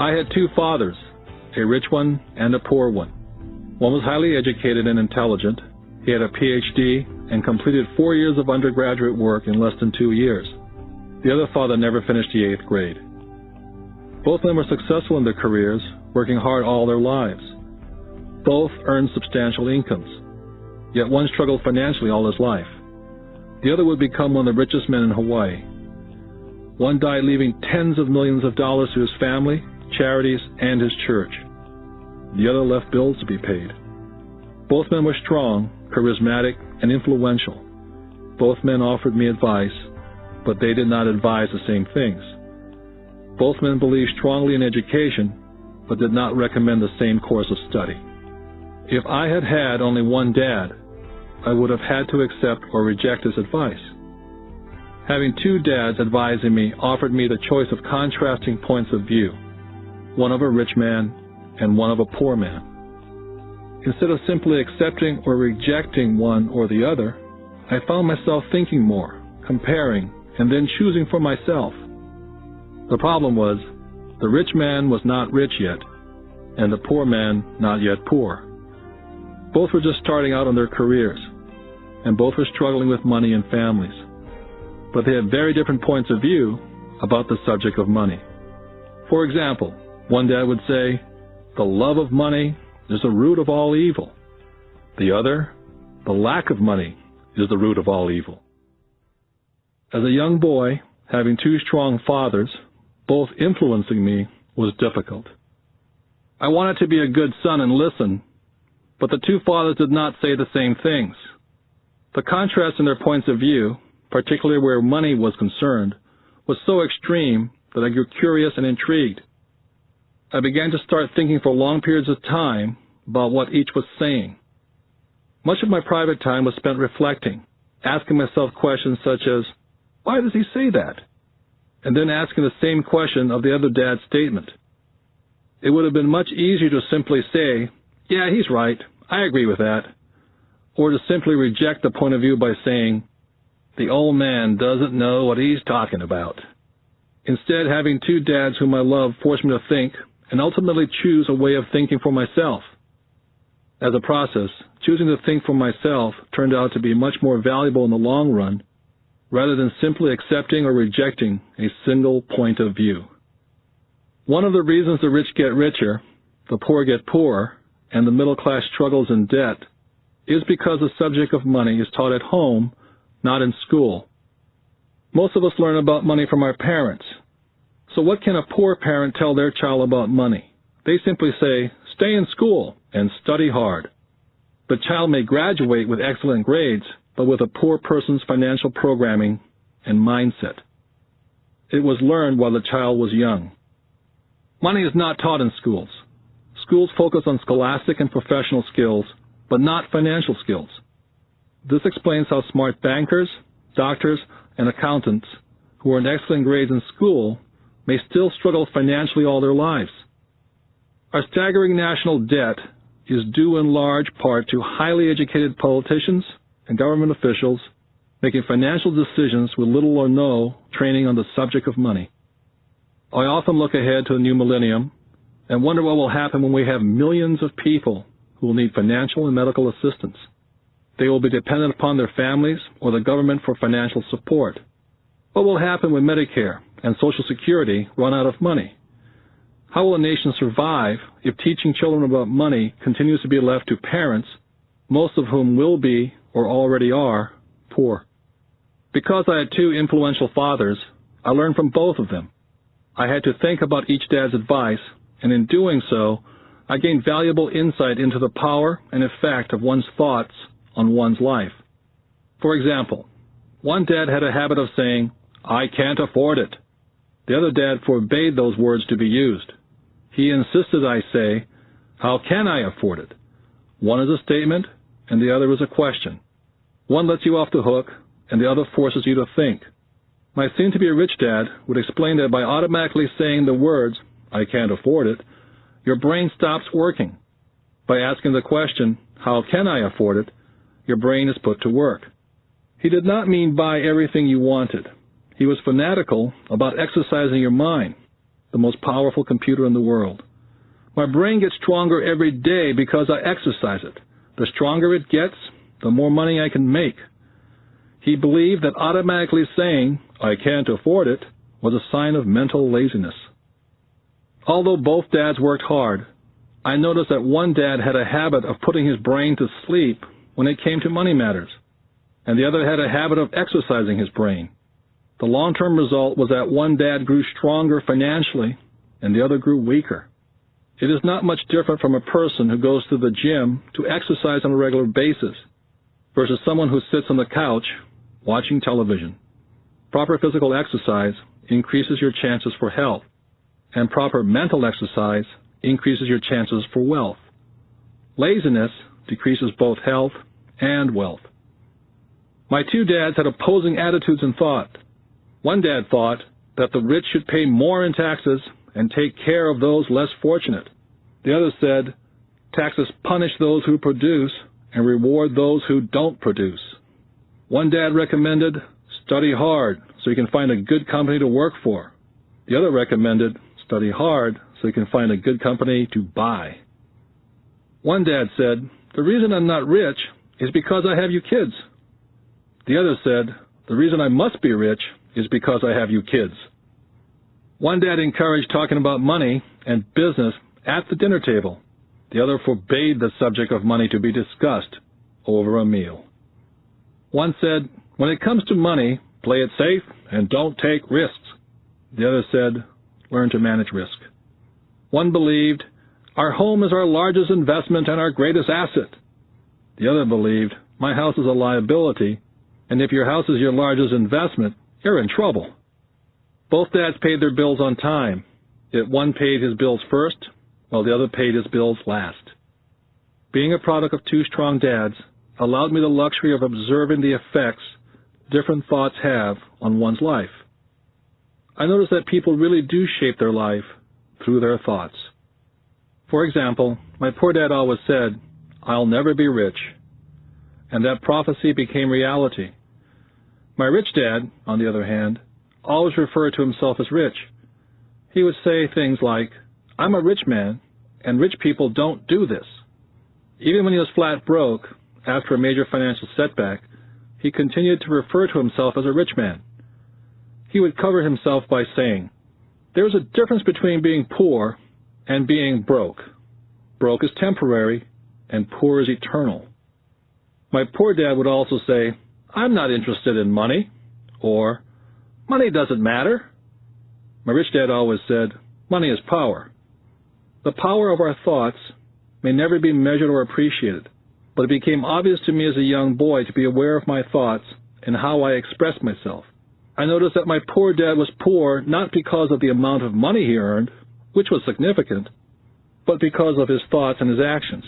I had two fathers, a rich one and a poor one. One was highly educated and intelligent. He had a PhD and completed 4 years of undergraduate work in less than 2 years. The other father never finished the 8th grade. Both of them were successful in their careers, working hard all their lives. Both earned substantial incomes, yet one struggled financially all his life. The other would become one of the richest men in Hawaii. One died leaving tens of millions of dollars to his family, charities, and his church. The other left bills to be paid. Both men were strong, charismatic, and influential. Both men offered me advice, but they did not advise the same things. Both men believed strongly in education, but did not recommend the same course of study. If I had had only one dad, I would have had to accept or reject his advice. Having two dads advising me offered me the choice of contrasting points of view, one of a rich man and one of a poor man. Instead of simply accepting or rejecting one or the other, I found myself thinking more, comparing, and then choosing for myself. The problem was, the rich man was not rich yet, and the poor man not yet poor. Both were just starting out on their careers, and both were struggling with money and families. But they had very different points of view about the subject of money. For example, one dad would say, "The love of money is the root of all evil." The other, "The lack of money is the root of all evil." As a young boy, having two strong fathers, both influencing me, was difficult. I wanted to be a good son and listen, but the two fathers did not say the same things. The contrast in their points of view, particularly where money was concerned, was so extreme that I grew curious and intrigued. I began to start thinking for long periods of time about what each was saying. Much of my private time was spent reflecting, asking myself questions such as, "Why does he say that?" and then asking the same question of the other dad's statement. It would have been much easier to simply say, "Yeah, he's right, I agree with that," or to simply reject the point of view by saying, "The old man doesn't know what he's talking about." Instead, having two dads whom I love forced me to think and ultimately choose a way of thinking for myself. As a process, choosing to think for myself turned out to be much more valuable in the long run, rather than simply accepting or rejecting a single point of view. One of the reasons the rich get richer, the poor get poorer, and the middle class struggles in debt is because the subject of money is taught at home, not in school. Most of us learn about money from our parents. So what can a poor parent tell their child about money? They simply say, "Stay in school and study hard." The child may graduate with excellent grades, but with a poor person's financial programming and mindset. It was learned while the child was young. Money is not taught in schools. Schools focus on scholastic and professional skills, but not financial skills. This explains how smart bankers, doctors, and accountants who earn excellent grades in school may still struggle financially all their lives. Our staggering national debt is due in large part to highly educated politicians and government officials making financial decisions with little or no training on the subject of money. I often look ahead to the new millennium and wonder what will happen when we have millions of people who will need financial and medical assistance. They will be dependent upon their families or the government for financial support. What will happen when Medicare and Social Security run out of money? How will a nation survive if teaching children about money continues to be left to parents, most of whom will be, or already are, poor? Because I had two influential fathers, I learned from both of them. I had to think about each dad's advice, and in doing so, I gained valuable insight into the power and effect of one's thoughts on one's life. For example, one dad had a habit of saying, "I can't afford it." The other dad forbade those words to be used. He insisted I say, "How can I afford it?" One is a statement, and the other is a question. One lets you off the hook, and the other forces you to think. My soon-to-be-rich dad would explain that by automatically saying the words, "I can't afford it," your brain stops working. By asking the question, "How can I afford it?" your brain is put to work. He did not mean buy everything you wanted. He was fanatical about exercising your mind. the most powerful computer in the world. My brain gets stronger every day because I exercise it. The stronger it gets, the more money I can make. He believed that automatically saying, "I can't afford it," was a sign of mental laziness. Although both dads worked hard, I noticed that one dad had a habit of putting his brain to sleep when it came to money matters, and the other had a habit of exercising his brain. The long-term result was that one dad grew stronger financially and the other grew weaker. It is not much different from a person who goes to the gym to exercise on a regular basis versus someone who sits on the couch watching television. Proper physical exercise increases your chances for health, and proper mental exercise increases your chances for wealth. Laziness decreases both health and wealth. My two dads had opposing attitudes in thought. One dad thought that the rich should pay more in taxes and take care of those less fortunate. The other said, taxes punish those who produce and reward those who don't produce. One dad recommended, study hard so you can find a good company to work for. The other recommended, study hard so you can find a good company to buy. One dad said, the reason I'm not rich is because I have you kids. The other said, the reason I must be rich is because I have you kids. One dad encouraged talking about money and business at the dinner table. The other forbade the subject of money to be discussed over a meal. One said, when it comes to money, play it safe and don't take risks. The other said, learn to manage risk. One believed, our home is our largest investment and our greatest asset. The other believed, my house is a liability, and if your house is your largest investment, you're in trouble. Both dads paid their bills on time, yet one paid his bills first, while the other paid his bills last. Being a product of two strong dads allowed me the luxury of observing the effects different thoughts have on one's life. I noticed that people really do shape their life through their thoughts. For example, my poor dad always said, I'll never be rich, and that prophecy became reality. My rich dad, on the other hand, always referred to himself as rich. He would say things like, I'm a rich man, and rich people don't do this. Even when he was flat broke, after a major financial setback, he continued to refer to himself as a rich man. He would cover himself by saying, there is a difference between being poor and being broke. Broke is temporary, and poor is eternal. My poor dad would also say, I'm not interested in money, or money doesn't matter. My rich dad always said, money is power. The power of our thoughts may never be measured or appreciated, but it became obvious to me as a young boy to be aware of my thoughts and how I expressed myself. I noticed that my poor dad was poor not because of the amount of money he earned, which was significant, but because of his thoughts and his actions.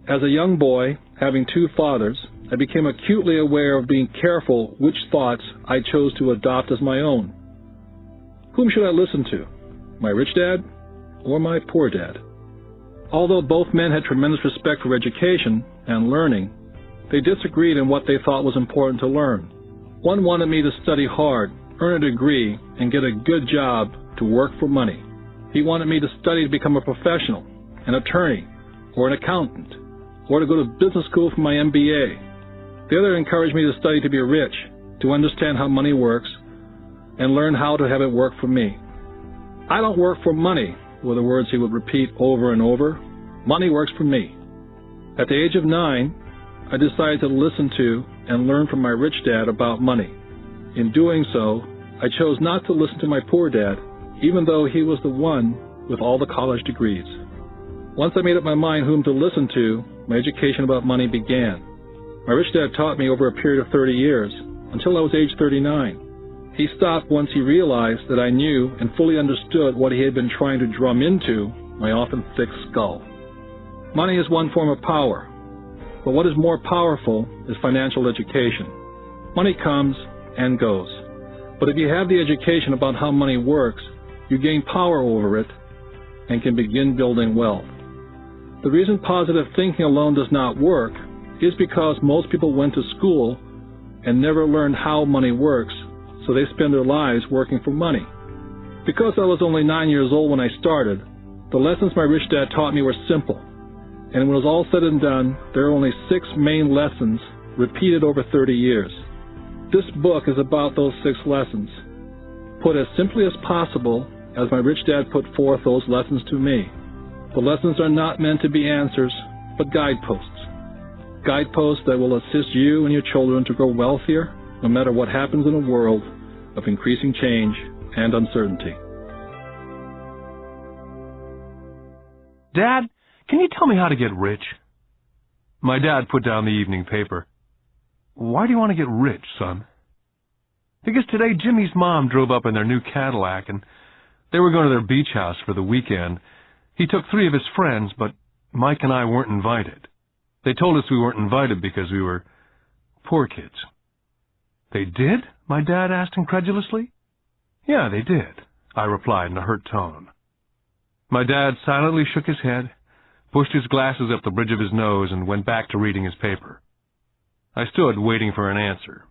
As a young boy, having two fathers, I became acutely aware of being careful which thoughts I chose to adopt as my own. Whom should I listen to, my rich dad or my poor dad? Although both men had tremendous respect for education and learning, they disagreed in what they thought was important to learn. One wanted me to study hard, earn a degree, and get a good job to work for money. He wanted me to study to become a professional, an attorney, or an accountant, or to go to business school for my MBA. The other encouraged me to study to be rich, to understand how money works, and learn how to have it work for me. I don't work for money, were the words he would repeat over and over. Money works for me. At the age of 9, I decided to listen to and learn from my rich dad about money. In doing so, I chose not to listen to my poor dad, even though he was the one with all the college degrees. Once I made up my mind whom to listen to, my education about money began. My rich dad taught me over a period of 30 years, until I was age 39. He stopped once he realized that I knew and fully understood what he had been trying to drum into my often thick skull. Money is one form of power, but what is more powerful is financial education. Money comes and goes, but if you have the education about how money works, you gain power over it and can begin building wealth. The reason positive thinking alone does not work is because most people went to school and never learned how money works, so they spend their lives working for money. Because I was only 9 years old when I started, the lessons my rich dad taught me were simple. And when it was all said and done, there are only 6 main lessons repeated over 30 years. This book is about those 6 lessons, put as simply as possible as my rich dad put forth those lessons to me. The lessons are not meant to be answers, but guideposts. Guideposts that will assist you and your children to grow wealthier, no matter what happens in a world of increasing change and uncertainty. Dad, can you tell me how to get rich? My dad put down the evening paper. Why do you want to get rich, son? Because today Jimmy's mom drove up in their new Cadillac and they were going to their beach house for the weekend. He took 3 of his friends, but Mike and I weren't invited. They told us we weren't invited because we were poor kids. They did? My dad asked incredulously. Yeah, they did, I replied in a hurt tone. My dad silently shook his head, pushed his glasses up the bridge of his nose, and went back to reading his paper. I stood waiting for an answer.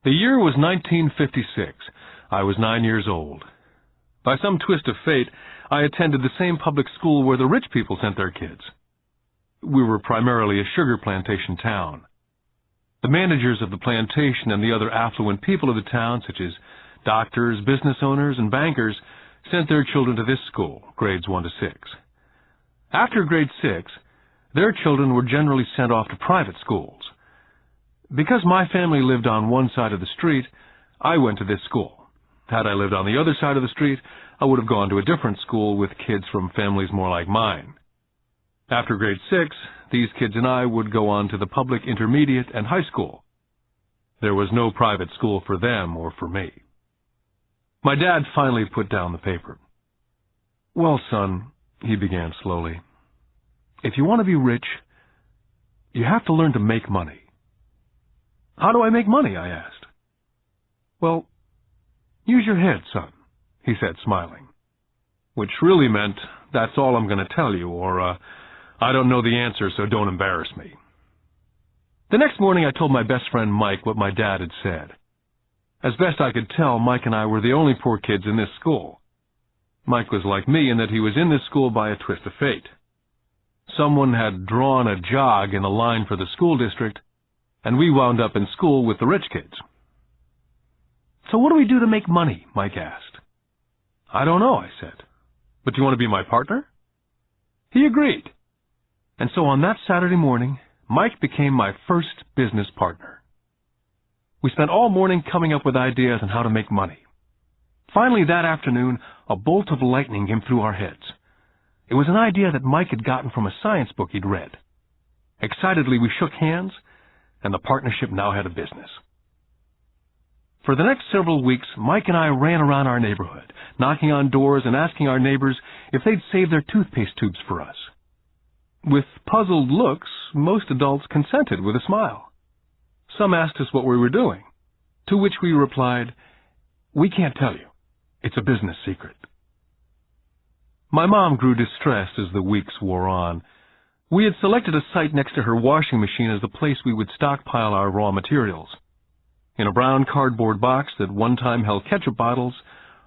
The year was 1956. I was 9 years old. By some twist of fate, I attended the same public school where the rich people sent their kids. We were primarily a sugar plantation town. The managers of the plantation and the other affluent people of the town, such as doctors, business owners, and bankers, sent their children to this school, grades 1 to 6. After grade 6, their children were generally sent off to private schools. Because my family lived on one side of the street, I went to this school. Had I lived on the other side of the street, I would have gone to a different school with kids from families more like mine. After grade 6, these kids and I would go on to the public intermediate and high school. There was no private school for them or for me. My dad finally put down the paper. Well, son, he began slowly, if you want to be rich, you have to learn to make money. How do I make money? I asked. Well, use your head, son, he said, smiling, which really meant, that's all I'm going to tell you, or, I don't know the answer, so don't embarrass me. The next morning, I told my best friend Mike what my dad had said. As best I could tell, Mike and I were the only poor kids in this school. Mike was like me in that he was in this school by a twist of fate. Someone had drawn a jog in a line for the school district, and we wound up in school with the rich kids. So what do we do to make money? Mike asked. I don't know, I said. But do you want to be my partner? He agreed. And so on that Saturday morning, Mike became my first business partner. We spent all morning coming up with ideas on how to make money. Finally, that afternoon, a bolt of lightning came through our heads. It was an idea that Mike had gotten from a science book he'd read. Excitedly, we shook hands, and the partnership now had a business. For the next several weeks, Mike and I ran around our neighborhood, knocking on doors and asking our neighbors if they'd save their toothpaste tubes for us. With puzzled looks, most adults consented with a smile. Some asked us what we were doing, to which we replied, "We can't tell you. It's a business secret." My mom grew distressed as the weeks wore on. We had selected a site next to her washing machine as the place we would stockpile our raw materials. In a brown cardboard box that one time held ketchup bottles,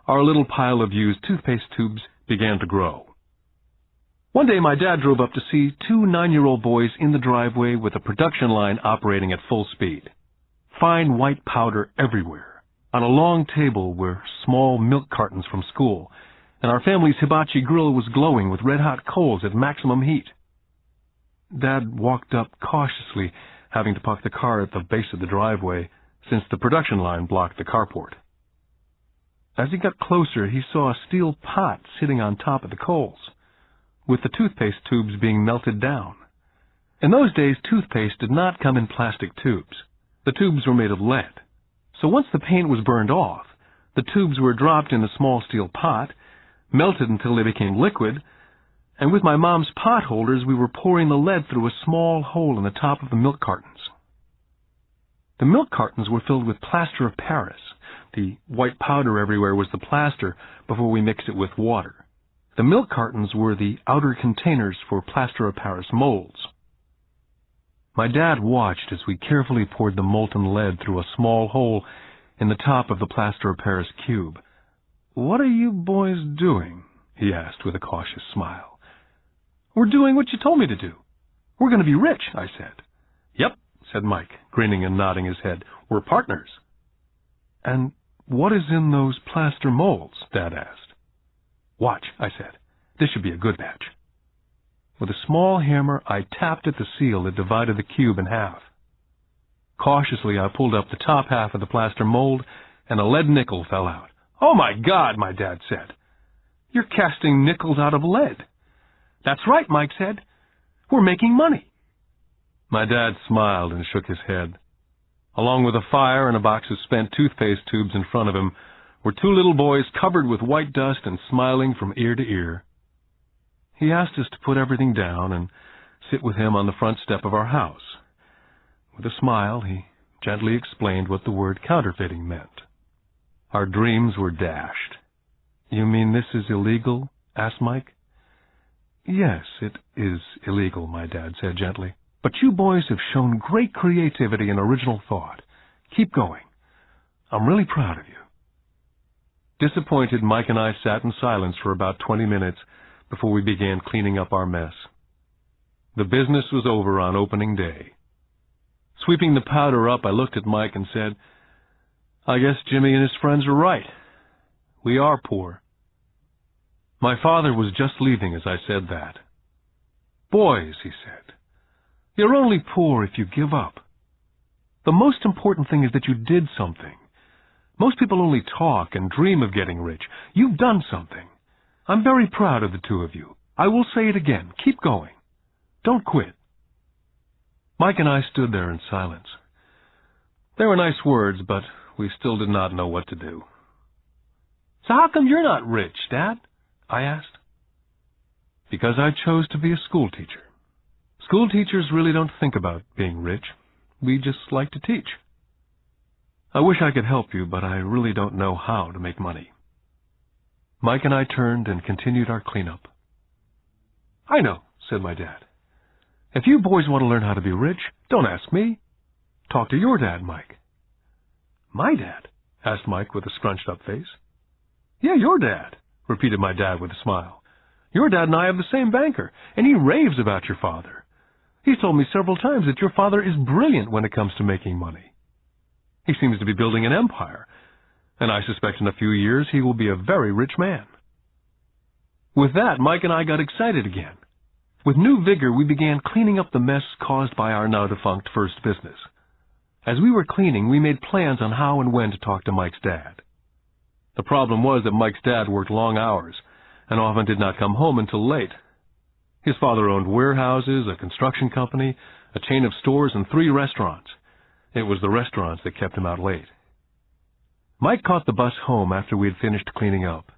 our little pile of used toothpaste tubes began to grow. One day my dad drove up to see 2 9-year-old boys in the driveway with a production line operating at full speed. Fine white powder everywhere. On a long table were small milk cartons from school, and our family's hibachi grill was glowing with red-hot coals at maximum heat. Dad walked up cautiously, having to park the car at the base of the driveway, since the production line blocked the carport. As he got closer, he saw a steel pot sitting on top of the coals, with the toothpaste tubes being melted down. In those days, toothpaste did not come in plastic tubes. The tubes were made of lead. So once the paint was burned off, the tubes were dropped in a small steel pot, melted until they became liquid, and with my mom's pot holders, we were pouring the lead through a small hole in the top of the milk cartons. The milk cartons were filled with plaster of Paris. The white powder everywhere was the plaster before we mixed it with water. The milk cartons were the outer containers for plaster of Paris molds. My dad watched as we carefully poured the molten lead through a small hole in the top of the plaster of Paris cube. "What are you boys doing?" he asked with a cautious smile. "We're doing what you told me to do. We're going to be rich," I said. "Yep," said Mike, grinning and nodding his head. "We're partners." "And what is in those plaster molds?" Dad asked. "Watch," I said. "This should be a good batch." With a small hammer, I tapped at the seal that divided the cube in half. Cautiously, I pulled up the top half of the plaster mold, and a lead nickel fell out. "Oh, my God," my dad said. "You're casting nickels out of lead." "That's right," Mike said. "We're making money." My dad smiled and shook his head. Along with a fire and a box of spent toothpaste tubes in front of him were two little boys covered with white dust and smiling from ear to ear. He asked us to put everything down and sit with him on the front step of our house. With a smile, he gently explained what the word counterfeiting meant. Our dreams were dashed. "You mean this is illegal?" asked Mike. "Yes, it is illegal," my dad said gently. "But you boys have shown great creativity and original thought. Keep going. I'm really proud of you." Disappointed, Mike and I sat in silence for about 20 minutes before we began cleaning up our mess. The business was over on opening day. Sweeping the powder up, I looked at Mike and said, "I guess Jimmy and his friends are right. We are poor." My father was just leaving as I said that. "Boys," he said, "you're only poor if you give up. The most important thing is that you did something. Most people only talk and dream of getting rich. You've done something. I'm very proud of the two of you. I will say it again. Keep going. Don't quit." Mike and I stood there in silence. They were nice words, but we still did not know what to do. "So how come you're not rich, Dad?" I asked. "Because I chose to be a school teacher. School teachers really don't think about being rich. We just like to teach. I wish I could help you, but I really don't know how to make money." Mike and I turned and continued our cleanup. "I know," said my dad. "If you boys want to learn how to be rich, don't ask me. Talk to your dad, Mike." "My dad?" asked Mike with a scrunched-up face. "Yeah, your dad," repeated my dad with a smile. "Your dad and I have the same banker, and he raves about your father. He's told me several times that your father is brilliant when it comes to making money. He seems to be building an empire, and I suspect in a few years he will be a very rich man." With that, Mike and I got excited again. With new vigor, we began cleaning up the mess caused by our now-defunct first business. As we were cleaning, we made plans on how and when to talk to Mike's dad. The problem was that Mike's dad worked long hours and often did not come home until late. His father owned warehouses, a construction company, a chain of stores, and 3 restaurants. It was the restaurants that kept him out late. Mike caught the bus home after we had finished cleaning up.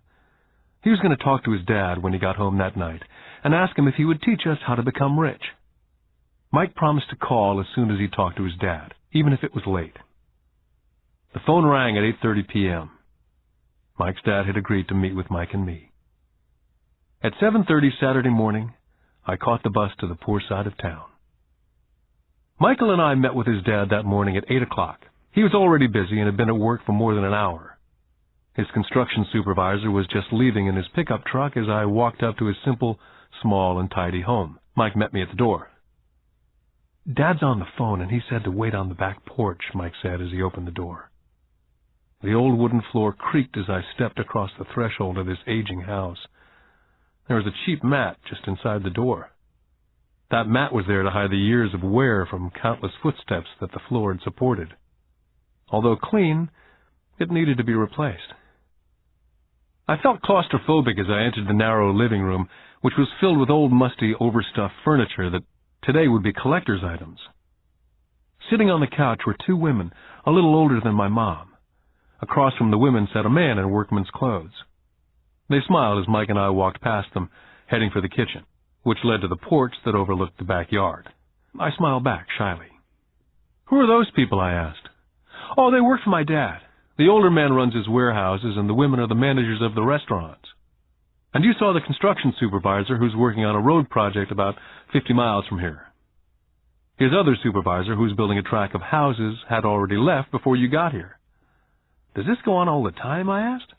He was going to talk to his dad when he got home that night and ask him if he would teach us how to become rich. Mike promised to call as soon as he talked to his dad, even if it was late. The phone rang at 8:30 p.m. Mike's dad had agreed to meet with Mike and me. At 7:30 Saturday morning, I caught the bus to the poor side of town. Michael and I met with his dad that morning at 8 o'clock. He was already busy and had been at work for more than an hour. His construction supervisor was just leaving in his pickup truck as I walked up to his simple, small, and tidy home. Mike met me at the door. "Dad's on the phone, and he said to wait on the back porch," Mike said as he opened the door. The old wooden floor creaked as I stepped across the threshold of this aging house. There was a cheap mat just inside the door. That mat was there to hide the years of wear from countless footsteps that the floor had supported. Although clean, it needed to be replaced. I felt claustrophobic as I entered the narrow living room, which was filled with old, musty, overstuffed furniture that today would be collector's items. Sitting on the couch were 2 women, a little older than my mom. Across from the women sat a man in workman's clothes. They smiled as Mike and I walked past them, heading for the kitchen, which led to the porch that overlooked the backyard. I smiled back shyly. "Who are those people?" I asked. "Oh, they work for my dad. The older man runs his warehouses, and the women are the managers of the restaurants. And you saw the construction supervisor who's working on a road project about 50 miles from here. His other supervisor, who's building a tract of houses, had already left before you got here." "Does this go on all the time?" I asked.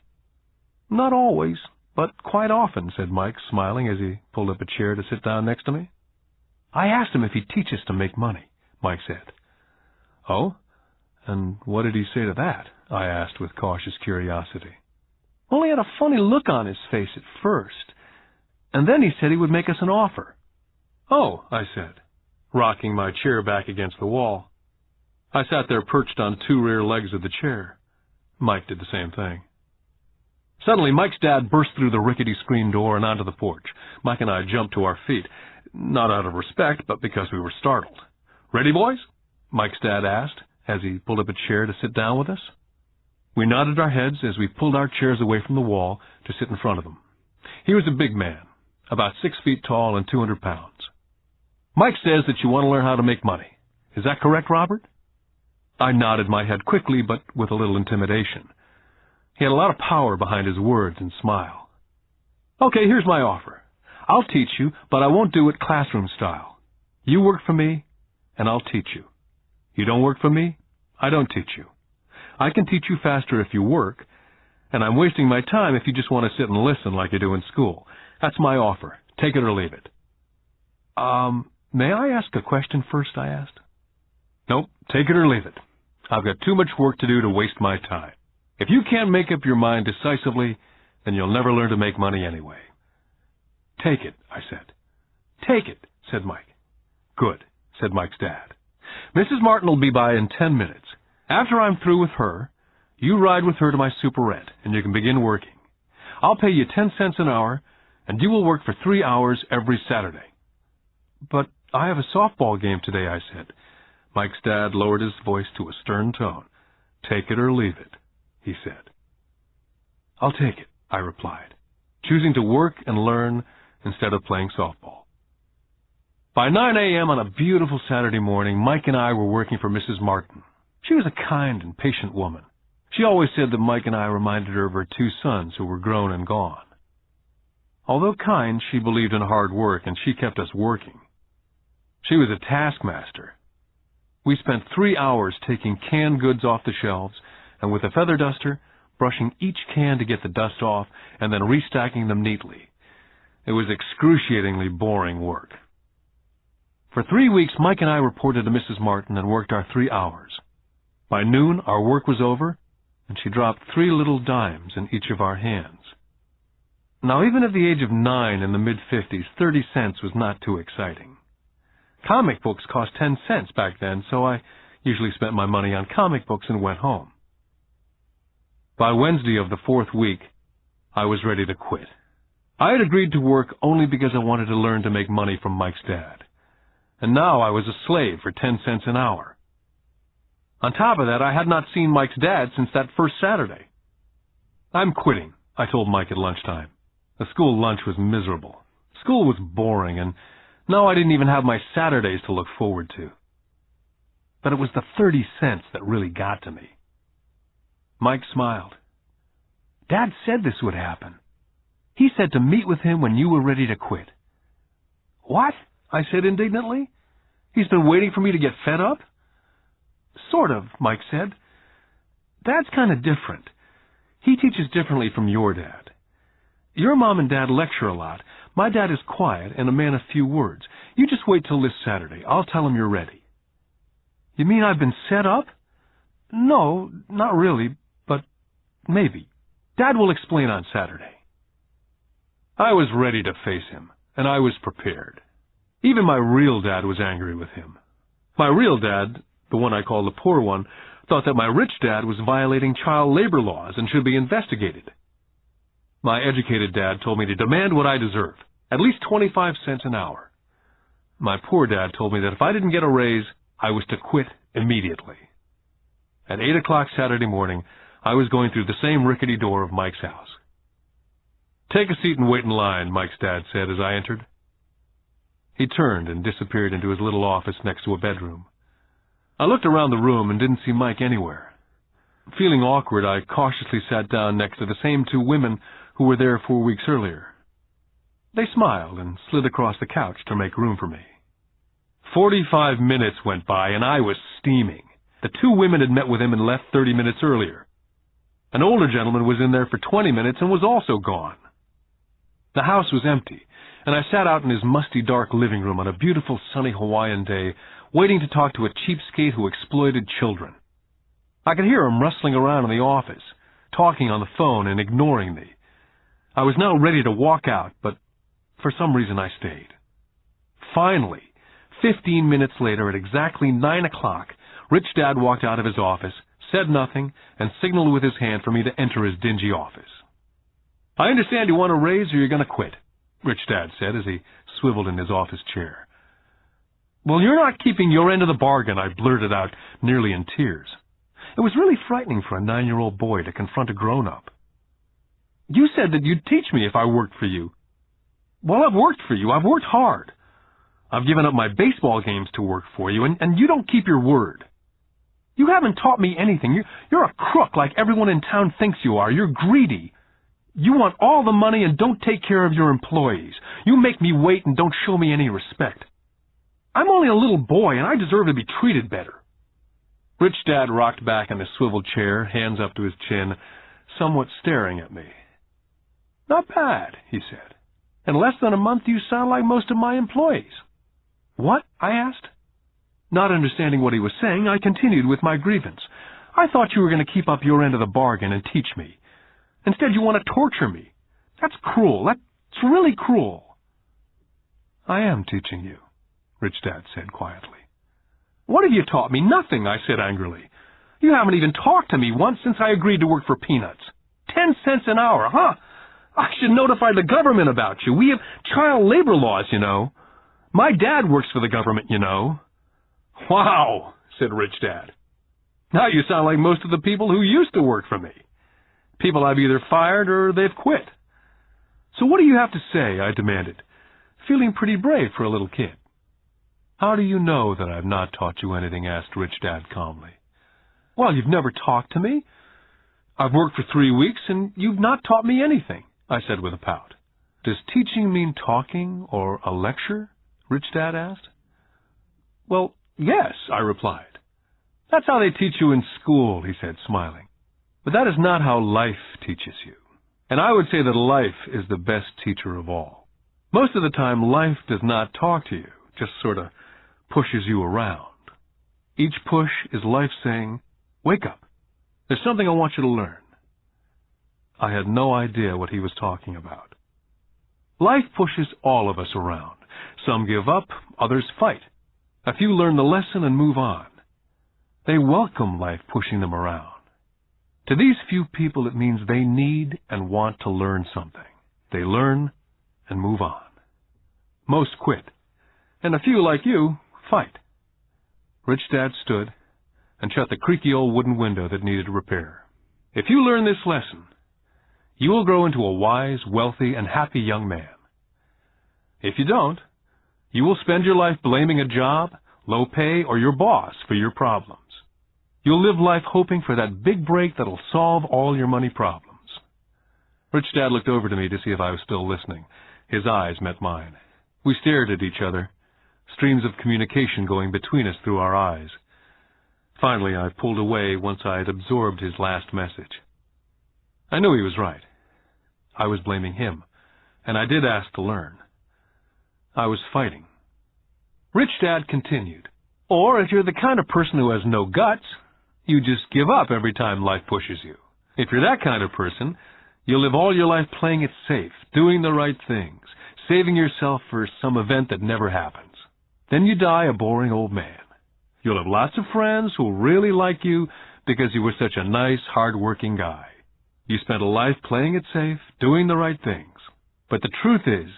Not always, but quite often, said Mike, smiling as he pulled up a chair to sit down next to me. I asked him if he'd teach us to make money, Mike said. Oh? And what did he say to that? I asked with cautious curiosity. Well, he had a funny look on his face at first, and then he said he would make us an offer. Oh, I said, rocking my chair back against the wall. I sat there perched on two rear legs of the chair. Mike did the same thing. Suddenly, Mike's dad burst through the rickety screen door and onto the porch. Mike and I jumped to our feet, not out of respect, but because we were startled. Ready, boys? Mike's dad asked as he pulled up a chair to sit down with us. We nodded our heads as we pulled our chairs away from the wall to sit in front of him. He was a big man, about 6 feet tall and 200 pounds. Mike says that you want to learn how to make money. Is that correct, Robert? I nodded my head quickly, but with a little intimidation. He had a lot of power behind his words and smile. Okay, here's my offer. I'll teach you, but I won't do it classroom style. You work for me, and I'll teach you. You don't work for me, I don't teach you. I can teach you faster if you work, and I'm wasting my time if you just want to sit and listen like you do in school. That's my offer. Take it or leave it. May I ask a question first, I asked. Nope, take it or leave it. I've got too much work to do to waste my time. If you can't make up your mind decisively, then you'll never learn to make money anyway. Take it, I said. Take it, said Mike. Good, said Mike's dad. Mrs. Martin will be by in 10 minutes. After I'm through with her, you ride with her to my superette, and you can begin working. I'll pay you 10 cents an hour, and you will work for 3 hours every Saturday. But I have a softball game today, I said. Mike's dad lowered his voice to a stern tone. Take it or leave it, he said. I'll take it, I replied, choosing to work and learn instead of playing softball. By 9 a.m. on a beautiful Saturday morning, Mike and I were working for Mrs. Martin. She was a kind and patient woman. She always said that Mike and I reminded her of her 2 sons who were grown and gone. Although kind, she believed in hard work, and she kept us working. She was a taskmaster. We spent 3 hours taking canned goods off the shelves, and with a feather duster, brushing each can to get the dust off, and then restacking them neatly. It was excruciatingly boring work. For 3 weeks, Mike and I reported to Mrs. Martin and worked our 3 hours. By noon, our work was over, and she dropped 3 little dimes in each of our hands. Now, even at the age of 9 in the mid-50s, 30 cents was not too exciting. Comic books cost 10 cents back then, so I usually spent my money on comic books and went home. By Wednesday of the 4th week, I was ready to quit. I had agreed to work only because I wanted to learn to make money from Mike's dad. And now I was a slave for 10 cents an hour. On top of that, I had not seen Mike's dad since that first Saturday. I'm quitting, I told Mike at lunchtime. The school lunch was miserable. School was boring, and now I didn't even have my Saturdays to look forward to. But it was the 30 cents that really got to me. Mike smiled. Dad said this would happen. He said to meet with him when you were ready to quit. What? I said indignantly. He's been waiting for me to get fed up? Sort of, Mike said. Dad's kind of different. He teaches differently from your dad. Your mom and dad lecture a lot. My dad is quiet and a man of few words. You just wait till this Saturday. I'll tell him you're ready. You mean I've been set up? No, not really, but maybe. Dad will explain on Saturday. I was ready to face him, and I was prepared. Even my real dad was angry with him. My real dad, the one I call the poor one, thought that my rich dad was violating child labor laws and should be investigated. My educated dad told me to demand what I deserve, at least 25 cents an hour. My poor dad told me that if I didn't get a raise, I was to quit immediately. At 8 o'clock Saturday morning, I was going through the same rickety door of Mike's house. Take a seat and wait in line, Mike's dad said as I entered. He turned and disappeared into his little office next to a bedroom. I looked around the room and didn't see Mike anywhere. Feeling awkward, I cautiously sat down next to the same 2 women who were there 4 weeks earlier. They smiled and slid across the couch to make room for me. 45 minutes went by and I was steaming. The 2 women had met with him and left 30 minutes earlier. An older gentleman was in there for 20 minutes and was also gone. The house was empty, and I sat out in his musty, dark living room on a beautiful, sunny Hawaiian day, waiting to talk to a cheapskate who exploited children. I could hear him rustling around in the office, talking on the phone and ignoring me. I was now ready to walk out, but for some reason I stayed. Finally, 15 minutes later at exactly 9 o'clock, Rich Dad walked out of his office, said nothing, and signaled with his hand for me to enter his dingy office. "I understand you want a raise or you're going to quit," Rich Dad said as he swiveled in his office chair. "Well, you're not keeping your end of the bargain," I blurted out, nearly in tears. It was really frightening for a 9-year-old boy to confront a grown-up. "You said that you'd teach me if I worked for you." "Well, I've worked for you. I've worked hard. I've given up my baseball games to work for you, and you don't keep your word. You haven't taught me anything. You're a crook like everyone in town thinks you are. You're greedy. You want all the money and don't take care of your employees. You make me wait and don't show me any respect. I'm only a little boy, and I deserve to be treated better." Rich Dad rocked back in his swivel chair, hands up to his chin, somewhat staring at me. "Not bad," he said. "In less than a month you sound like most of my employees." "What?" I asked. Not understanding what he was saying, I continued with my grievance. "I thought you were going to keep up your end of the bargain and teach me. Instead, you want to torture me. That's cruel. That's really cruel." "I am teaching you," Rich Dad said quietly. "What have you taught me?" "Nothing," I said angrily. "You haven't even talked to me once since I agreed to work for peanuts. 10 cents an hour, huh? I should notify the government about you. We have child labor laws, you know. My dad works for the government, you know." "Wow," said Rich Dad. "Now you sound like most of the people who used to work for me. People I've either fired or they've quit." "So what do you have to say?" I demanded, feeling pretty brave for a little kid. "How do you know that I've not taught you anything?" asked Rich Dad calmly. "Well, you've never talked to me. I've worked for 3 weeks, and you've not taught me anything," I said with a pout. "Does teaching mean talking or a lecture?" Rich Dad asked. "Well, yes," I replied. "That's how they teach you in school," he said, smiling. "But that is not how life teaches you. And I would say that life is the best teacher of all. Most of the time, life does not talk to you, just sort of pushes you around. Each push is life saying, 'Wake up. There's something I want you to learn.'" I had no idea what he was talking about. Life pushes all of us around. Some give up, others fight. A few learn the lesson and move on. They welcome life pushing them around. To these few people, it means they need and want to learn something. They learn and move on. Most quit, and a few like you fight. Rich Dad stood and shut the creaky old wooden window that needed repair. "If you learn this lesson, you will grow into a wise, wealthy, and happy young man. If you don't, you will spend your life blaming a job, low pay, or your boss for your problems. You'll live life hoping for that big break that'll solve all your money problems." Rich Dad looked over to me to see if I was still listening. His eyes met mine. We stared at each other, streams of communication going between us through our eyes. Finally, I pulled away once I had absorbed his last message. I knew he was right. I was blaming him, and I did ask to learn. I was fighting. Rich Dad continued, "Or if you're the kind of person who has no guts, you just give up every time life pushes you. If you're that kind of person, you'll live all your life playing it safe, doing the right things, saving yourself for some event that never happens. Then you die a boring old man. You'll have lots of friends who'll really like you because you were such a nice, hard-working guy. You spent a life playing it safe, doing the right things. But the truth is,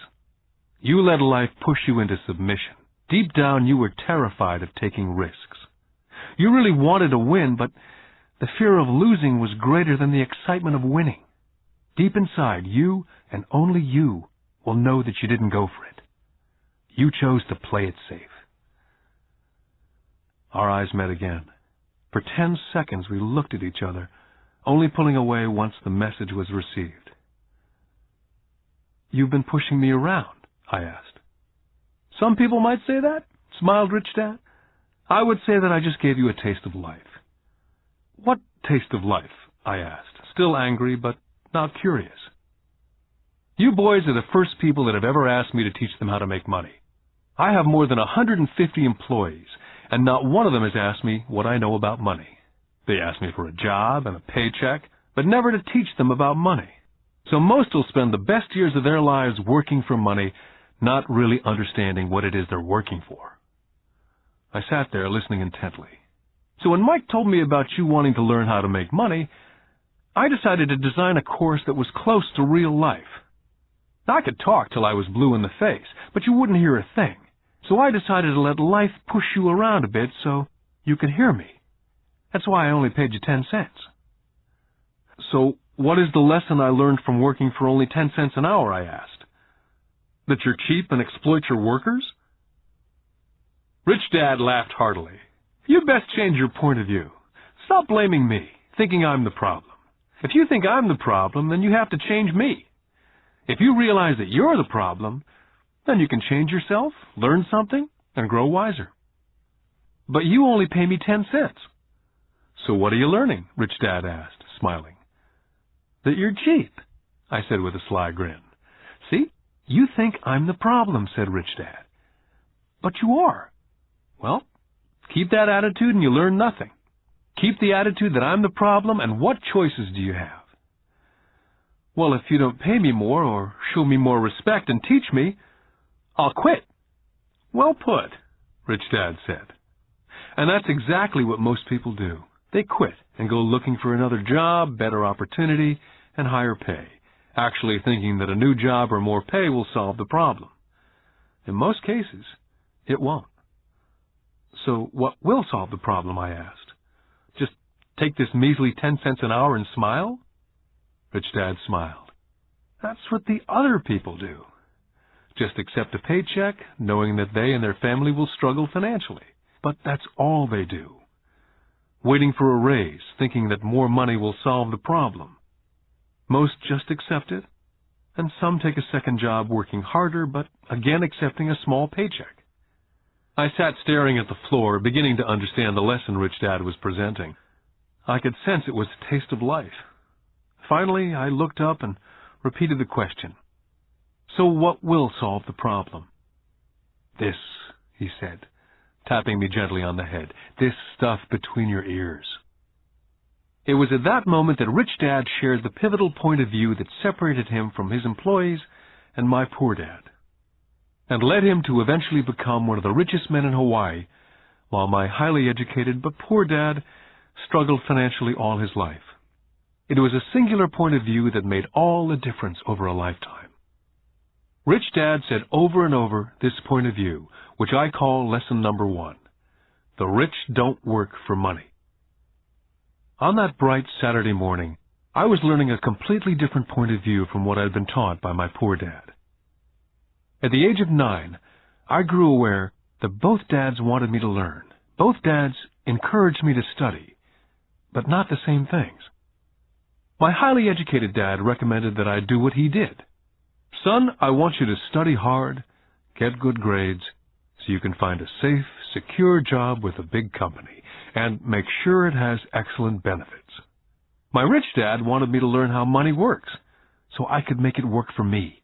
you let life push you into submission. Deep down, you were terrified of taking risks. You really wanted to win, but the fear of losing was greater than the excitement of winning. Deep inside, you and only you will know that you didn't go for it. You chose to play it safe." Our eyes met again. For 10 seconds, we looked at each other, only pulling away once the message was received. "You've been pushing me around?" I asked. "Some people might say that," smiled Rich Dad. "I would say that I just gave you a taste of life." "What taste of life?" I asked, still angry, but not curious. You boys are the first people that have ever asked me to teach them how to make money. I have more than 150 employees, and not one of them has asked me what I know about money. They ask me for a job and a paycheck, but never to teach them about money. So most will spend the best years of their lives working for money, not really understanding what it is they're working for. I sat there listening intently. So when Mike told me about you wanting to learn how to make money, I decided to design a course that was close to real life. I could talk till I was blue in the face, but you wouldn't hear a thing. So I decided to let life push you around a bit so you could hear me. That's why I only paid you 10 cents. So what is the lesson I learned from working for only 10 cents an hour, I asked. That you're cheap and exploit your workers? Rich Dad laughed heartily. You'd best change your point of view. Stop blaming me, thinking I'm the problem. If you think I'm the problem, then you have to change me. If you realize that you're the problem, then you can change yourself, learn something, and grow wiser. But you only pay me 10 cents. So what are you learning? Rich Dad asked, smiling. That you're cheap, I said with a sly grin. See, you think I'm the problem, said Rich Dad. But you are. Well, keep that attitude and you learn nothing. Keep the attitude that I'm the problem, and what choices do you have? Well, if you don't pay me more or show me more respect and teach me, I'll quit. Well put, Rich Dad said. And that's exactly what most people do. They quit and go looking for another job, better opportunity, and higher pay, actually thinking that a new job or more pay will solve the problem. In most cases, it won't. So what will solve the problem, I asked? Just take this measly 10 cents an hour and smile? Rich Dad smiled. That's what the other people do. Just accept a paycheck, knowing that they and their family will struggle financially. But that's all they do. Waiting for a raise, thinking that more money will solve the problem. Most just accept it, and some take a second job working harder, but again accepting a small paycheck. I sat staring at the floor, beginning to understand the lesson Rich Dad was presenting. I could sense it was a taste of life. Finally, I looked up and repeated the question. So what will solve the problem? This, he said, tapping me gently on the head. This stuff between your ears. It was at that moment that Rich Dad shared the pivotal point of view that separated him from his employees and my poor dad, and led him to eventually become one of the richest men in Hawaii, while my highly educated but poor dad struggled financially all his life. It was a singular point of view that made all the difference over a lifetime. Rich Dad said over and over this point of view, which I call lesson number 1. The rich don't work for money. On that bright Saturday morning, I was learning a completely different point of view from what I had been taught by my poor dad. At the age of 9, I grew aware that both dads wanted me to learn. Both dads encouraged me to study, but not the same things. My highly educated dad recommended that I do what he did. Son, I want you to study hard, get good grades, so you can find a safe, secure job with a big company, and make sure it has excellent benefits. My rich dad wanted me to learn how money works, so I could make it work for me.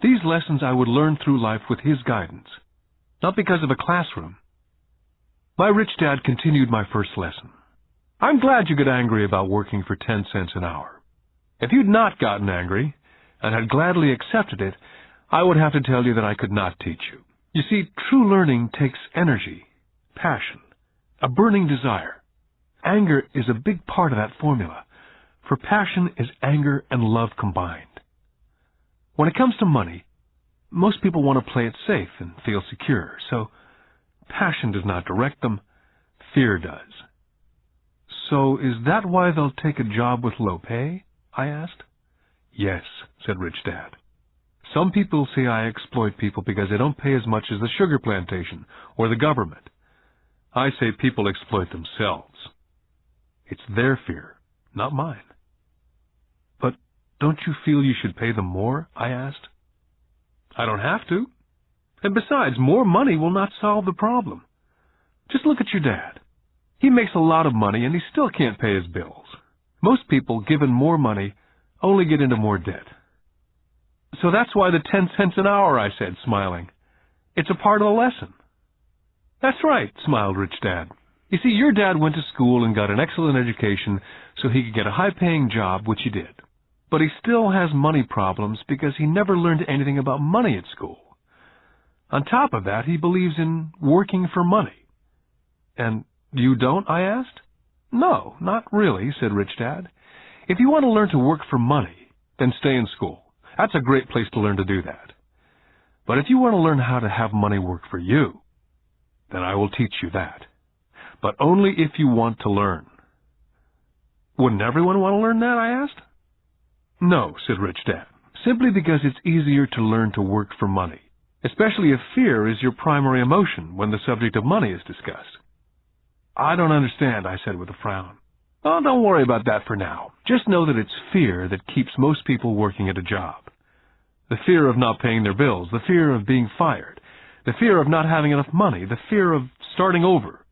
These lessons I would learn through life with his guidance, not because of a classroom. My rich dad continued my first lesson. I'm glad you got angry about working for 10 cents an hour. If you'd not gotten angry, and had gladly accepted it, I would have to tell you that I could not teach you. You see, true learning takes energy, passion, a burning desire. Anger is a big part of that formula, for passion is anger and love combined. When it comes to money, most people want to play it safe and feel secure, so passion does not direct them, fear does. So is that why they'll take a job with low pay? I asked. Yes, said Rich Dad. Some people say I exploit people because they don't pay as much as the sugar plantation or the government. I say people exploit themselves. It's their fear, not mine. But don't you feel you should pay them more? I asked. I don't have to. And besides, more money will not solve the problem. Just look at your dad. He makes a lot of money and he still can't pay his bills. Most people, given more money, only get into more debt. So that's why the 10 cents an hour, I said, smiling. It's a part of the lesson. That's right, smiled Rich Dad. You see, your dad went to school and got an excellent education so he could get a high-paying job, which he did. But he still has money problems because he never learned anything about money at school. On top of that, he believes in working for money. And you don't, I asked? No, not really, said Rich Dad. If you want to learn to work for money, then stay in school. That's a great place to learn to do that. But if you want to learn how to have money work for you, then I will teach you that. But only if you want to learn. Wouldn't everyone want to learn that, I asked? No, said Rich Dad, simply because it's easier to learn to work for money, especially if fear is your primary emotion when the subject of money is discussed. I don't understand, I said with a frown. Oh, don't worry about that for now. Just know that it's fear that keeps most people working at a job. The fear of not paying their bills, the fear of being fired, the fear of not having enough money, the fear of starting over.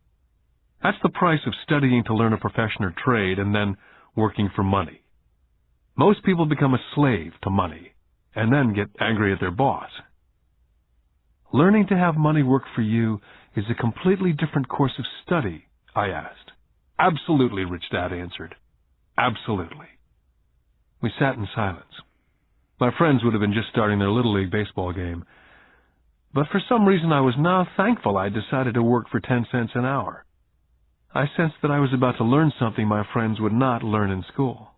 That's the price of studying to learn a profession or trade and then working for money. Most people become a slave to money and then get angry at their boss. Learning to have money work for you is a completely different course of study, I asked. Absolutely, Rich Dad answered. Absolutely. We sat in silence. My friends would have been just starting their Little League baseball game. But for some reason I was now thankful I decided to work for 10 cents an hour. I sensed that I was about to learn something my friends would not learn in school.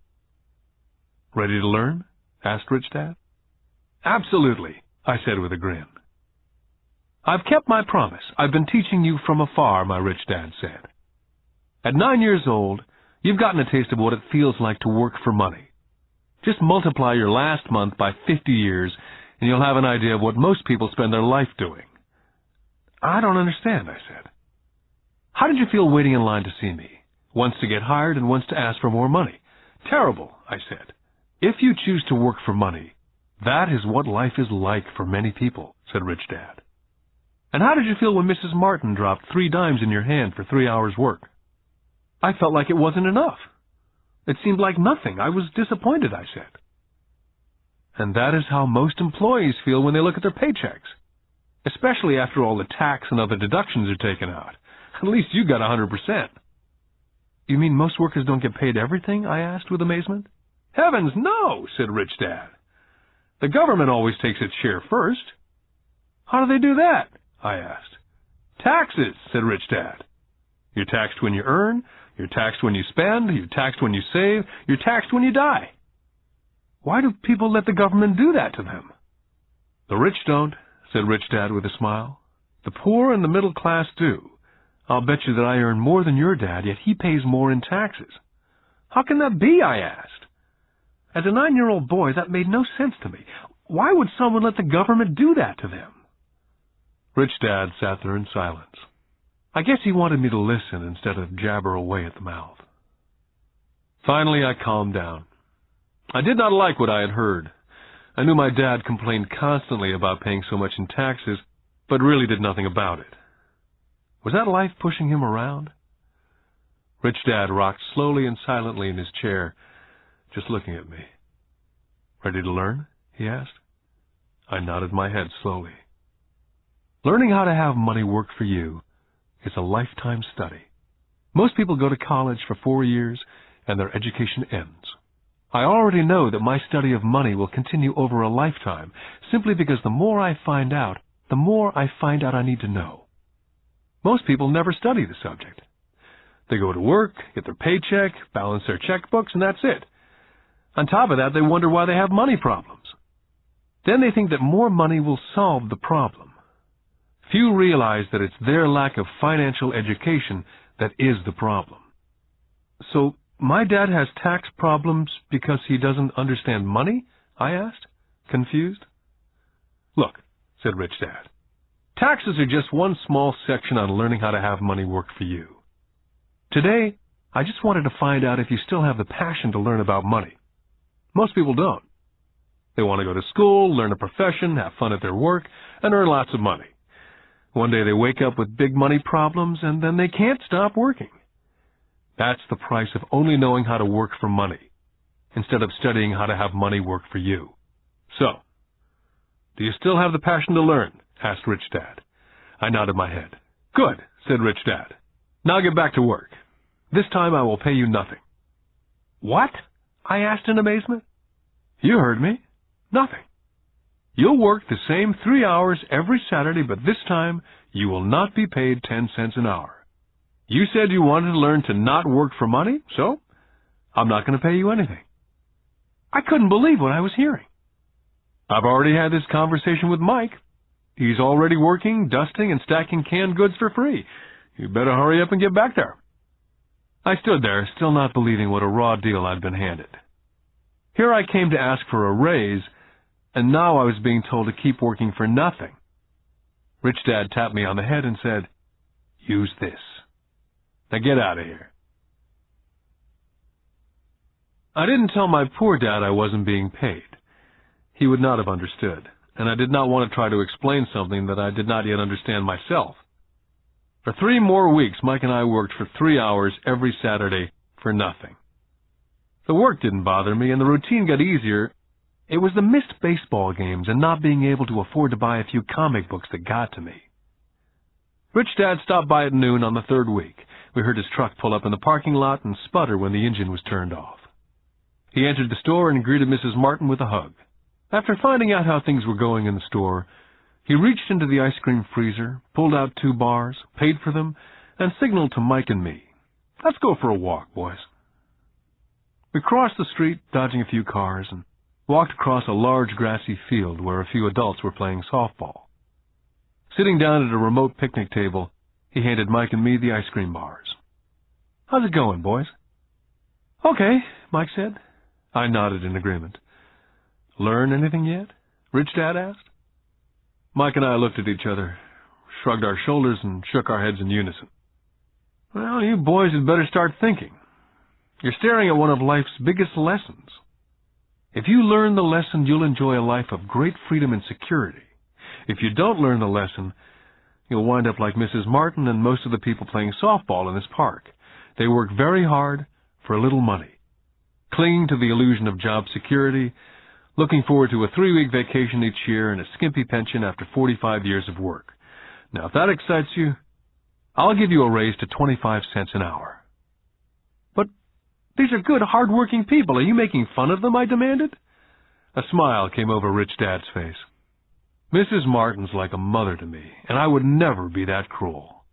Ready to learn? Asked Rich Dad. Absolutely, I said with a grin. I've kept my promise. I've been teaching you from afar, my Rich Dad said. At 9 years old, you've gotten a taste of what it feels like to work for money. Just multiply your last month by 50 years, and you'll have an idea of what most people spend their life doing. I don't understand, I said. How did you feel waiting in line to see me? Once to get hired and once to ask for more money. Terrible, I said. If you choose to work for money, that is what life is like for many people, said Rich Dad. And how did you feel when Mrs. Martin dropped 3 dimes in your hand for 3 hours' work? I felt like it wasn't enough. It seemed like nothing. I was disappointed, I said. And that is how most employees feel when they look at their paychecks, especially after all the tax and other deductions are taken out. At least you got 100%. You mean most workers don't get paid everything? I asked with amazement. Heavens, no, said Rich Dad. The government always takes its share first. How do they do that? I asked. Taxes, said Rich Dad. You're taxed when you earn, you're taxed when you spend, you're taxed when you save, you're taxed when you die. Why do people let the government do that to them? The rich don't, said Rich Dad with a smile. The poor and the middle class do. I'll bet you that I earn more than your dad, yet he pays more in taxes. How can that be, I asked. As a 9-year-old boy, that made no sense to me. Why would someone let the government do that to them? Rich Dad sat there in silence. I guess he wanted me to listen instead of jabber away at the mouth. Finally, I calmed down. I did not like what I had heard. I knew my dad complained constantly about paying so much in taxes, but really did nothing about it. Was that life pushing him around? Rich Dad rocked slowly and silently in his chair, just looking at me. Ready to learn? He asked. I nodded my head slowly. Learning how to have money work for you is a lifetime study. Most people go to college for 4 years and their education ends. I already know that my study of money will continue over a lifetime simply because the more I find out, the more I find out I need to know. Most people never study the subject. They go to work, get their paycheck, balance their checkbooks, and that's it. On top of that, they wonder why they have money problems. Then they think that more money will solve the problem. Few realize that it's their lack of financial education that is the problem. So, my dad has tax problems because he doesn't understand money? I asked, confused. Look, said Rich Dad, taxes are just one small section on learning how to have money work for you. Today, I just wanted to find out if you still have the passion to learn about money. Most people don't. They want to go to school, learn a profession, have fun at their work, and earn lots of money. One day they wake up with big money problems, and then they can't stop working. That's the price of only knowing how to work for money, instead of studying how to have money work for you. So, do you still have the passion to learn? Asked Rich Dad. I nodded my head. Good, said Rich Dad. Now get back to work. This time I will pay you nothing. What? I asked in amazement. You heard me. Nothing. You'll work the same 3 hours every Saturday, but this time you will not be paid 10 cents an hour. You said you wanted to learn to not work for money, so I'm not going to pay you anything. I couldn't believe what I was hearing. I've already had this conversation with Mike. He's already working, dusting, and stacking canned goods for free. You better hurry up and get back there. I stood there, still not believing what a raw deal I'd been handed. Here I came to ask for a raise, and now I was being told to keep working for nothing. Rich Dad tapped me on the head and said, "Use this. Now get out of here." I didn't tell my poor dad I wasn't being paid. He would not have understood, and I did not want to try to explain something that I did not yet understand myself. For 3 more weeks, Mike and I worked for 3 hours every Saturday for nothing. The work didn't bother me, and the routine got easier. It was the missed baseball games and not being able to afford to buy a few comic books that got to me. Rich Dad stopped by at noon on the 3rd week. We heard his truck pull up in the parking lot and sputter when the engine was turned off. He entered the store and greeted Mrs. Martin with a hug. After finding out how things were going in the store, he reached into the ice cream freezer, pulled out 2 bars, paid for them, and signaled to Mike and me, "Let's go for a walk, boys." We crossed the street, dodging a few cars, and walked across a large grassy field where a few adults were playing softball. Sitting down at a remote picnic table, he handed Mike and me the ice cream bars. "How's it going, boys?" "Okay," Mike said. I nodded in agreement. "Learn anything yet?" Rich Dad asked. Mike and I looked at each other, shrugged our shoulders, and shook our heads in unison. "Well, you boys had better start thinking. You're staring at one of life's biggest lessons. If you learn the lesson, you'll enjoy a life of great freedom and security. If you don't learn the lesson, you'll wind up like Mrs. Martin and most of the people playing softball in this park. They work very hard for a little money, clinging to the illusion of job security, looking forward to a 3-week vacation each year and a skimpy pension after 45 years of work. Now, if that excites you, I'll give you a raise to 25 cents an hour." "But these are good, hard-working people. Are you making fun of them?" I demanded. A smile came over Rich Dad's face. "Mrs. Martin's like a mother to me, and I would never be that cruel.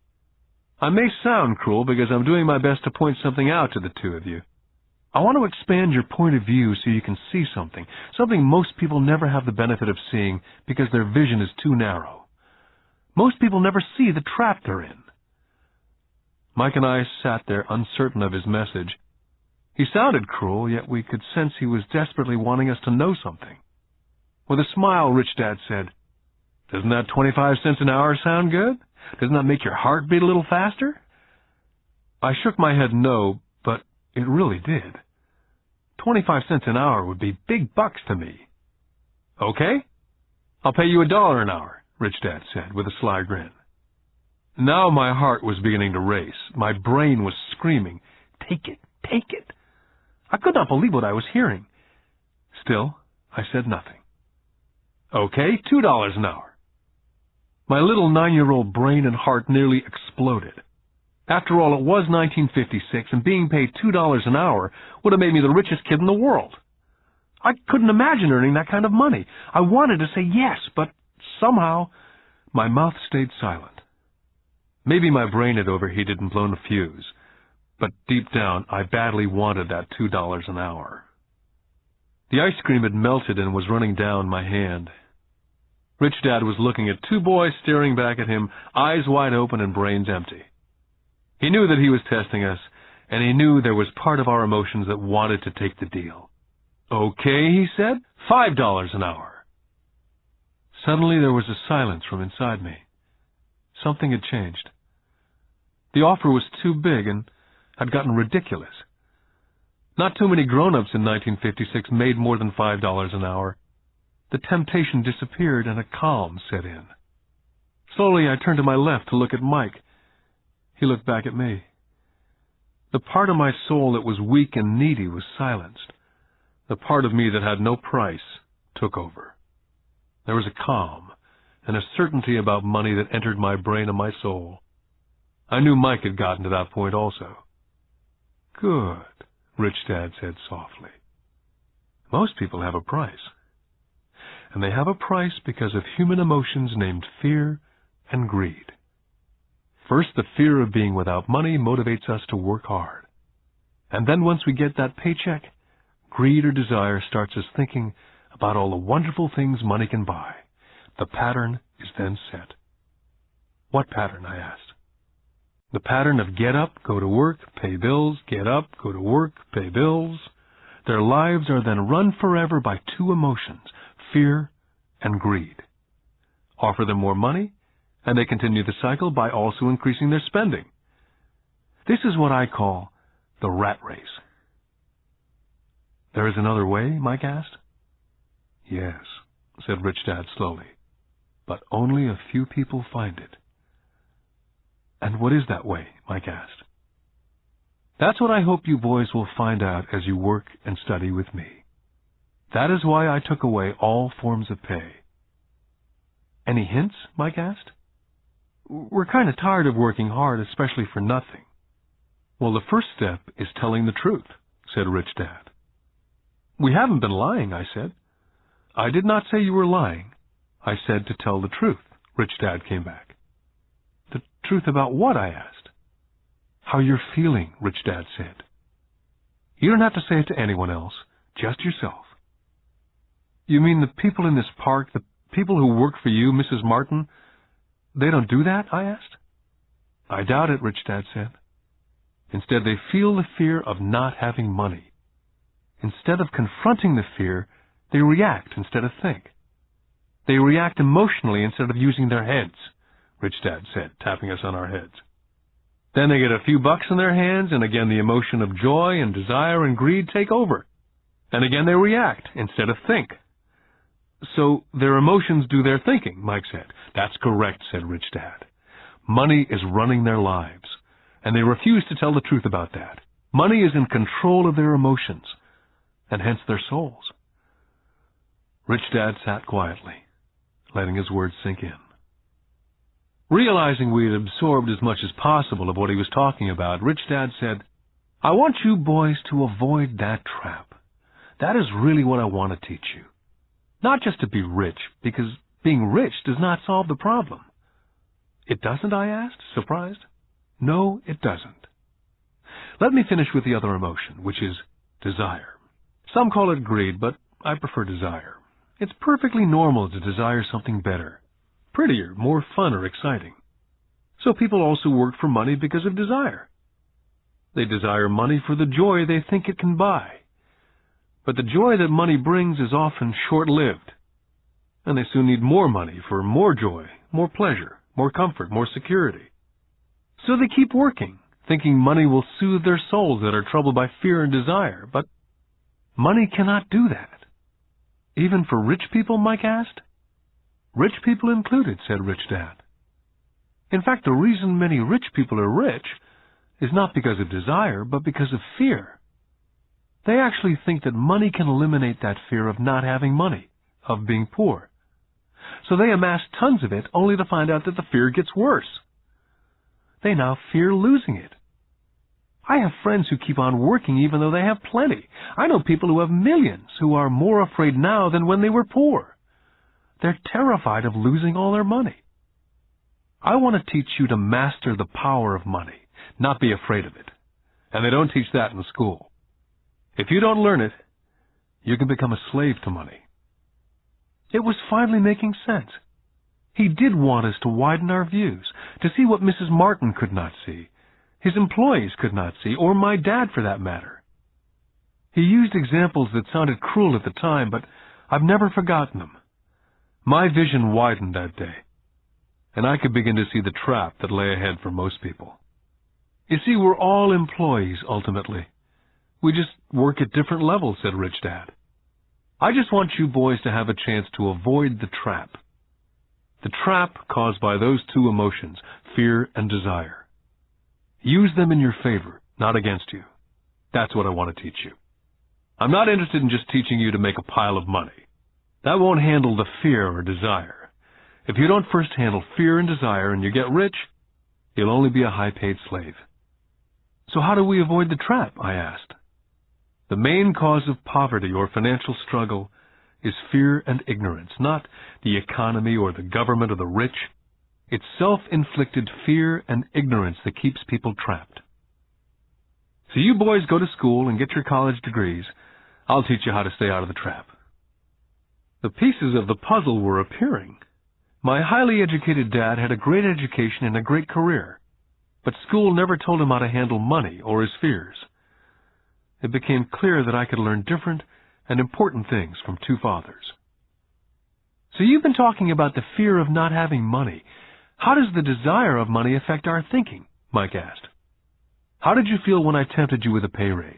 I may sound cruel because I'm doing my best to point something out to the 2 of you. I want to expand your point of view so you can see something most people never have the benefit of seeing because their vision is too narrow. Most people never see the trap they're in." Mike and I sat there uncertain of his message. He sounded cruel, yet we could sense he was desperately wanting us to know something. With a smile, Rich Dad said, "Doesn't that 25 cents an hour sound good? Doesn't that make your heart beat a little faster?" I shook my head no, but it really did. 25 cents an hour would be big bucks to me. "Okay, I'll pay you $1 an hour," Rich Dad said with a sly grin. Now my heart was beginning to race. My brain was screaming, "Take it, take it." I could not believe what I was hearing. Still, I said nothing. "Okay, $2 an hour." My little 9-year-old brain and heart nearly exploded. After all, it was 1956, and being paid $2 an hour would have made me the richest kid in the world. I couldn't imagine earning that kind of money. I wanted to say yes, but somehow my mouth stayed silent. Maybe my brain had overheated and blown a fuse, but deep down I badly wanted that $2 an hour. The ice cream had melted and was running down my hand. Rich Dad was looking at 2 boys staring back at him, eyes wide open and brains empty. He knew that he was testing us, and he knew there was part of our emotions that wanted to take the deal. "Okay," he said, $5 an hour. Suddenly there was a silence from inside me. Something had changed. The offer was too big and had gotten ridiculous. Not too many grown-ups in 1956 made more than $5 an hour. The temptation disappeared and a calm set in. Slowly I turned to my left to look at Mike. He looked back at me. The part of my soul that was weak and needy was silenced. The part of me that had no price took over. There was a calm and a certainty about money that entered my brain and my soul. I knew Mike had gotten to that point also. Good, Rich Dad said softly. Most people have a price. And they have a price because of human emotions named fear and greed. First, the fear of being without money motivates us to work hard. And then once we get that paycheck, greed or desire starts us thinking about all the wonderful things money can buy. The pattern is then set. What pattern, I asked. The pattern of get up, go to work, pay bills, get up, go to work, pay bills. Their lives are then run forever by two emotions, fear and greed. Offer them more money, and they continue the cycle by also increasing their spending. This is what I call the rat race. There is another way, Mike asked. Yes, said Rich Dad slowly, but only a few people find it. And what is that way, Mike asked. That's what I hope you boys will find out as you work and study with me. That is why I took away all forms of pay. Any hints, Mike asked? We're kind of tired of working hard, especially for nothing. Well, the first step is telling the truth, said Rich Dad. We haven't been lying, I said. I did not say you were lying. I said to tell the truth, Rich Dad came back. The truth about what, I asked. How you're feeling, Rich Dad said. You don't have to say it to anyone else, just yourself. You mean the people in this park, the people who work for you, Mrs. Martin, they don't do that, I asked. I doubt it, Rich Dad said. Instead, they feel the fear of not having money. Instead of confronting the fear, they react instead of think. They react emotionally instead of using their heads, Rich Dad said, tapping us on our heads. Then they get a few bucks in their hands, and again the emotion of joy and desire and greed take over. And again they react instead of think. So their emotions do their thinking, Mike said. That's correct, said Rich Dad. Money is running their lives, and they refuse to tell the truth about that. Money is in control of their emotions, and hence their souls. Rich Dad sat quietly, letting his words sink in. Realizing we had absorbed as much as possible of what he was talking about, Rich Dad said, I want you boys to avoid that trap. That is really what I want to teach you. Not just to be rich, because being rich does not solve the problem. It doesn't, I asked, surprised. No, it doesn't. Let me finish with the other emotion, which is desire. Some call it greed, but I prefer desire. It's perfectly normal to desire something better, prettier, more fun or exciting. So people also work for money because of desire. They desire money for the joy they think it can buy. But the joy that money brings is often short-lived, and they soon need more money for more joy, more pleasure, more comfort, more security. So they keep working, thinking money will soothe their souls that are troubled by fear and desire, but money cannot do that. Even for rich people, Mike asked? Rich people included, said Rich Dad. In fact, the reason many rich people are rich is not because of desire, but because of fear. They actually think that money can eliminate that fear of not having money, of being poor. So they amass tons of it only to find out that the fear gets worse. They now fear losing it. I have friends who keep on working even though they have plenty. I know people who have millions who are more afraid now than when they were poor. They're terrified of losing all their money. I want to teach you to master the power of money, not be afraid of it. And they don't teach that in school. If you don't learn it, you can become a slave to money. It was finally making sense. He did want us to widen our views, to see what Mrs. Martin could not see, his employees could not see, or my dad for that matter. He used examples that sounded cruel at the time, but I've never forgotten them. My vision widened that day, and I could begin to see the trap that lay ahead for most people. You see, we're all employees, ultimately. We just work at different levels, said Rich Dad. I just want you boys to have a chance to avoid the trap. The trap caused by those two emotions, fear and desire. Use them in your favor, not against you. That's what I want to teach you. I'm not interested in just teaching you to make a pile of money. That won't handle the fear or desire. If you don't first handle fear and desire and you get rich, you'll only be a high-paid slave. So how do we avoid the trap, I asked. The main cause of poverty or financial struggle is fear and ignorance, not the economy or the government or the rich. It's self-inflicted fear and ignorance that keeps people trapped. So you boys go to school and get your college degrees. I'll teach you how to stay out of the trap. The pieces of the puzzle were appearing. My highly educated dad had a great education and a great career, but school never told him how to handle money or his fears. It became clear that I could learn different and important things from two fathers. So you've been talking about the fear of not having money. How does the desire of money affect our thinking? Mike asked. How did you feel when I tempted you with a pay raise?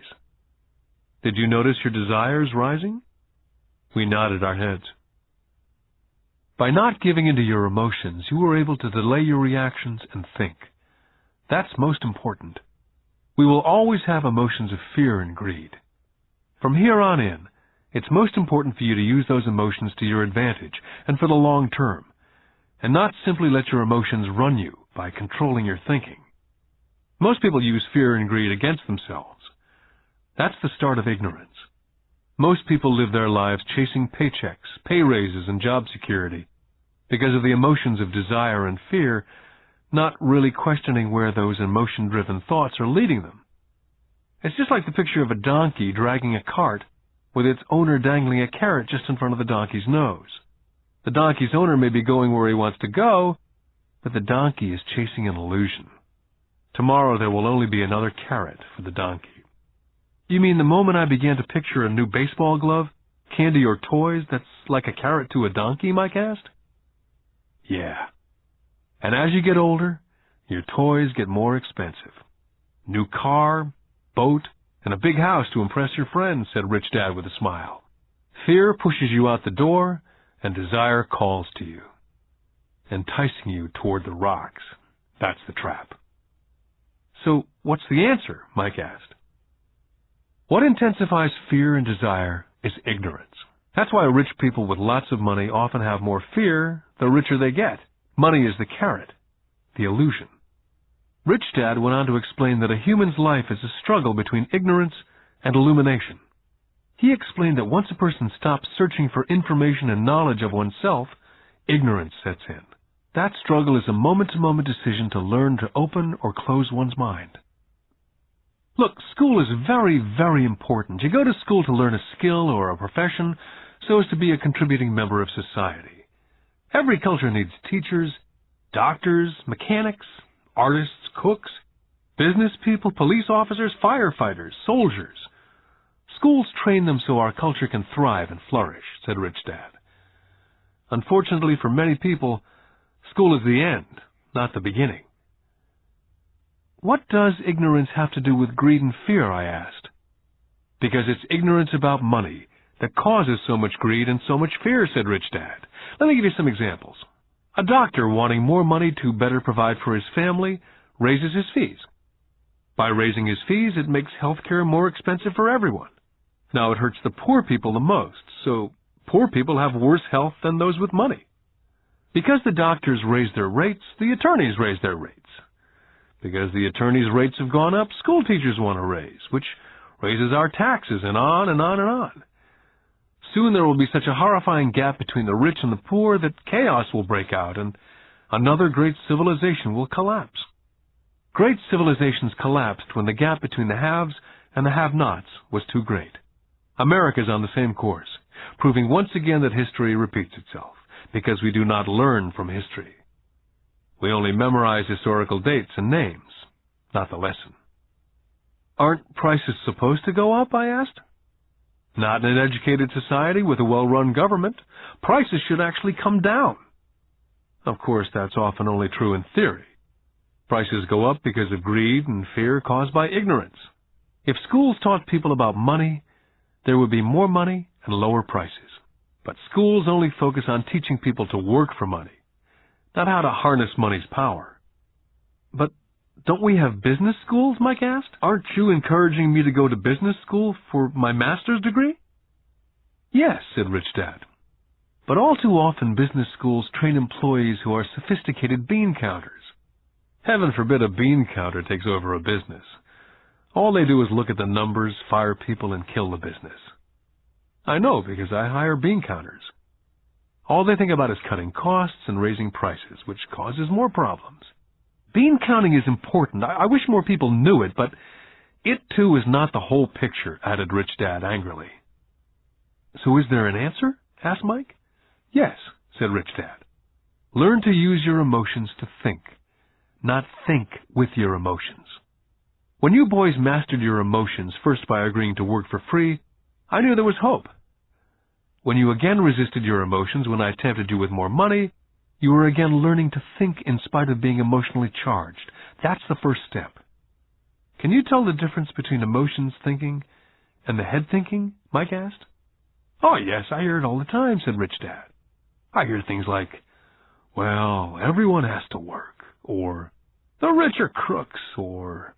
Did you notice your desires rising? We nodded our heads. By not giving into your emotions, you were able to delay your reactions and think. That's most important. We will always have emotions of fear and greed. From here on in, it's most important for you to use those emotions to your advantage and for the long term, and not simply let your emotions run you by controlling your thinking. Most people use fear and greed against themselves. That's the start of ignorance. Most people live their lives chasing paychecks, pay raises, and job security because of the emotions of desire and fear, not really questioning where those emotion-driven thoughts are leading them. It's just like the picture of a donkey dragging a cart with its owner dangling a carrot just in front of the donkey's nose. The donkey's owner may be going where he wants to go, but the donkey is chasing an illusion. Tomorrow there will only be another carrot for the donkey. You mean the moment I began to picture a new baseball glove, candy, or toys that's like a carrot to a donkey, Mike asked? Yeah. And as you get older, your toys get more expensive. New car, boat, and a big house to impress your friends, said Rich Dad with a smile. Fear pushes you out the door, and desire calls to you, enticing you toward the rocks. That's the trap. So what's the answer? Mike asked. What intensifies fear and desire is ignorance. That's why rich people with lots of money often have more fear the richer they get. Money is the carrot, the illusion. Rich Dad went on to explain that a human's life is a struggle between ignorance and illumination. He explained that once a person stops searching for information and knowledge of oneself, ignorance sets in. That struggle is a moment-to-moment decision to learn to open or close one's mind. Look, school is very, very important. You go to school to learn a skill or a profession so as to be a contributing member of society. Every culture needs teachers, doctors, mechanics, artists, cooks, business people, police officers, firefighters, soldiers. Schools train them so our culture can thrive and flourish, said Rich Dad. Unfortunately for many people, school is the end, not the beginning. What does ignorance have to do with greed and fear, I asked. Because it's ignorance about money that causes so much greed and so much fear, said Rich Dad. Let me give you some examples. A doctor wanting more money to better provide for his family raises his fees. By raising his fees, it makes healthcare more expensive for everyone. Now, it hurts the poor people the most, so poor people have worse health than those with money. Because the doctors raise their rates, the attorneys raise their rates. Because the attorneys' rates have gone up, school teachers want a raise, which raises our taxes, and on and on and on. Soon there will be such a horrifying gap between the rich and the poor that chaos will break out, and another great civilization will collapse. Great civilizations collapsed when the gap between the haves and the have-nots was too great. America is on the same course, proving once again that history repeats itself, because we do not learn from history. We only memorize historical dates and names, not the lesson. Aren't prices supposed to go up, I asked. Not in an educated society with a well-run government. Prices should actually come down. Of course, that's often only true in theory. Prices go up because of greed and fear caused by ignorance. If schools taught people about money, there would be more money and lower prices. But schools only focus on teaching people to work for money, not how to harness money's power. But don't we have business schools, Mike asked. Aren't you encouraging me to go to business school for my master's degree? Yes, said Rich Dad. But all too often business schools train employees who are sophisticated bean counters. Heaven forbid a bean counter takes over a business. All they do is look at the numbers, fire people, and kill the business. I know because I hire bean counters. All they think about is cutting costs and raising prices, which causes more problems. Bean counting is important. I wish more people knew it, but it too is not the whole picture, added Rich Dad angrily. So is there an answer? Asked Mike. Yes, said Rich Dad. Learn to use your emotions to think, not think with your emotions. When you boys mastered your emotions, first by agreeing to work for free, I knew there was hope. When you again resisted your emotions when I tempted you with more money, you were again learning to think in spite of being emotionally charged. That's the first step. Can you tell the difference between emotions thinking and the head thinking? Mike asked. Oh, yes, I hear it all the time, said Rich Dad. I hear things like, well, everyone has to work, or the rich are crooks, or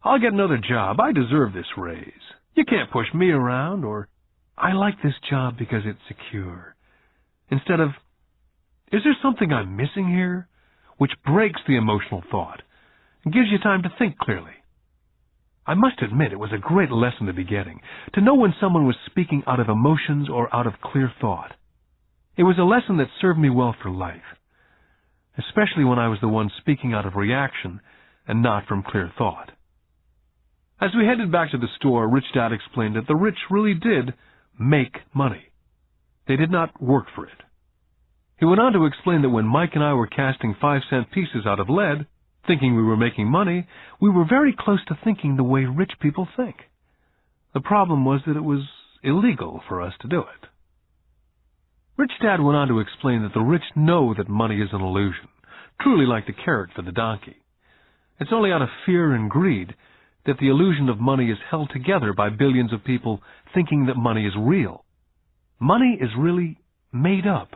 I'll get another job, I deserve this raise. You can't push me around, or I like this job because it's secure. Instead of, is there something I'm missing here? Which breaks the emotional thought and gives you time to think clearly. I must admit it was a great lesson to be getting, to know when someone was speaking out of emotions or out of clear thought. It was a lesson that served me well for life, especially when I was the one speaking out of reaction and not from clear thought. As we headed back to the store, Rich Dad explained that the rich really did make money. They did not work for it. He went on to explain that when Mike and I were casting 5-cent pieces out of lead, thinking we were making money, we were very close to thinking the way rich people think. The problem was that it was illegal for us to do it. Rich Dad went on to explain that the rich know that money is an illusion, truly like the carrot for the donkey. It's only out of fear and greed that the illusion of money is held together by billions of people thinking that money is real. Money is really made up.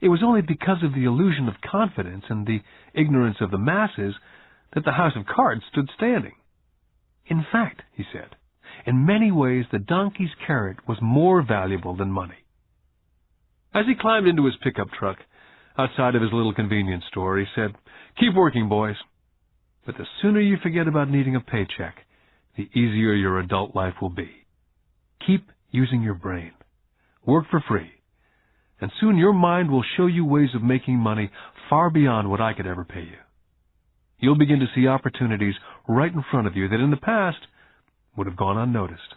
It was only because of the illusion of confidence and the ignorance of the masses that the house of cards stood standing. In fact, he said, in many ways the donkey's carrot was more valuable than money. As he climbed into his pickup truck outside of his little convenience store, he said, "Keep working, boys. But the sooner you forget about needing a paycheck, the easier your adult life will be. Keep using your brain. Work for free. And soon your mind will show you ways of making money far beyond what I could ever pay you. You'll begin to see opportunities right in front of you that in the past would have gone unnoticed."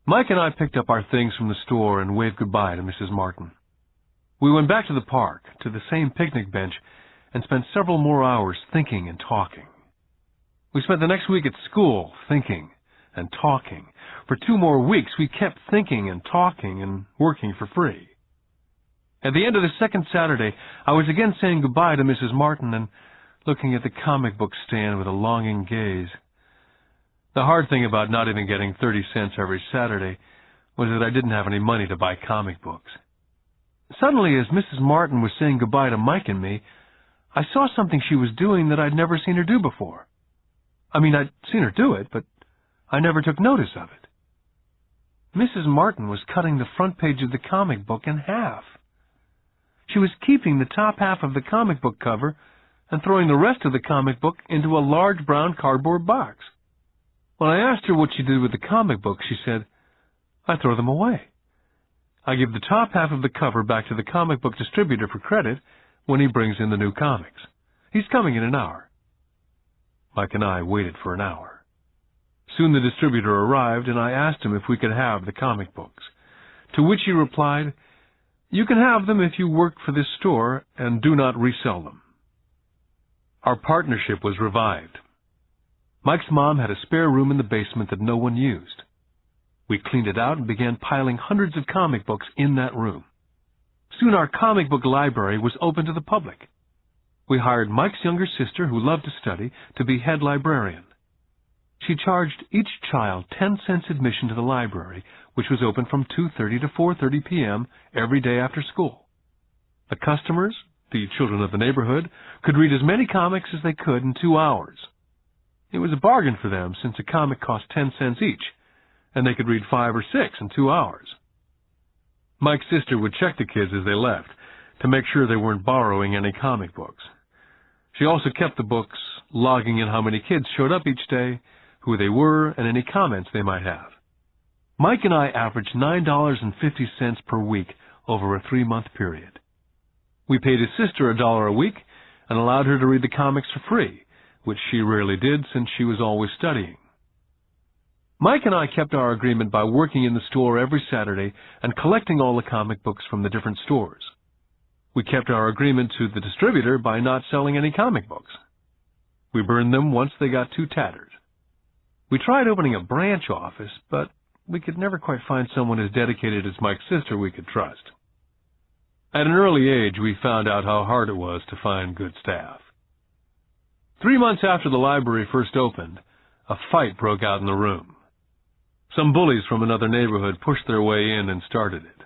Mike and I picked up our things from the store and waved goodbye to Mrs. Martin. We went back to the park, to the same picnic bench, and spent several more hours thinking and talking. We spent the next week at school thinking and talking. For 2 more weeks, we kept thinking and talking and working for free. At the end of the second Saturday, I was again saying goodbye to Mrs. Martin and looking at the comic book stand with a longing gaze. The hard thing about not even getting 30 cents every Saturday was that I didn't have any money to buy comic books. Suddenly, as Mrs. Martin was saying goodbye to Mike and me, I saw something she was doing that I'd never seen her do before. I mean, I'd seen her do it, but I never took notice of it. Mrs. Martin was cutting the front page of the comic book in half. She was keeping the top half of the comic book cover and throwing the rest of the comic book into a large brown cardboard box. When I asked her what she did with the comic books, she said, "I throw them away. I give the top half of the cover back to the comic book distributor for credit when he brings in the new comics. He's coming in an hour." Mike and I waited for an hour. Soon the distributor arrived, and I asked him if we could have the comic books, to which he replied, "You can have them if you work for this store and do not resell them." Our partnership was revived. Mike's mom had a spare room in the basement that no one used. We cleaned it out and began piling hundreds of comic books in that room. Soon our comic book library was open to the public. We hired Mike's younger sister, who loved to study, to be head librarian. She charged each child 10 cents admission to the library, which was open from 2:30 to 4:30 p.m. every day after school. The customers the children of the neighborhood, could read as many comics as they could in 2 hours. It was a bargain for them since a comic cost 10 cents each, and they could read 5 or 6 in 2 hours. Mike's sister would check the kids as they left to make sure they weren't borrowing any comic books. She also kept the books, logging in how many kids showed up each day, who they were, and any comments they might have. Mike and I averaged $9.50 per week over a 3-month period. We paid his sister $1 a week and allowed her to read the comics for free, which she rarely did since she was always studying. Mike and I kept our agreement by working in the store every Saturday and collecting all the comic books from the different stores. We kept our agreement to the distributor by not selling any comic books. We burned them once they got too tattered. We tried opening a branch office, but we could never quite find someone as dedicated as Mike's sister we could trust. At an early age, we found out how hard it was to find good staff. 3 months after the library first opened, a fight broke out in the room. Some bullies from another neighborhood pushed their way in and started it.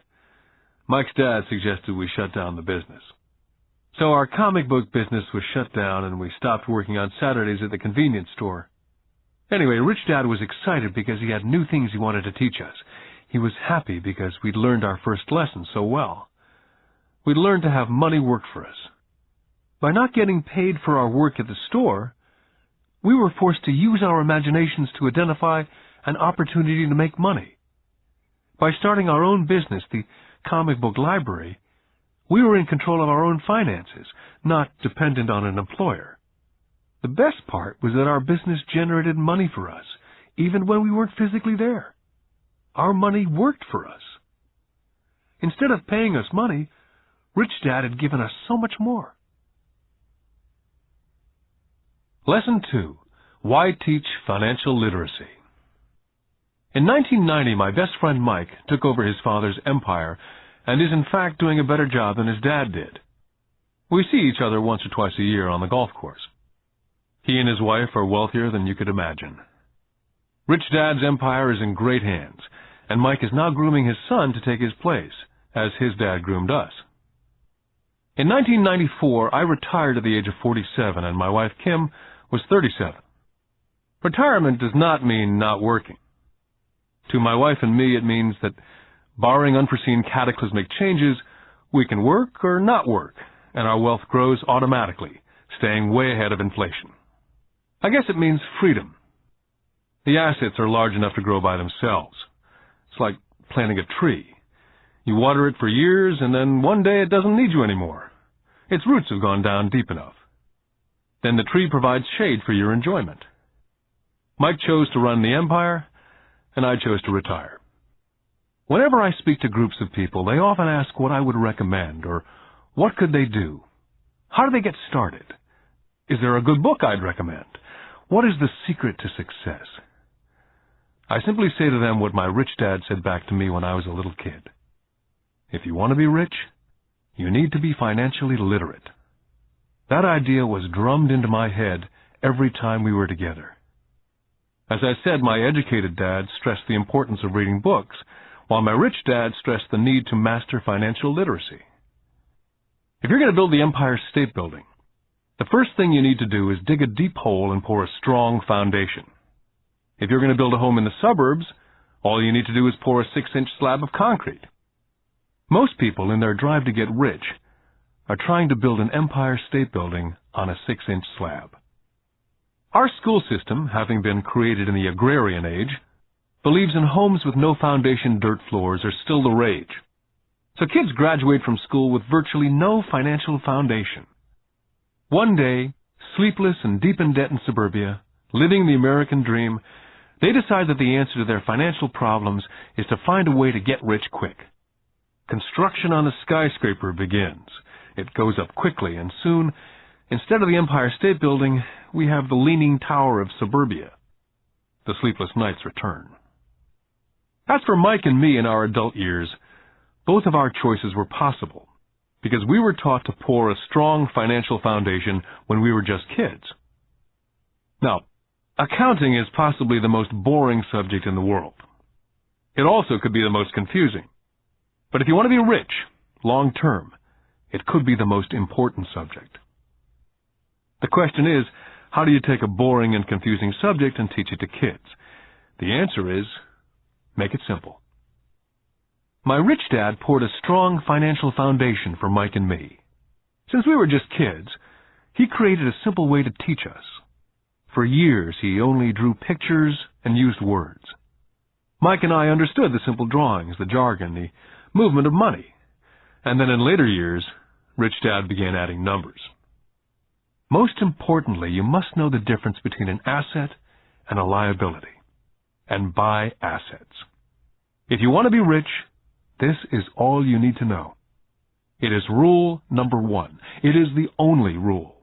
Mike's dad suggested we shut down the business. So our comic book business was shut down and we stopped working on Saturdays at the convenience store. Anyway, Rich Dad was excited because he had new things he wanted to teach us. He was happy because we'd learned our first lesson so well. We'd learned to have money work for us. By not getting paid for our work at the store, we were forced to use our imaginations to identify an opportunity to make money. By starting our own business, the comic book library, we were in control of our own finances, not dependent on an employer. The best part was that our business generated money for us, even when we weren't physically there. Our money worked for us. Instead of paying us money, Rich Dad had given us so much more. Lesson 2. Why Teach Financial Literacy? In 1990, my best friend Mike took over his father's empire and is in fact doing a better job than his dad did. We see each other once or twice a year on the golf course. He and his wife are wealthier than you could imagine. Rich Dad's empire is in great hands, and Mike is now grooming his son to take his place, as his dad groomed us. In 1994, I retired at the age of 47, and my wife Kim was 37. Retirement does not mean not working. To my wife and me, it means that, barring unforeseen cataclysmic changes, we can work or not work, and our wealth grows automatically, staying way ahead of inflation. I guess it means freedom. The assets are large enough to grow by themselves. It's like planting a tree. You water it for years, and then one day it doesn't need you anymore. Its roots have gone down deep enough. Then the tree provides shade for your enjoyment. Mike chose to run the empire, and I chose to retire. Whenever I speak to groups of people, they often ask what I would recommend, or what could they do? How do they get started? Is there a good book I'd recommend? What is the secret to success? I simply say to them what my rich dad said back to me when I was a little kid. If you want to be rich, you need to be financially literate. That idea was drummed into my head every time we were together. As I said, my educated dad stressed the importance of reading books, while my rich dad stressed the need to master financial literacy. If you're going to build the Empire State Building, the first thing you need to do is dig a deep hole and pour a strong foundation. If you're going to build a home in the suburbs, all you need to do is pour a 6-inch slab of concrete. Most people, in their drive to get rich, are trying to build an Empire State Building on a 6-inch slab. Our school system, having been created in the agrarian age, believes in homes with no foundation dirt floors are still the rage. So kids graduate from school with virtually no financial foundation. One day, sleepless and deep in debt in suburbia, living the American dream, they decide that the answer to their financial problems is to find a way to get rich quick. Construction on a skyscraper begins. It goes up quickly, and soon, instead of the Empire State Building, we have the Leaning Tower of suburbia. The sleepless nights return. As for Mike and me in our adult years, both of our choices were possible, because we were taught to pour a strong financial foundation when we were just kids. Now, accounting is possibly the most boring subject in the world. It also could be the most confusing. But if you want to be rich, long-term, It could be the most important subject. The question is, how do you take a boring and confusing subject and teach it to kids? The answer is, make it simple. My rich dad poured a strong financial foundation for Mike and me. Since we were just kids, he created a simple way to teach us. For years, he only drew pictures and used words. Mike and I understood the simple drawings, the jargon, the movement of money. And then in later years, Rich Dad began adding numbers. Most importantly, you must know the difference between an asset and a liability, and buy assets. If you want to be rich, this is all you need to know. It is rule number 1. It is the only rule.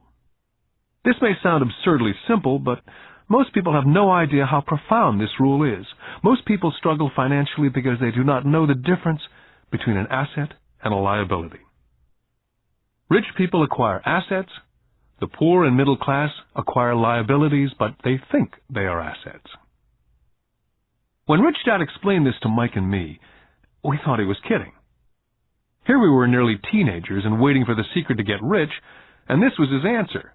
This may sound absurdly simple, but most people have no idea how profound this rule is. Most people struggle financially because they do not know the difference between an asset and a liability. Rich people acquire assets. The poor and middle class acquire liabilities, but they think they are assets. When Rich Dad explained this to Mike and me, we thought he was kidding. Here we were nearly teenagers and waiting for the secret to get rich, and this was his answer.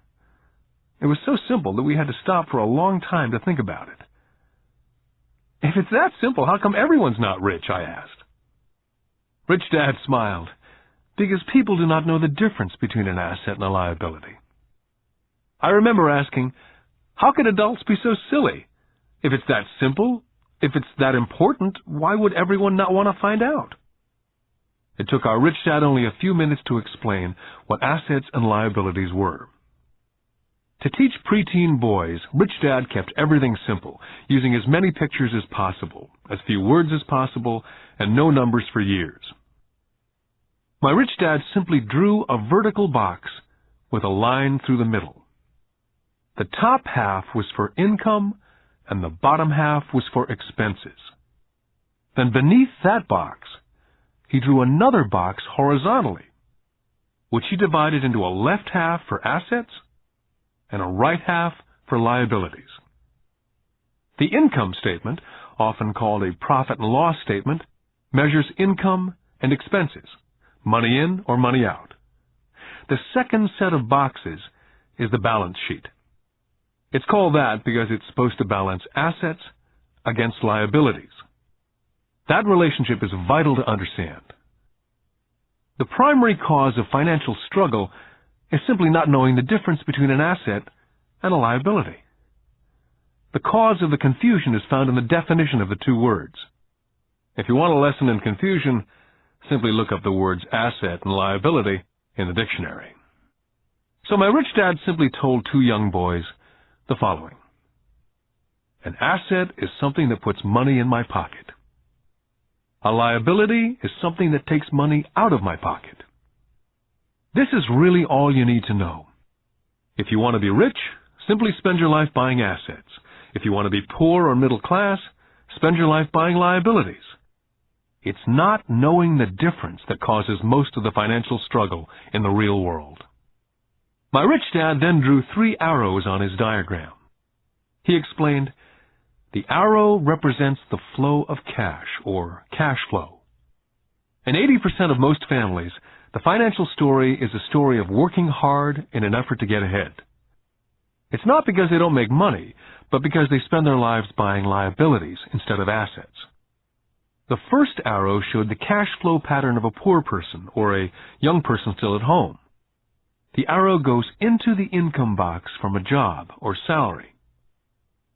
It was so simple that we had to stop for a long time to think about it. If it's that simple, how come everyone's not rich? I asked. Rich Dad smiled, because people do not know the difference between an asset and a liability. I remember asking, how could adults be so silly? If it's that simple, if it's that important, why would everyone not want to find out? It took our Rich Dad only a few minutes to explain what assets and liabilities were. To teach preteen boys, Rich Dad kept everything simple, using as many pictures as possible, as few words as possible, and no numbers for years. My Rich Dad simply drew a vertical box with a line through the middle. The top half was for income, and the bottom half was for expenses. Then beneath that box, he drew another box horizontally, which he divided into a left half for assets and a right half for liabilities. The income statement, often called a profit and loss statement, measures income and expenses, money in or money out. The second set of boxes is the balance sheet. It's called that because it's supposed to balance assets against liabilities. That relationship is vital to understand. The primary cause of financial struggle is simply not knowing the difference between an asset and a liability. The cause of the confusion is found in the definition of the two words. If you want a lesson in confusion, simply look up the words asset and liability in the dictionary. So my Rich Dad simply told two young boys the following. An asset is something that puts money in my pocket. A liability is something that takes money out of my pocket. This is really all you need to know. If you want to be rich, simply spend your life buying assets. If you want to be poor or middle class, spend your life buying liabilities. It's not knowing the difference that causes most of the financial struggle in the real world. My Rich Dad then drew 3 arrows on his diagram. He explained, the arrow represents the flow of cash, or cash flow. In 80% of most families, the financial story is a story of working hard in an effort to get ahead. It's not because they don't make money, but because they spend their lives buying liabilities instead of assets. The first arrow showed the cash flow pattern of a poor person or a young person still at home. The arrow goes into the income box from a job or salary.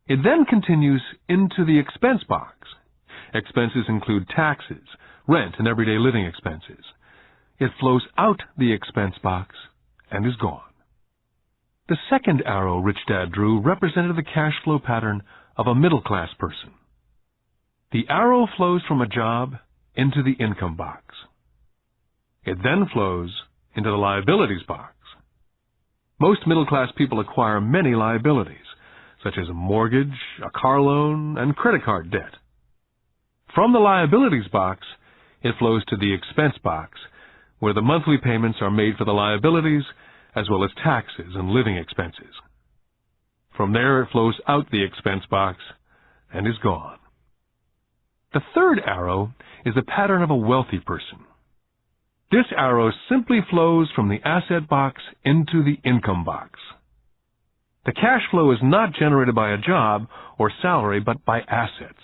It then continues into the expense box. Expenses include taxes, rent, and everyday living expenses. It flows out the expense box and is gone. The second arrow Rich Dad drew represented the cash flow pattern of a middle-class person. The arrow flows from a job into the income box. It then flows into the liabilities box. Most middle-class people acquire many liabilities, such as a mortgage, a car loan, and credit card debt. From the liabilities box, it flows to the expense box, where the monthly payments are made for the liabilities, as well as taxes and living expenses. From there, it flows out the expense box and is gone. The third arrow is the pattern of a wealthy person. This arrow simply flows from the asset box into the income box. The cash flow is not generated by a job or salary, but by assets.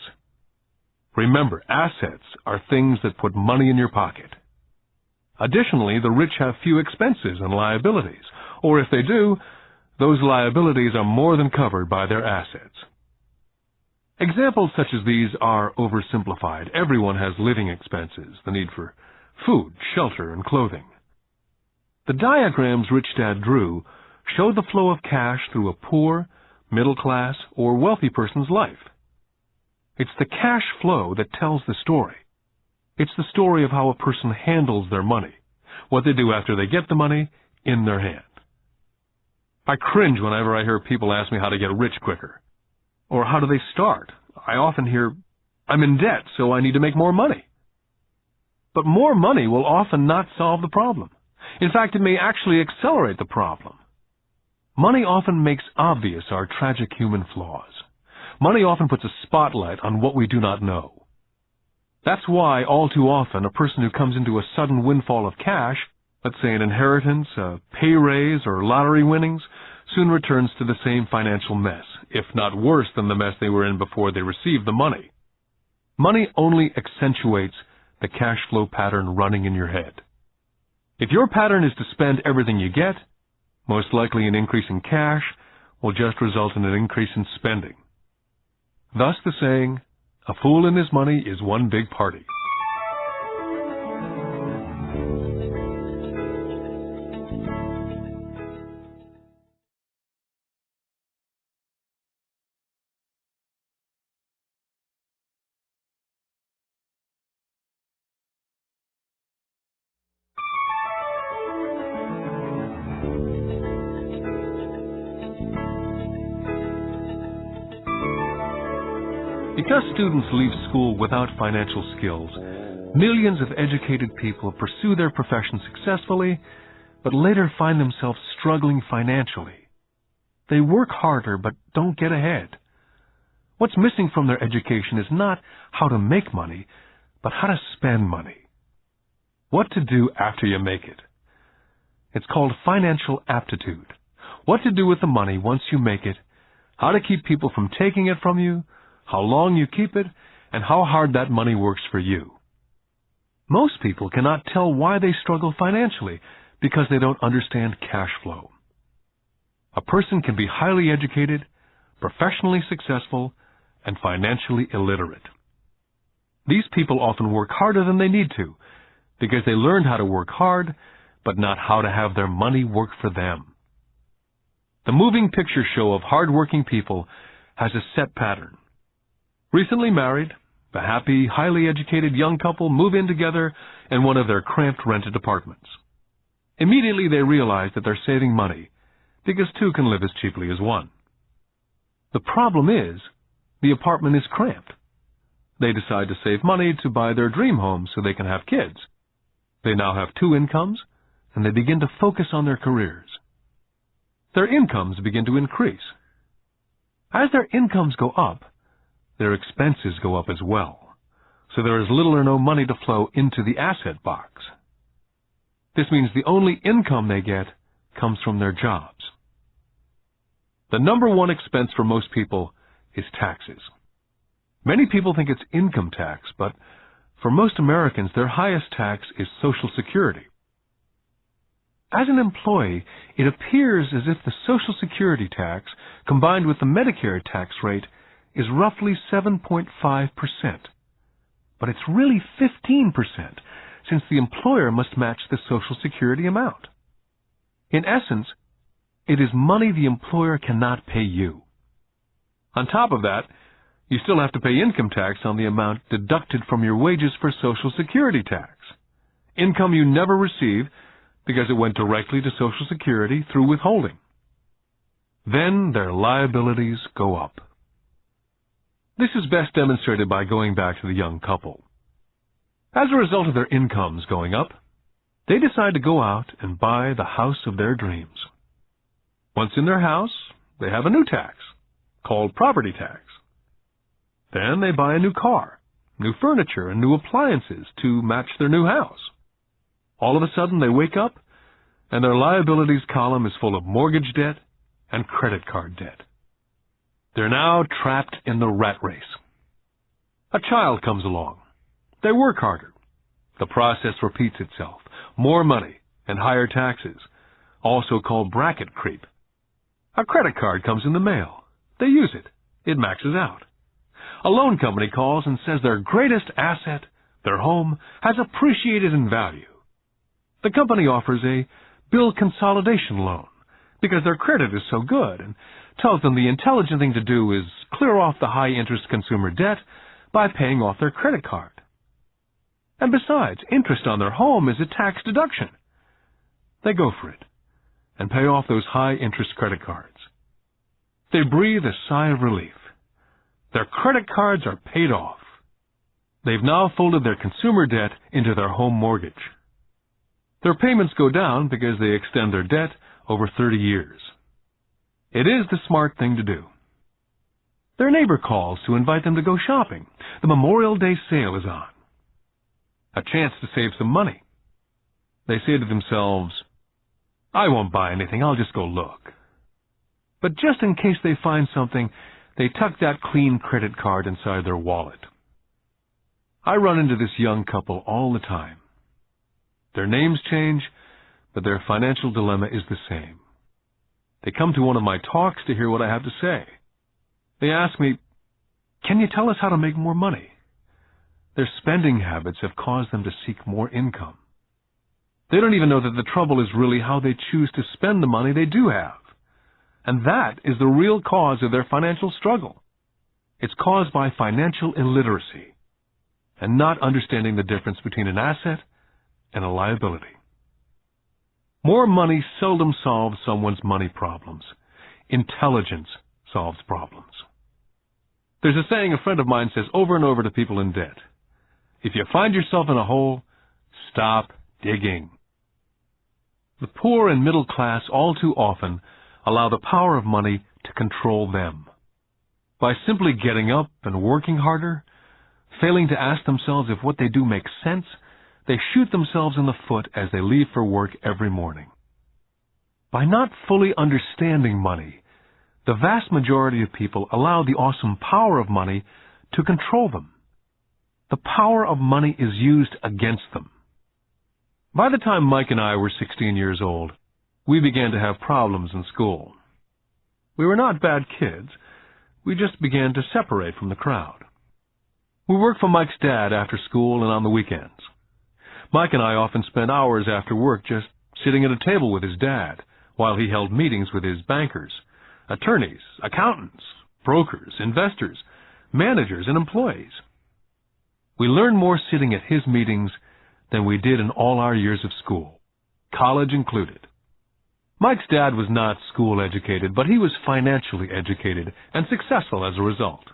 Remember, assets are things that put money in your pocket. Additionally, the rich have few expenses and liabilities, or if they do, those liabilities are more than covered by their assets. Examples such as these are oversimplified. Everyone has living expenses, the need for food, shelter, and clothing. The diagrams Rich Dad drew show the flow of cash through a poor, middle class, or wealthy person's life. It's the cash flow that tells the story. It's the story of how a person handles their money, what they do after they get the money in their hand. I cringe whenever I hear people ask me how to get rich quicker. Or how do they start? I often hear, I'm in debt, so I need to make more money. But more money will often not solve the problem. In fact, it may actually accelerate the problem. Money often makes obvious our tragic human flaws. Money often puts a spotlight on what we do not know. That's why, all too often, a person who comes into a sudden windfall of cash, let's say an inheritance, a pay raise, or lottery winnings, soon returns to the same financial mess, if not worse than the mess they were in before they received the money. Money only accentuates the cash flow pattern running in your head. If your pattern is to spend everything you get, most likely an increase in cash will just result in an increase in spending. Thus the saying, a fool and his money is one big party. Because students leave school without financial skills, millions of educated people pursue their profession successfully, but later find themselves struggling financially. They work harder but don't get ahead. What's missing from their education is not how to make money, but how to spend money. What to do after you make it. It's called financial aptitude. What to do with the money once you make it, how to keep people from taking it from you, how long you keep it, and how hard that money works for you. Most people cannot tell why they struggle financially because they don't understand cash flow. A person can be highly educated, professionally successful, and financially illiterate. These people often work harder than they need to because they learned how to work hard, but not how to have their money work for them. The moving picture show of hard-working people has a set pattern. Recently married, a happy, highly educated young couple move in together in one of their cramped rented apartments. Immediately they realize that they're saving money because two can live as cheaply as one. The problem is, the apartment is cramped. They decide to save money to buy their dream home so they can have kids. They now have two incomes, and they begin to focus on their careers. Their incomes begin to increase. As their incomes go up, their expenses go up as well, so there is little or no money to flow into the asset box. This means the only income they get comes from their jobs. The number one expense for most people is taxes. Many people think it's income tax, but for most Americans, their highest tax is Social Security. As an employee, it appears as if the Social Security tax, combined with the Medicare tax rate, is roughly 7.5%. But it's really 15%, since the employer must match the Social Security amount. In essence, it is money the employer cannot pay you. On top of that, you still have to pay income tax on the amount deducted from your wages for Social Security tax. Income you never receive because it went directly to Social Security through withholding. Then their liabilities go up. This is best demonstrated by going back to the young couple. As a result of their incomes going up, they decide to go out and buy the house of their dreams. Once in their house, they have a new tax, called property tax. Then they buy a new car, new furniture, and new appliances to match their new house. All of a sudden, they wake up, and their liabilities column is full of mortgage debt and credit card debt. They're now trapped in the rat race. A child comes along. They work harder. The process repeats itself. More money and higher taxes, also called bracket creep. A credit card comes in the mail. They use it. It maxes out. A loan company calls and says their greatest asset, their home, has appreciated in value. The company offers a bill consolidation loan because their credit is so good and tells them the intelligent thing to do is clear off the high-interest consumer debt by paying off their credit card. And besides, interest on their home is a tax deduction. They go for it and pay off those high-interest credit cards. They breathe a sigh of relief. Their credit cards are paid off. They've now folded their consumer debt into their home mortgage. Their payments go down because they extend their debt over 30 years. It is the smart thing to do. Their neighbor calls to invite them to go shopping. The Memorial Day sale is on. A chance to save some money. They say to themselves, I won't buy anything, I'll just go look. But just in case they find something, they tuck that clean credit card inside their wallet. I run into this young couple all the time. Their names change, but their financial dilemma is the same. They come to one of my talks to hear what I have to say. They ask me, can you tell us how to make more money? Their spending habits have caused them to seek more income. They don't even know that the trouble is really how they choose to spend the money they do have. And that is the real cause of their financial struggle. It's caused by financial illiteracy and not understanding the difference between an asset and a liability. More money seldom solves someone's money problems. Intelligence solves problems. There's a saying a friend of mine says over and over to people in debt. If you find yourself in a hole, stop digging. The poor and middle class all too often allow the power of money to control them. By simply getting up and working harder, failing to ask themselves if what they do makes sense, they shoot themselves in the foot as they leave for work every morning. By not fully understanding money, the vast majority of people allow the awesome power of money to control them. The power of money is used against them. By the time Mike and I were 16 years old, we began to have problems in school. We were not bad kids. We just began to separate from the crowd. We worked for Mike's dad after school and on the weekends. Mike and I often spent hours after work just sitting at a table with his dad while he held meetings with his bankers, attorneys, accountants, brokers, investors, managers, and employees. We learned more sitting at his meetings than we did in all our years of school, college included. Mike's dad was not school educated, but he was financially educated and successful as a result.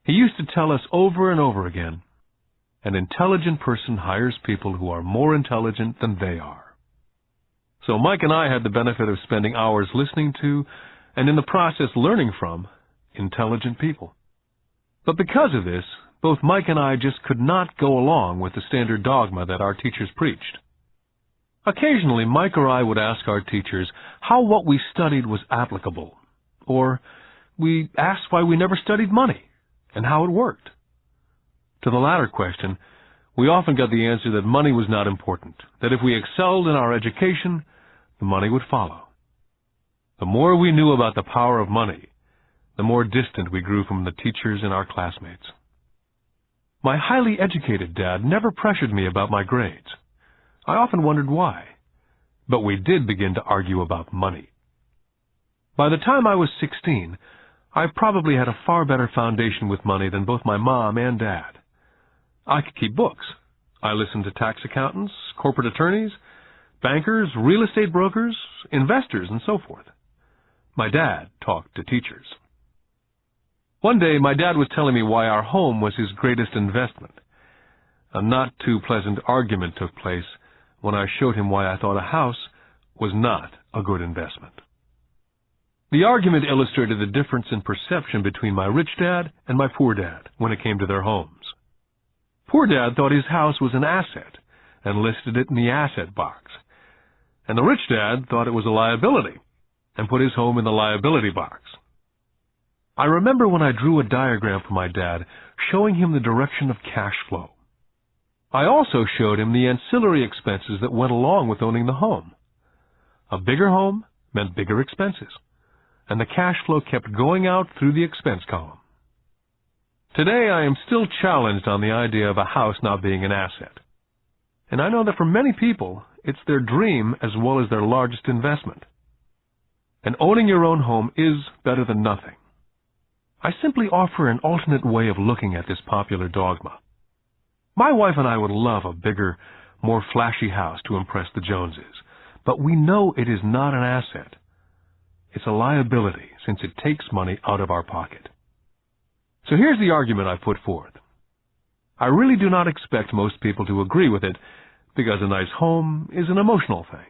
He used to tell us over and over again, an intelligent person hires people who are more intelligent than they are. So Mike and I had the benefit of spending hours listening to, and in the process learning from, intelligent people. But because of this, both Mike and I just could not go along with the standard dogma that our teachers preached. Occasionally, Mike or I would ask our teachers how what we studied was applicable, or we asked why we never studied money and how it worked. To the latter question, we often got the answer that money was not important, that if we excelled in our education, the money would follow. The more we knew about the power of money, the more distant we grew from the teachers and our classmates. My highly educated dad never pressured me about my grades. I often wondered why, but we did begin to argue about money. By the time I was 16, I probably had a far better foundation with money than both my mom and dad. I could keep books. I listened to tax accountants, corporate attorneys, bankers, real estate brokers, investors, and so forth. My dad talked to teachers. One day, my dad was telling me why our home was his greatest investment. A not too pleasant argument took place when I showed him why I thought a house was not a good investment. The argument illustrated the difference in perception between my rich dad and my poor dad when it came to their homes. Poor dad thought his house was an asset, and listed it in the asset box. And the rich dad thought it was a liability and put his home in the liability box. I remember when I drew a diagram for my dad showing him the direction of cash flow. I also showed him the ancillary expenses that went along with owning the home. A bigger home meant bigger expenses, and the cash flow kept going out through the expense column. Today I am still challenged on the idea of a house not being an asset. And I know that for many people, it's their dream as well as their largest investment. And owning your own home is better than nothing. I simply offer an alternate way of looking at this popular dogma. My wife and I would love a bigger, more flashy house to impress the Joneses, but we know it is not an asset. It's a liability since it takes money out of our pocket. So here's the argument I put forth. I really do not expect most people to agree with it because a nice home is an emotional thing.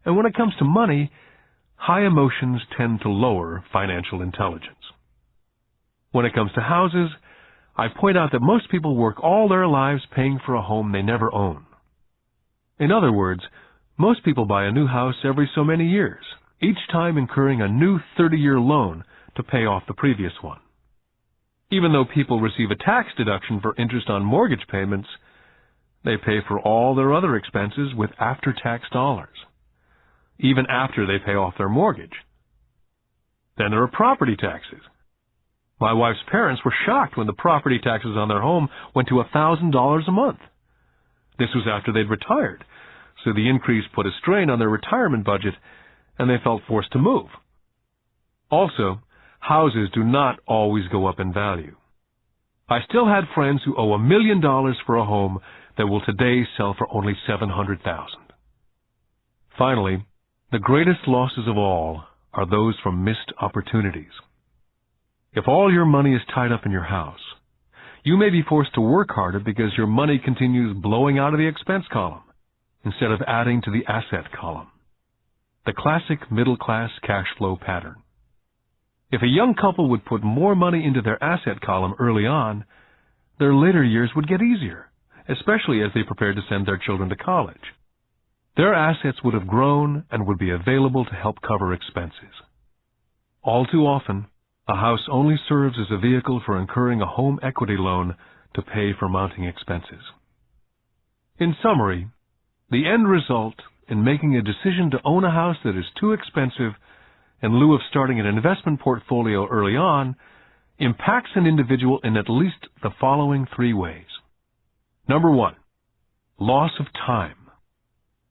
And when it comes to money, high emotions tend to lower financial intelligence. When it comes to houses, I point out that most people work all their lives paying for a home they never own. In other words, most people buy a new house every so many years, each time incurring a new 30-year loan to pay off the previous one. Even though people receive a tax deduction for interest on mortgage payments, they pay for all their other expenses with after-tax dollars, even after they pay off their mortgage. Then there are property taxes. My wife's parents were shocked when the property taxes on their home went to $1,000 a month. This was after they'd retired, so the increase put a strain on their retirement budget, and they felt forced to move. Also, houses do not always go up in value. I still had friends who owe $1 million for a home that will today sell for only $700,000. Finally, the greatest losses of all are those from missed opportunities. If all your money is tied up in your house, you may be forced to work harder because your money continues blowing out of the expense column instead of adding to the asset column. The classic middle-class cash flow pattern. If a young couple would put more money into their asset column early on, their later years would get easier, especially as they prepared to send their children to college. Their assets would have grown and would be available to help cover expenses. All too often, a house only serves as a vehicle for incurring a home equity loan to pay for mounting expenses. In summary, the end result in making a decision to own a house that is too expensive in lieu of starting an investment portfolio early on impacts an individual in at least the following 3 ways. Number 1, loss of time,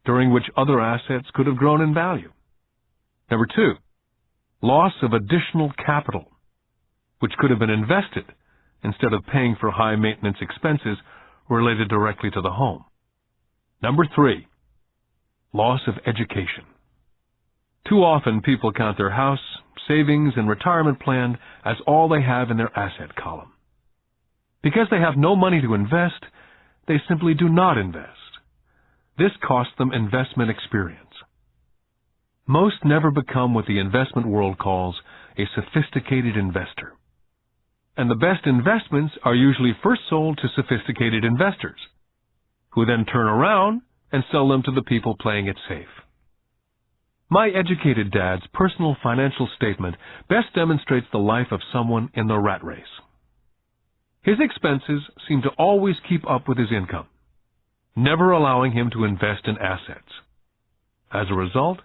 during which other assets could have grown in value. Number 2, loss of additional capital, which could have been invested instead of paying for high-maintenance expenses related directly to the home. Number 3, loss of education. Too often people count their house, savings, and retirement plan as all they have in their asset column. Because they have no money to invest, they simply do not invest. This costs them investment experience. Most never become what the investment world calls a sophisticated investor. And the best investments are usually first sold to sophisticated investors, who then turn around and sell them to the people playing it safe. My educated dad's personal financial statement best demonstrates the life of someone in the rat race. His expenses seem to always keep up with his income, never allowing him to invest in assets. As a result,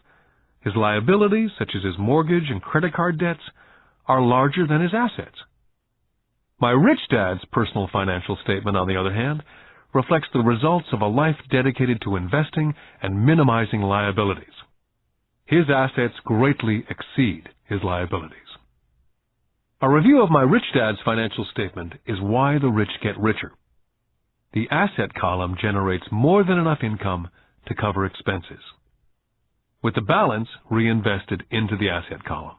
his liabilities, such as his mortgage and credit card debts, are larger than his assets. My rich dad's personal financial statement, on the other hand, reflects the results of a life dedicated to investing and minimizing liabilities. His assets greatly exceed his liabilities. A review of my rich dad's financial statement is why the rich get richer. The asset column generates more than enough income to cover expenses, with the balance reinvested into the asset column.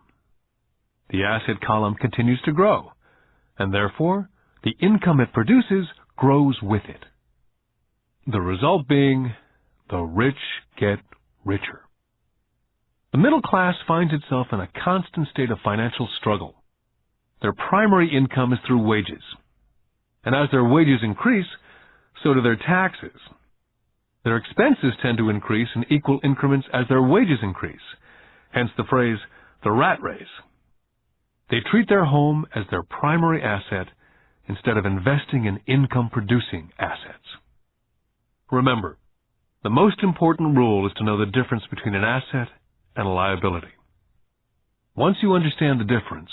The asset column continues to grow, and therefore the income it produces grows with it. The result being, the rich get richer. The middle class finds itself in a constant state of financial struggle. Their primary income is through wages, and as their wages increase, so do their taxes. Their expenses tend to increase in equal increments as their wages increase, hence the phrase, the rat race. They treat their home as their primary asset instead of investing in income-producing assets. Remember, the most important rule is to know the difference between an asset and a liability. Once you understand the difference,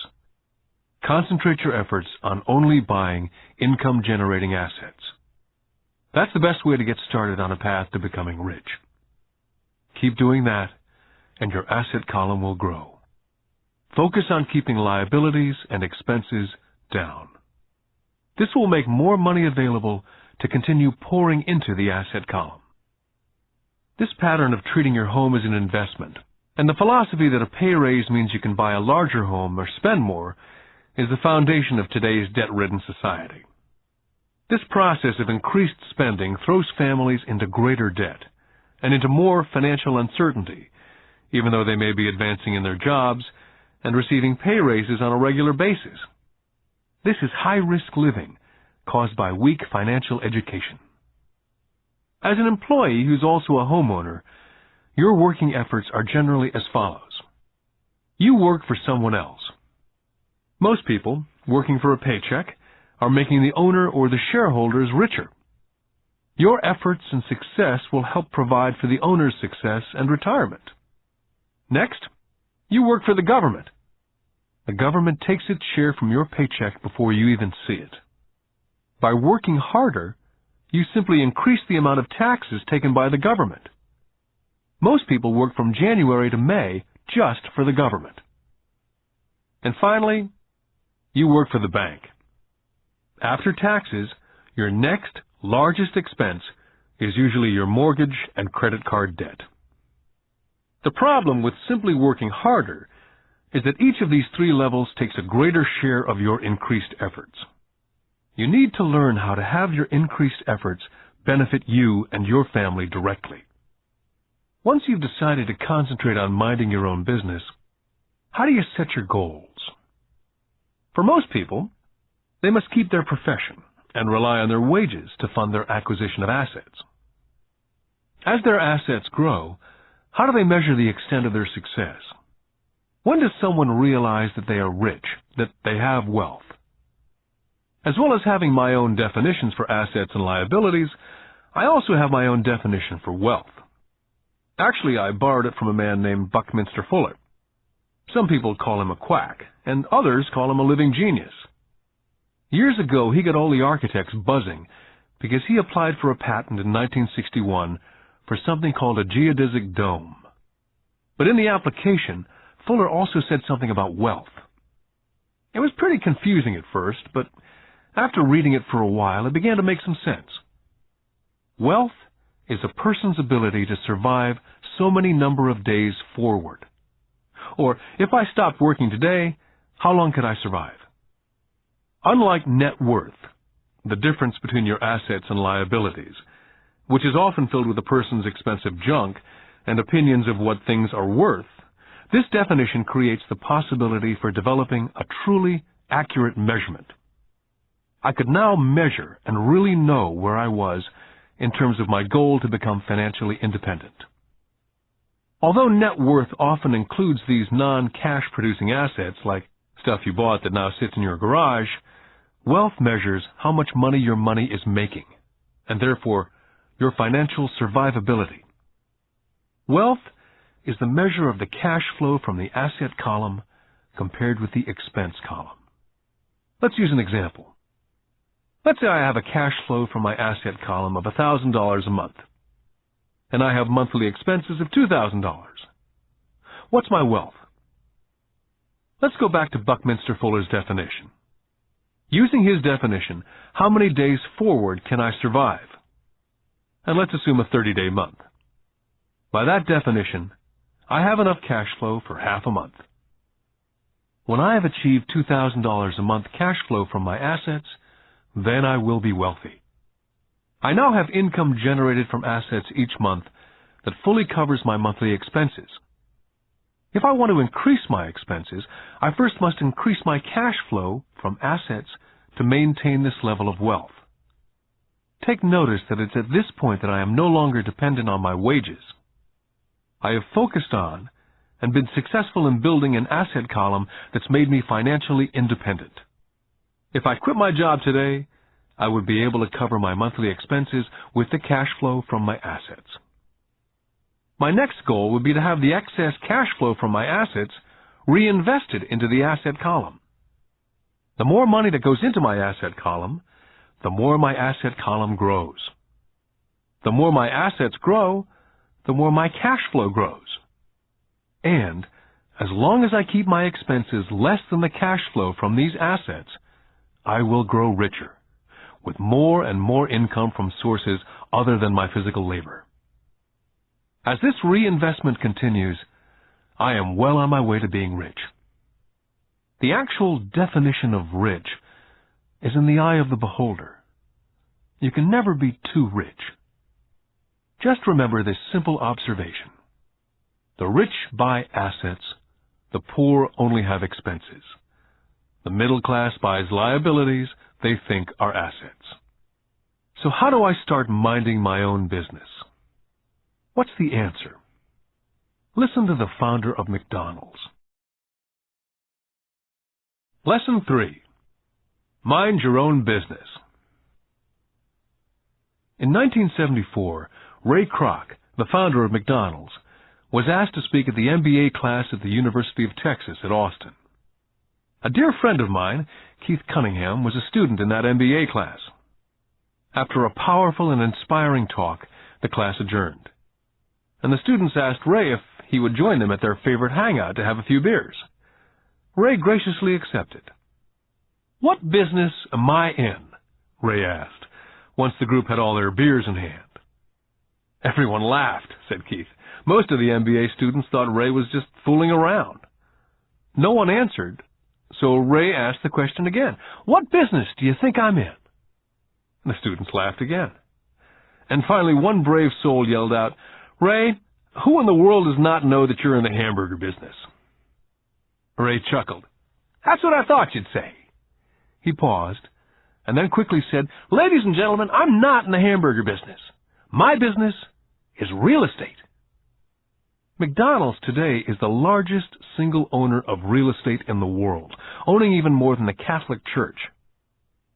concentrate your efforts on only buying income-generating assets. That's the best way to get started on a path to becoming rich. Keep doing that, and your asset column will grow. Focus on keeping liabilities and expenses down. This will make more money available to continue pouring into the asset column. This pattern of treating your home as an investment, and the philosophy that a pay raise means you can buy a larger home or spend more, is the foundation of today's debt-ridden society. This process of increased spending throws families into greater debt and into more financial uncertainty, even though they may be advancing in their jobs and receiving pay raises on a regular basis. This is high-risk living caused by weak financial education. As an employee who's also a homeowner, your working efforts are generally as follows. You work for someone else. Most people, working for a paycheck, are making the owner or the shareholders richer. Your efforts and success will help provide for the owner's success and retirement. Next, you work for the government. The government takes its share from your paycheck before you even see it. By working harder, you simply increase the amount of taxes taken by the government. Most people work from January to May just for the government. And finally, you work for the bank. After taxes, your next largest expense is usually your mortgage and credit card debt. The problem with simply working harder is that each of these three levels takes a greater share of your increased efforts. You need to learn how to have your increased efforts benefit you and your family directly. Once you've decided to concentrate on minding your own business, how do you set your goals? For most people, they must keep their profession and rely on their wages to fund their acquisition of assets. As their assets grow, how do they measure the extent of their success? When does someone realize that they are rich, that they have wealth? As well as having my own definitions for assets and liabilities, I also have my own definition for wealth. Actually, I borrowed it from a man named Buckminster Fuller. Some people call him a quack, and others call him a living genius. Years ago, he got all the architects buzzing because he applied for a patent in 1961 for something called a geodesic dome. But in the application, Fuller also said something about wealth. It was pretty confusing at first, but after reading it for a while, it began to make some sense. Wealth is a person's ability to survive so many number of days forward. Or, if I stopped working today, how long could I survive? Unlike net worth, the difference between your assets and liabilities, which is often filled with a person's expensive junk and opinions of what things are worth, this definition creates the possibility for developing a truly accurate measurement. I could now measure and really know where I was in terms of my goal to become financially independent. Although net worth often includes these non-cash producing assets like stuff you bought that now sits in your garage, wealth measures how much money your money is making, and therefore your financial survivability. Wealth is the measure of the cash flow from the asset column compared with the expense column. Let's use an example. Let's say I have a cash flow from my asset column of $1,000 a month, and I have monthly expenses of $2,000. What's my wealth? Let's go back to Buckminster Fuller's definition. Using his definition, how many days forward can I survive? And let's assume a 30-day month. By that definition, I have enough cash flow for half a month. When I have achieved $2,000 a month cash flow from my assets, then I will be wealthy. I now have income generated from assets each month that fully covers my monthly expenses. If I want to increase my expenses, I first must increase my cash flow from assets to maintain this level of wealth. take notice that it's at this point that I am no longer dependent on my wages. I have focused on and been successful in building an asset column that's made me financially independent. If I quit my job today, I would be able to cover my monthly expenses with the cash flow from my assets. My next goal would be to have the excess cash flow from my assets reinvested into the asset column. The more money that goes into my asset column, the more my asset column grows. The more my assets grow, the more my cash flow grows. And as long as I keep my expenses less than the cash flow from these assets, I will grow richer, with more and more income from sources other than my physical labor. As this reinvestment continues, I am well on my way to being rich. The actual definition of rich is in the eye of the beholder. You can never be too rich. Just remember this simple observation. The rich buy assets, the poor only have expenses. The middle class buys liabilities they think are assets. So how do I start minding my own business? What's the answer? Listen to the founder of McDonald's. Lesson 3. Mind your own business. In 1974, Ray Kroc, the founder of McDonald's, was asked to speak at the MBA class at the University of Texas at Austin. A dear friend of mine, Keith Cunningham, was a student in that MBA class. After a powerful and inspiring talk, the class adjourned, and the students asked Ray if he would join them at their favorite hangout to have a few beers. Ray graciously accepted. "What business am I in?" Ray asked, once the group had all their beers in hand. Everyone laughed, said Keith. Most of the MBA students thought Ray was just fooling around. No one answered, so Ray asked the question again. "What business do you think I'm in?" The students laughed again. And finally one brave soul yelled out, "Ray, who in the world does not know that you're in the hamburger business?" Ray chuckled. "That's what I thought you'd say." He paused, and then quickly said, "Ladies and gentlemen, I'm not in the hamburger business. My business is real estate." McDonald's today is the largest single owner of real estate in the world, owning even more than the Catholic Church.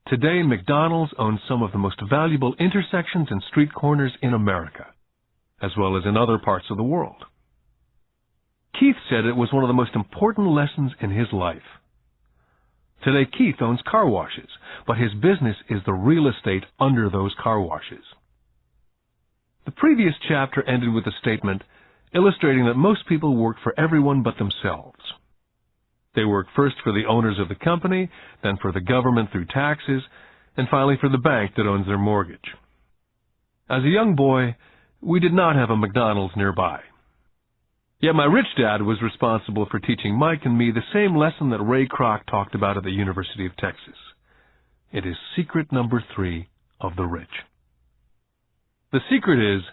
Today, McDonald's owns some of the most valuable intersections and street corners in America, as well as in other parts of the world. Keith said it was one of the most important lessons in his life. Today, Keith owns car washes, but his business is the real estate under those car washes. The previous chapter ended with a statement illustrating that most people work for everyone but themselves. They work first for the owners of the company, then for the government through taxes, and finally for the bank that owns their mortgage. As a young boy, we did not have a McDonald's nearby. Yet my rich dad was responsible for teaching Mike and me the same lesson that Ray Kroc talked about at the University of Texas. It is secret number 3 of the rich. The secret is,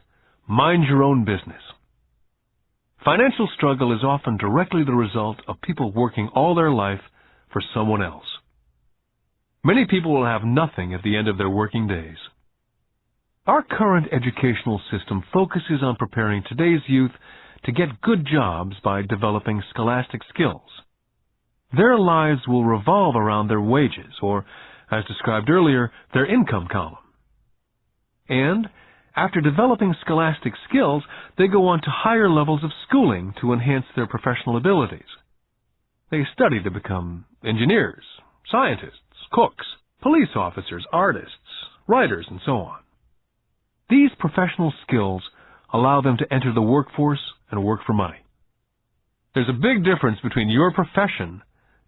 mind your own business. Financial struggle is often directly the result of people working all their life for someone else. Many people will have nothing at the end of their working days. Our current educational system focuses on preparing today's youth to get good jobs by developing scholastic skills. Their lives will revolve around their wages, or, as described earlier, their income column. And after developing scholastic skills, they go on to higher levels of schooling to enhance their professional abilities. They study to become engineers, scientists, cooks, police officers, artists, writers, and so on. These professional skills allow them to enter the workforce and work for money. There's a big difference between your profession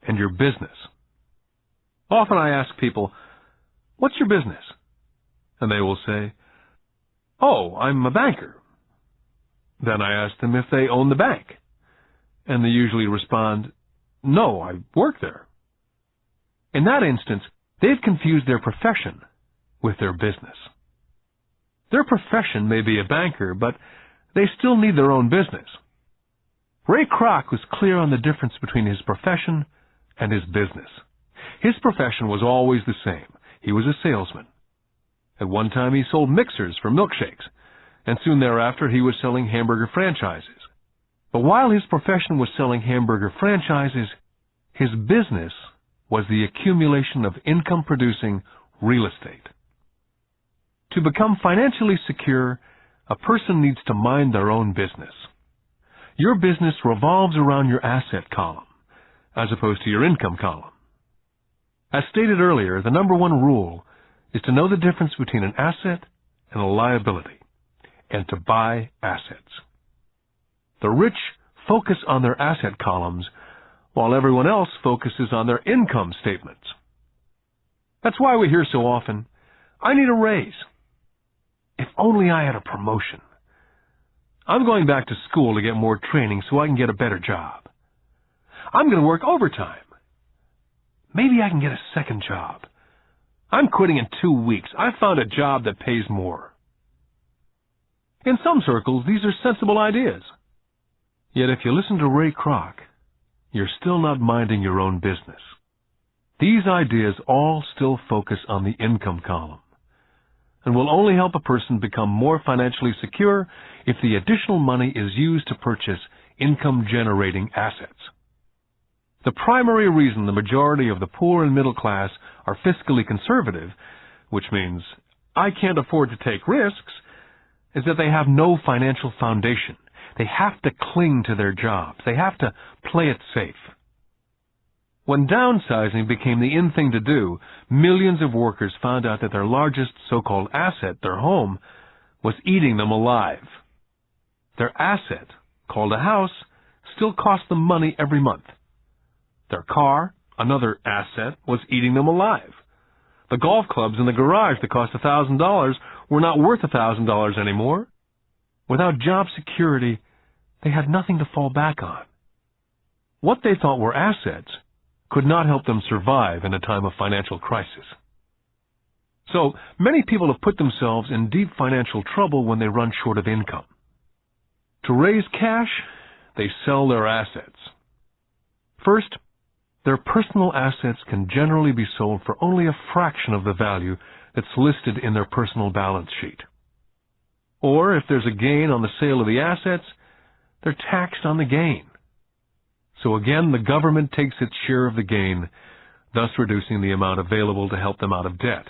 and your business. Often I ask people, "What's your business?" And they will say, "Oh, I'm a banker." Then I ask them if they own the bank, and they usually respond, "No, I work there." In that instance, they've confused their profession with their business. Their profession may be a banker, but they still need their own business. Ray Kroc was clear on the difference between his profession and his business. His profession was always the same. He was a salesman. At one time he sold mixers for milkshakes, and soon thereafter he was selling hamburger franchises. But while his profession was selling hamburger franchises, his business was the accumulation of income-producing real estate. To become financially secure, a person needs to mind their own business. Your business revolves around your asset column, as opposed to your income column. As stated earlier, the number one rule is to know the difference between an asset and a liability, and to buy assets. The rich focus on their asset columns, while everyone else focuses on their income statements. That's why we hear so often, "I need a raise. If only I had a promotion. I'm going back to school to get more training so I can get a better job. I'm going to work overtime. Maybe I can get a second job. I'm quitting in 2 weeks. I found a job that pays more." In some circles, these are sensible ideas. Yet if you listen to Ray Kroc, you're still not minding your own business. These ideas all still focus on the income column, and will only help a person become more financially secure if the additional money is used to purchase income-generating assets. The primary reason the majority of the poor and middle class are fiscally conservative, which means I can't afford to take risks, is that they have no financial foundation. They have to cling to their jobs. They have to play it safe. When downsizing became the in thing to do, millions of workers found out that their largest so-called asset, their home, was eating them alive. Their asset, called a house, still cost them money every month. Their car, another asset, was eating them alive. The golf clubs in the garage that cost $1,000 were not worth $1,000 anymore. Without job security, they had nothing to fall back on. What they thought were assets could not help them survive in a time of financial crisis. So, many people have put themselves in deep financial trouble when they run short of income. To raise cash, they sell their assets. First, their personal assets can generally be sold for only a fraction of the value that's listed in their personal balance sheet. Or, if there's a gain on the sale of the assets, they're taxed on the gain. So again, the government takes its share of the gain, thus reducing the amount available to help them out of debt.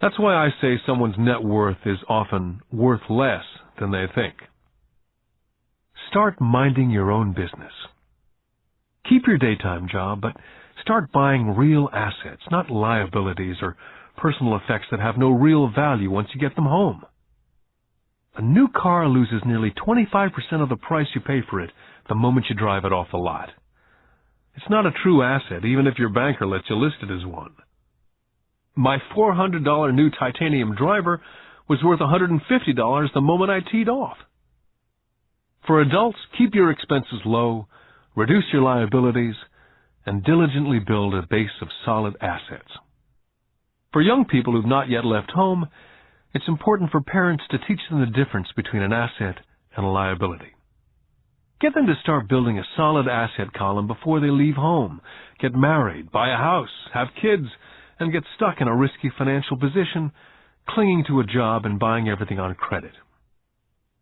That's why I say someone's net worth is often worth less than they think. Start minding your own business. Keep your daytime job, but start buying real assets, not liabilities or personal effects that have no real value once you get them home. A new car loses nearly 25% of the price you pay for it the moment you drive it off the lot. It's not a true asset, even if your banker lets you list it as one. My $400 new titanium driver was worth $150 the moment I teed off. For adults, keep your expenses low, reduce your liabilities, and diligently build a base of solid assets. For young people who've not yet left home, it's important for parents to teach them the difference between an asset and a liability. Get them to start building a solid asset column before they leave home, get married, buy a house, have kids, and get stuck in a risky financial position, clinging to a job and buying everything on credit.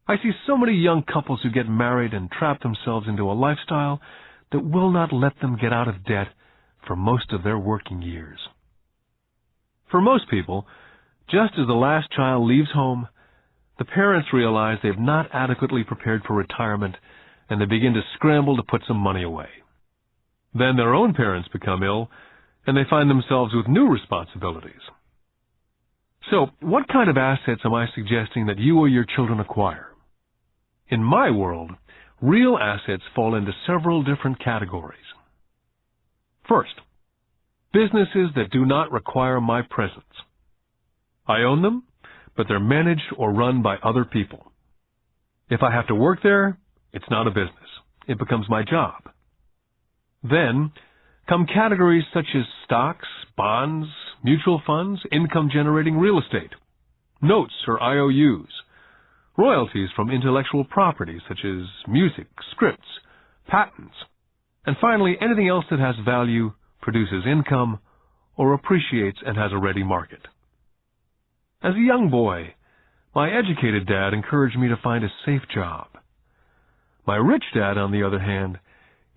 I see so many young couples who get married and trap themselves into a lifestyle that will not let them get out of debt for most of their working years. For most people, just as the last child leaves home, the parents realize they've not adequately prepared for retirement, and they begin to scramble to put some money away. Then their own parents become ill, and they find themselves with new responsibilities. So, what kind of assets am I suggesting that you or your children acquire? In my world, real assets fall into several different categories. First, businesses that do not require my presence. I own them, but they're managed or run by other people. If I have to work there, it's not a business. It becomes my job. Then come categories such as stocks, bonds, mutual funds, income-generating real estate, notes or IOUs, royalties from intellectual property such as music, scripts, patents, and finally anything else that has value, produces income, or appreciates and has a ready market. As a young boy, my educated dad encouraged me to find a safe job. My rich dad, on the other hand,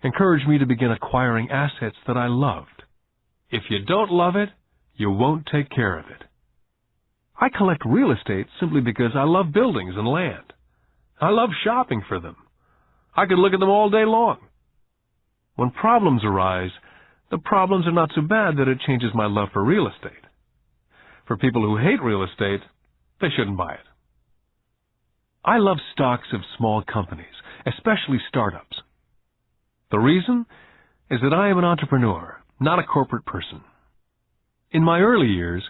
encouraged me to begin acquiring assets that I loved. If you don't love it, you won't take care of it. I collect real estate simply because I love buildings and land. I love shopping for them. I could look at them all day long. When problems arise, the problems are not so bad that it changes my love for real estate. For people who hate real estate, they shouldn't buy it. I love stocks of small companies, especially startups. The reason is that I am an entrepreneur, not a corporate person. In my early years,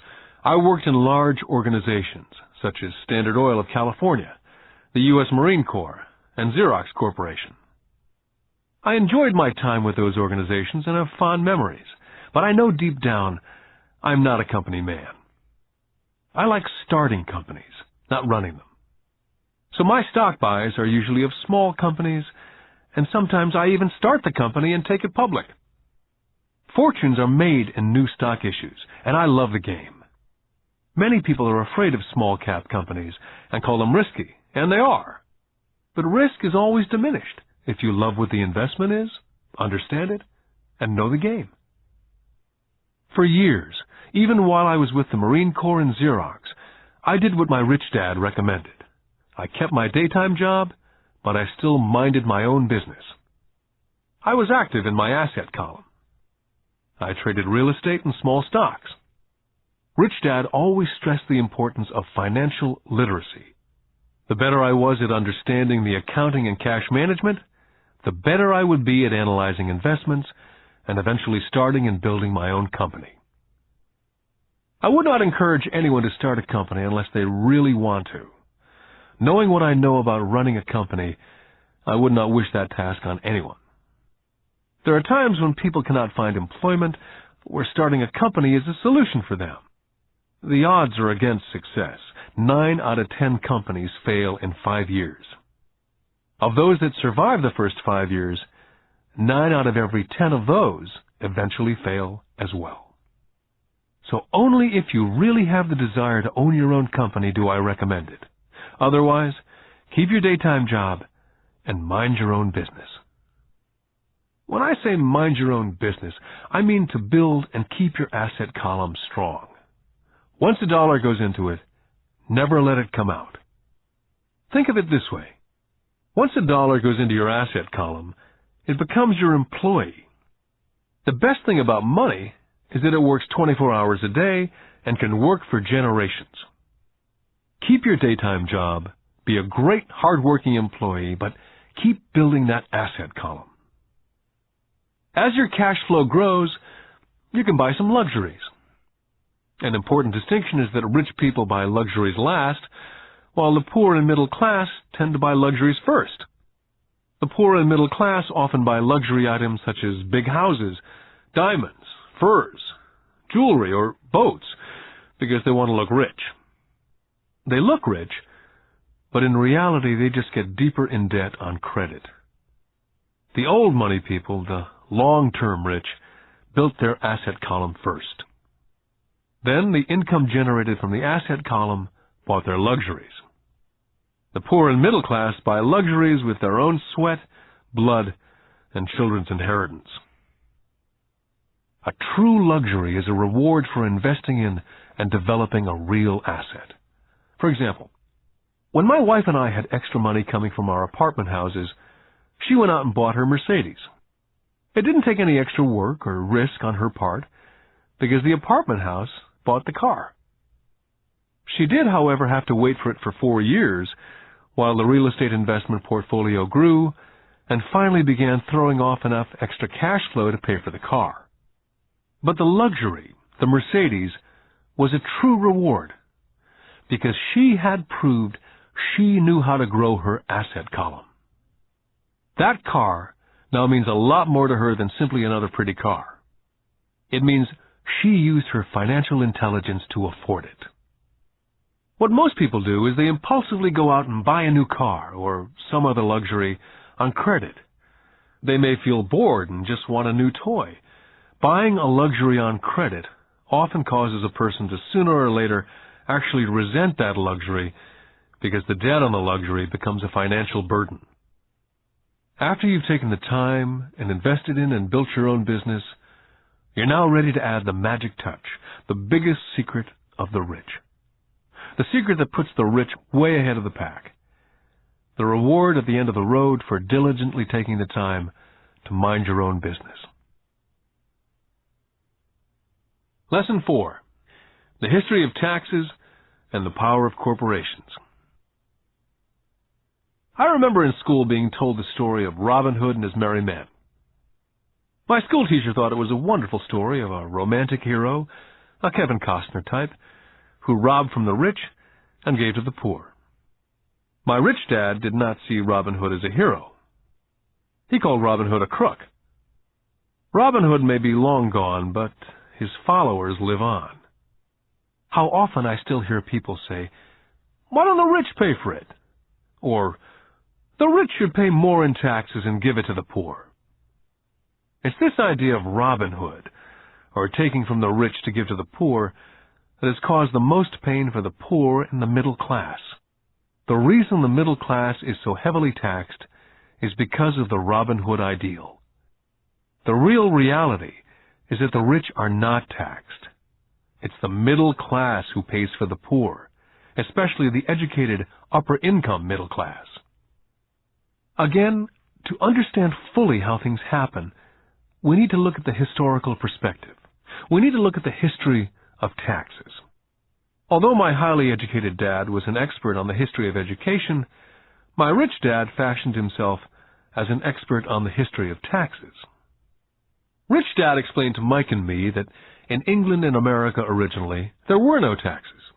I worked in large organizations such as Standard Oil of California, the U.S. Marine Corps, and Xerox Corporation. I enjoyed my time with those organizations and have fond memories, but I know deep down I'm not a company man. I like starting companies, not running them. So my stock buys are usually of small companies, and sometimes I even start the company and take it public. Fortunes are made in new stock issues, and I love the game. Many people are afraid of small-cap companies and call them risky, and they are. But risk is always diminished if you love what the investment is, understand it, and know the game. For years, even while I was with the Marine Corps and Xerox, I did what my rich dad recommended. I kept my daytime job, but I still minded my own business. I was active in my asset column. I traded real estate and small stocks. Rich Dad always stressed the importance of financial literacy. The better I was at understanding the accounting and cash management, the better I would be at analyzing investments and eventually starting and building my own company. I would not encourage anyone to start a company unless they really want to. Knowing what I know about running a company, I would not wish that task on anyone. There are times when people cannot find employment where starting a company is a solution for them. The odds are against success. 9 out of 10 companies fail in 5 years. Of those that survive the first 5 years, 9 out of every 10 of those eventually fail as well. So only if you really have the desire to own your own company do I recommend it. Otherwise, keep your daytime job and mind your own business. When I say mind your own business, I mean to build and keep your asset column strong. Once a dollar goes into it, never let it come out. Think of it this way. Once a dollar goes into your asset column, it becomes your employee. The best thing about money is that it works 24 hours a day and can work for generations. Keep your daytime job, be a great hard-working employee, but keep building that asset column. As your cash flow grows, you can buy some luxuries. An important distinction is that rich people buy luxuries last, while the poor and middle class tend to buy luxuries first. The poor and middle class often buy luxury items such as big houses, diamonds, furs, jewelry, or boats because they want to look rich. They look rich, but in reality they just get deeper in debt on credit. The old money people, the long-term rich, built their asset column first. Then the income generated from the asset column bought their luxuries. The poor and middle class buy luxuries with their own sweat, blood, and children's inheritance. A true luxury is a reward for investing in and developing a real asset. For example, when my wife and I had extra money coming from our apartment houses, she went out and bought her Mercedes. It didn't take any extra work or risk on her part because the apartment house bought the car. She did, however, have to wait for it for 4 years while the real estate investment portfolio grew and finally began throwing off enough extra cash flow to pay for the car. But the luxury, the Mercedes, was a true reward because she had proved she knew how to grow her asset column. That car now means a lot more to her than simply another pretty car. It means she used her financial intelligence to afford it. What most people do is they impulsively go out and buy a new car or some other luxury on credit. They may feel bored and just want a new toy. Buying a luxury on credit often causes a person to sooner or later actually resent that luxury because the debt on the luxury becomes a financial burden. After you've taken the time and invested in and built your own business, you're now ready to add the magic touch, the biggest secret of the rich. The secret that puts the rich way ahead of the pack. The reward at the end of the road for diligently taking the time to mind your own business. Lesson 4. The history of taxes and the power of corporations. I remember in school being told the story of Robin Hood and his merry men. My school teacher thought it was a wonderful story of a romantic hero, a Kevin Costner type, who robbed from the rich and gave to the poor. My rich dad did not see Robin Hood as a hero. He called Robin Hood a crook. Robin Hood may be long gone, but his followers live on. How often I still hear people say, "Why don't the rich pay for it?" Or, "The rich should pay more in taxes and give it to the poor." It's this idea of Robin Hood, or taking from the rich to give to the poor, that has caused the most pain for the poor and the middle class. The reason the middle class is so heavily taxed is because of the Robin Hood ideal. The real reality is that the rich are not taxed. It's the middle class who pays for the poor, especially the educated upper-income middle class. Again, to understand fully how things happen, we need to look at the historical perspective. We need to look at the history of taxes. Although my highly educated dad was an expert on the history of education, my rich dad fashioned himself as an expert on the history of taxes. Rich Dad explained to Mike and me that in England and America originally, there were no taxes.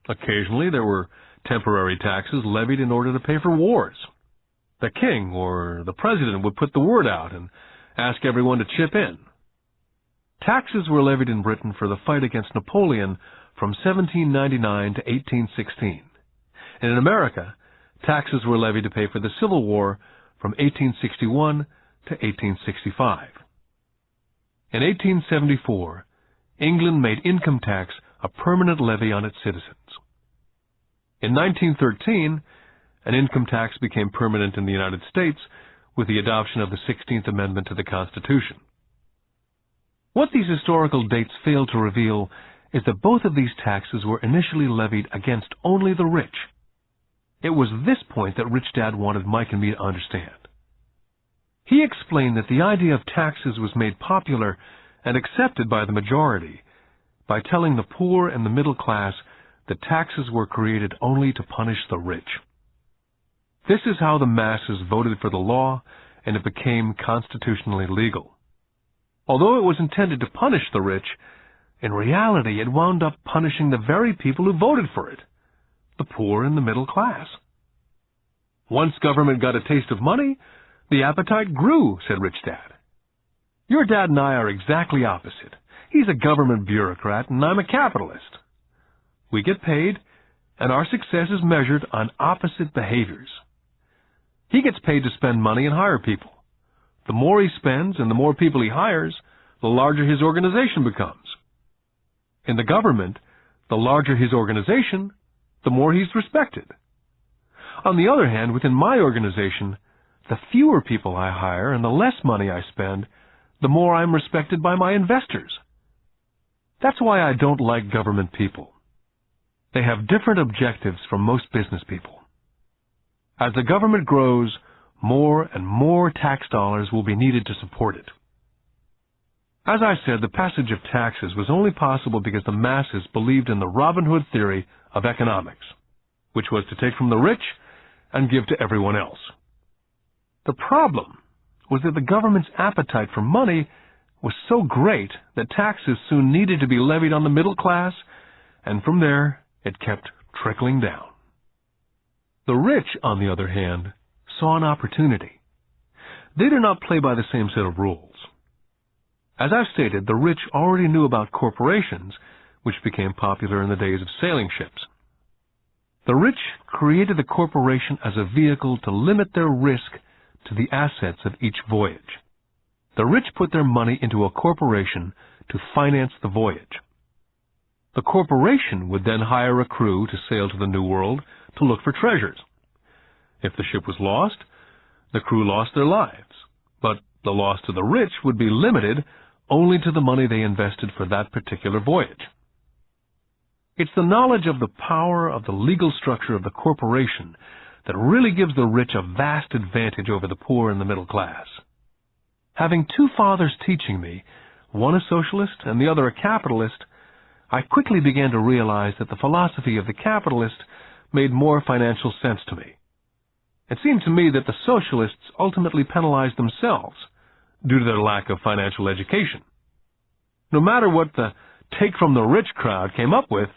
Occasionally, there were temporary taxes levied in order to pay for wars. The king or the president would put the word out and ask everyone to chip in. Taxes were levied in Britain for the fight against Napoleon from 1799 to 1816. And in America, taxes were levied to pay for the Civil War from 1861 to 1865. In 1874, England made income tax a permanent levy on its citizens. In 1913, an income tax became permanent in the United States with the adoption of the 16th Amendment to the Constitution. What these historical dates fail to reveal is that both of these taxes were initially levied against only the rich. It was this point that Rich Dad wanted Mike and me to understand. He explained that the idea of taxes was made popular and accepted by the majority by telling the poor and the middle class that taxes were created only to punish the rich. This is how the masses voted for the law, and it became constitutionally legal. Although it was intended to punish the rich, in reality it wound up punishing the very people who voted for it, the poor and the middle class. Once government got a taste of money, the appetite grew, said Rich Dad. Your dad and I are exactly opposite. He's a government bureaucrat, and I'm a capitalist. We get paid, and our success is measured on opposite behaviors. He gets paid to spend money and hire people. The more he spends and the more people he hires, the larger his organization becomes. In the government, the larger his organization, the more he's respected. On the other hand, within my organization, the fewer people I hire and the less money I spend, the more I'm respected by my investors. That's why I don't like government people. They have different objectives from most business people. As the government grows, more and more tax dollars will be needed to support it. As I said, the passage of taxes was only possible because the masses believed in the Robin Hood theory of economics, which was to take from the rich and give to everyone else. The problem was that the government's appetite for money was so great that taxes soon needed to be levied on the middle class, and from there it kept trickling down. The rich, on the other hand, saw an opportunity. They did not play by the same set of rules. As I've stated, the rich already knew about corporations, which became popular in the days of sailing ships. The rich created the corporation as a vehicle to limit their risk to the assets of each voyage. The rich put their money into a corporation to finance the voyage. The corporation would then hire a crew to sail to the New World to look for treasures. If the ship was lost, the crew lost their lives, but the loss to the rich would be limited only to the money they invested for that particular voyage. It's the knowledge of the power of the legal structure of the corporation that really gives the rich a vast advantage over the poor and the middle class. Having two fathers teaching me, one a socialist and the other a capitalist, I quickly began to realize that the philosophy of the capitalist made more financial sense to me. It seemed to me that the socialists ultimately penalized themselves due to their lack of financial education. No matter what the take-from-the-rich crowd came up with,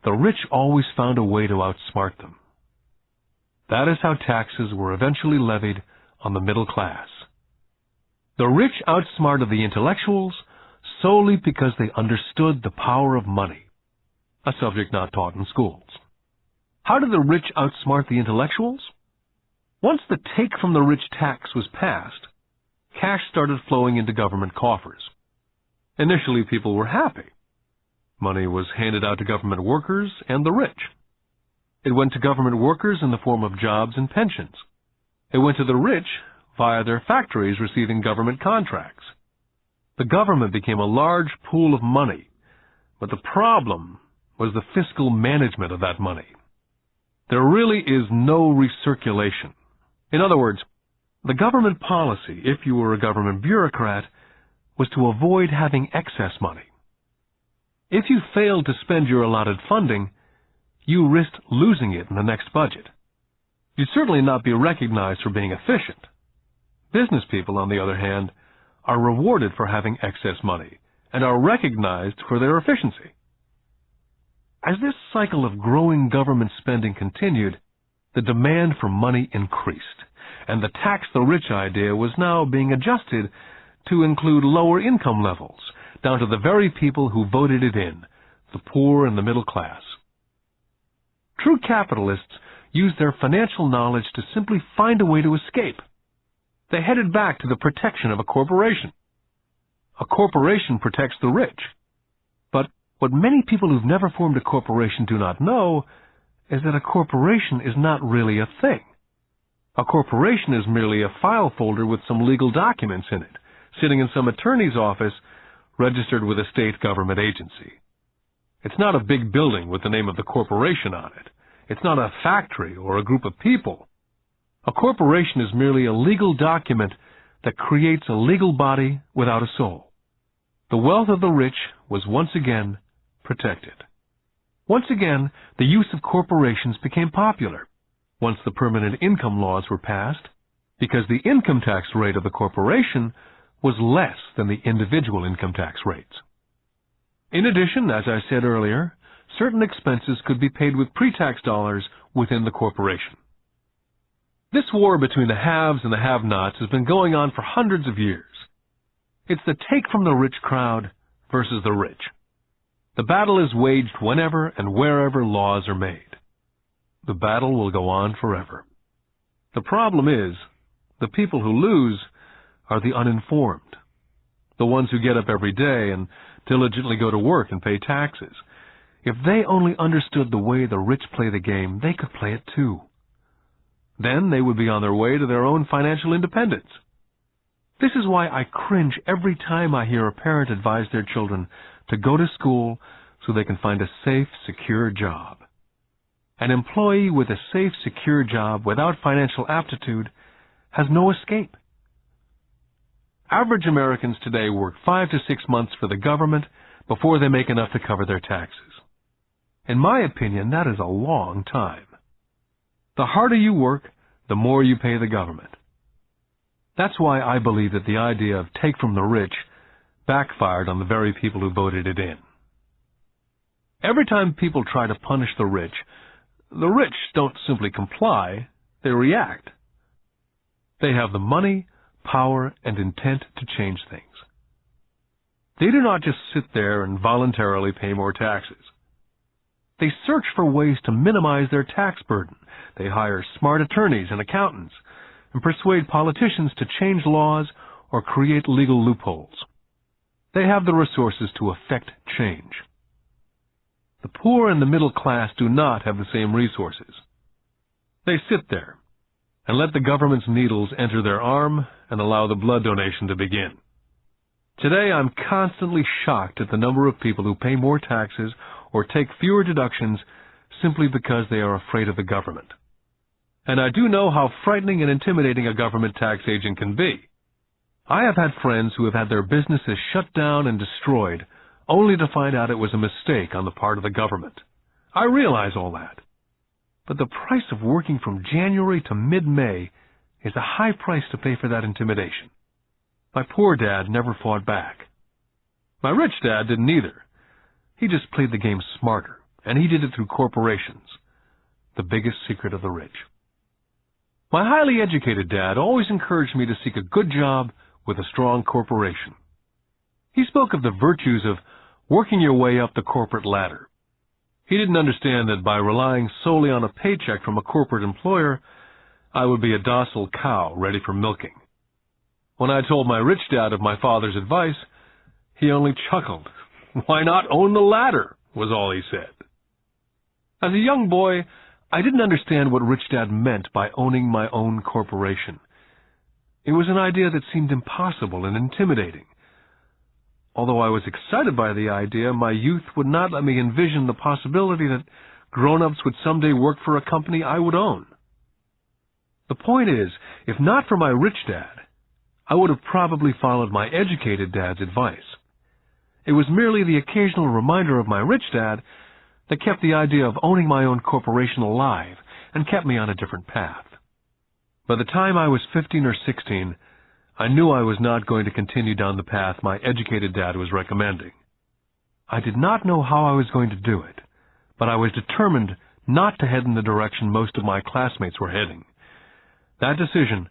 the rich always found a way to outsmart them. That is how taxes were eventually levied on the middle class. The rich outsmarted the intellectuals solely because they understood the power of money, a subject not taught in schools. How did the rich outsmart the intellectuals? Once the take-from-the-rich tax was passed, cash started flowing into government coffers. Initially, people were happy. Money was handed out to government workers and the rich. It went to government workers in the form of jobs and pensions. It went to the rich via their factories receiving government contracts. The government became a large pool of money, but the problem was the fiscal management of that money. There really is no recirculation. In other words, the government policy, if you were a government bureaucrat, was to avoid having excess money. If you failed to spend your allotted funding, you risked losing it in the next budget. You'd certainly not be recognized for being efficient. Business people, on the other hand, are rewarded for having excess money and are recognized for their efficiency. As this cycle of growing government spending continued, the demand for money increased, and the tax-the-rich idea was now being adjusted to include lower income levels, down to the very people who voted it in, the poor and the middle class. True capitalists used their financial knowledge to simply find a way to escape. They headed back to the protection of a corporation. A corporation protects the rich. But what many people who've never formed a corporation do not know is that a corporation is not really a thing. A corporation is merely a file folder with some legal documents in it, sitting in some attorney's office registered with a state government agency. It's not a big building with the name of the corporation on it. It's not a factory or a group of people. A corporation is merely a legal document that creates a legal body without a soul. The wealth of the rich was once again protected. Once again, the use of corporations became popular once the permanent income laws were passed, because the income tax rate of the corporation was less than the individual income tax rates. In addition, as I said earlier, certain expenses could be paid with pre-tax dollars within the corporation. This war between the haves and the have-nots has been going on for hundreds of years. It's the take-from-the-rich crowd versus the rich. The battle is waged whenever and wherever laws are made. The battle will go on forever. The problem is, the people who lose are the uninformed, the ones who get up every day and diligently go to work and pay taxes. If they only understood the way the rich play the game, they could play it too. Then they would be on their way to their own financial independence. This is why I cringe every time I hear a parent advise their children to go to school so they can find a safe, secure job. An employee with a safe, secure job without financial aptitude has no escape. Average Americans today work 5 to 6 months for the government before they make enough to cover their taxes. In my opinion, that is a long time. The harder you work, the more you pay the government. That's why I believe that the idea of take from the rich backfired on the very people who voted it in. Every time people try to punish the rich don't simply comply, they react. They have the money, power, and intent to change things. They do not just sit there and voluntarily pay more taxes. They search for ways to minimize their tax burden. They hire smart attorneys and accountants and persuade politicians to change laws or create legal loopholes. They have the resources to effect change. The poor and the middle class do not have the same resources. They sit there and let the government's needles enter their arm and allow the blood donation to begin. Today, I'm constantly shocked at the number of people who pay more taxes or take fewer deductions simply because they are afraid of the government. And I do know how frightening and intimidating a government tax agent can be. I have had friends who have had their businesses shut down and destroyed, only to find out it was a mistake on the part of the government. I realize all that. But the price of working from January to mid-May is a high price to pay for that intimidation. My poor dad never fought back. My rich dad didn't either. He just played the game smarter, and he did it through corporations, the biggest secret of the rich. My highly educated dad always encouraged me to seek a good job with a strong corporation. He spoke of the virtues of working your way up the corporate ladder. He didn't understand that by relying solely on a paycheck from a corporate employer, I would be a docile cow ready for milking. When I told my rich dad of my father's advice, he only chuckled. "Why not own the ladder?" was all he said. As a young boy, I didn't understand what Rich Dad meant by owning my own corporation. It was an idea that seemed impossible and intimidating. Although I was excited by the idea, my youth would not let me envision the possibility that grown-ups would someday work for a company I would own. The point is, if not for my rich dad, I would have probably followed my educated dad's advice. It was merely the occasional reminder of my rich dad that kept the idea of owning my own corporation alive and kept me on a different path. By the time I was 15 or 16, I knew I was not going to continue down the path my educated dad was recommending. I did not know how I was going to do it, but I was determined not to head in the direction most of my classmates were heading. That decision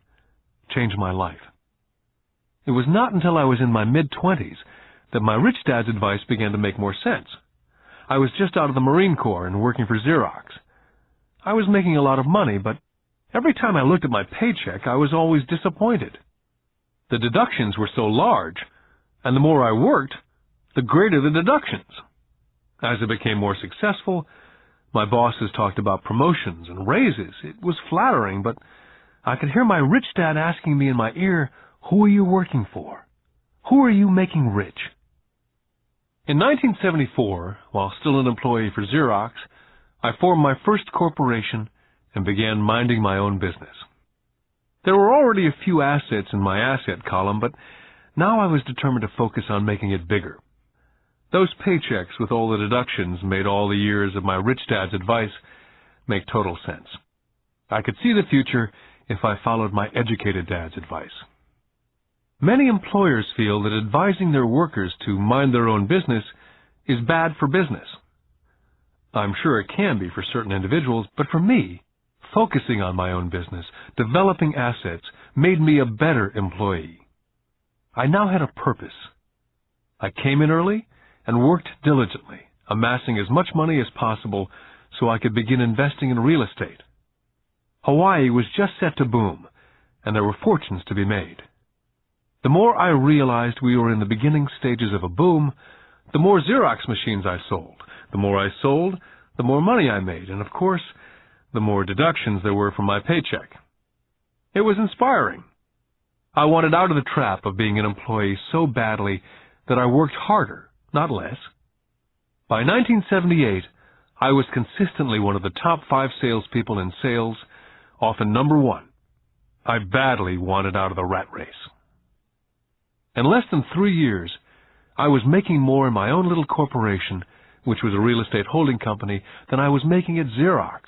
changed my life. It was not until I was in my mid-20s that my rich dad's advice began to make more sense. I was just out of the Marine Corps and working for Xerox. I was making a lot of money, but every time I looked at my paycheck, I was always disappointed. The deductions were so large, and the more I worked, the greater the deductions. As I became more successful, my bosses talked about promotions and raises. It was flattering, but I could hear my rich dad asking me in my ear, "Who are you working for? Who are you making rich?" In 1974, while still an employee for Xerox, I formed my first corporation and began minding my own business. There were already a few assets in my asset column, but now I was determined to focus on making it bigger. Those paychecks with all the deductions made all the years of my rich dad's advice make total sense. I could see the future if I followed my educated dad's advice. Many employers feel that advising their workers to mind their own business is bad for business. I'm sure it can be for certain individuals, but for me, focusing on my own business, developing assets, made me a better employee. I now had a purpose. I came in early and worked diligently, amassing as much money as possible so I could begin investing in real estate. Hawaii was just set to boom, and there were fortunes to be made. The more I realized we were in the beginning stages of a boom, the more Xerox machines I sold. The more I sold, the more money I made, and of course, the more deductions there were from my paycheck. It was inspiring. I wanted out of the trap of being an employee so badly that I worked harder, not less. By 1978, I was consistently one of the top 5 salespeople in sales, often number 1. I badly wanted out of the rat race. In less than 3 years, I was making more in my own little corporation, which was a real estate holding company, than I was making at Xerox.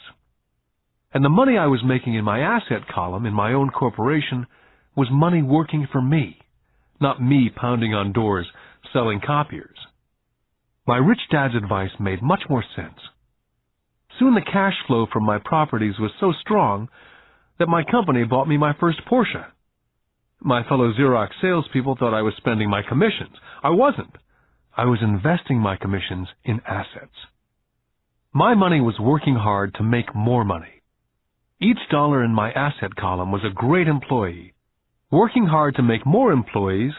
And the money I was making in my asset column in my own corporation was money working for me, not me pounding on doors selling copiers. My rich dad's advice made much more sense. Soon the cash flow from my properties was so strong that my company bought me my first Porsche. My fellow Xerox salespeople thought I was spending my commissions. I wasn't. I was investing my commissions in assets. My money was working hard to make more money. Each dollar in my asset column was a great employee, working hard to make more employees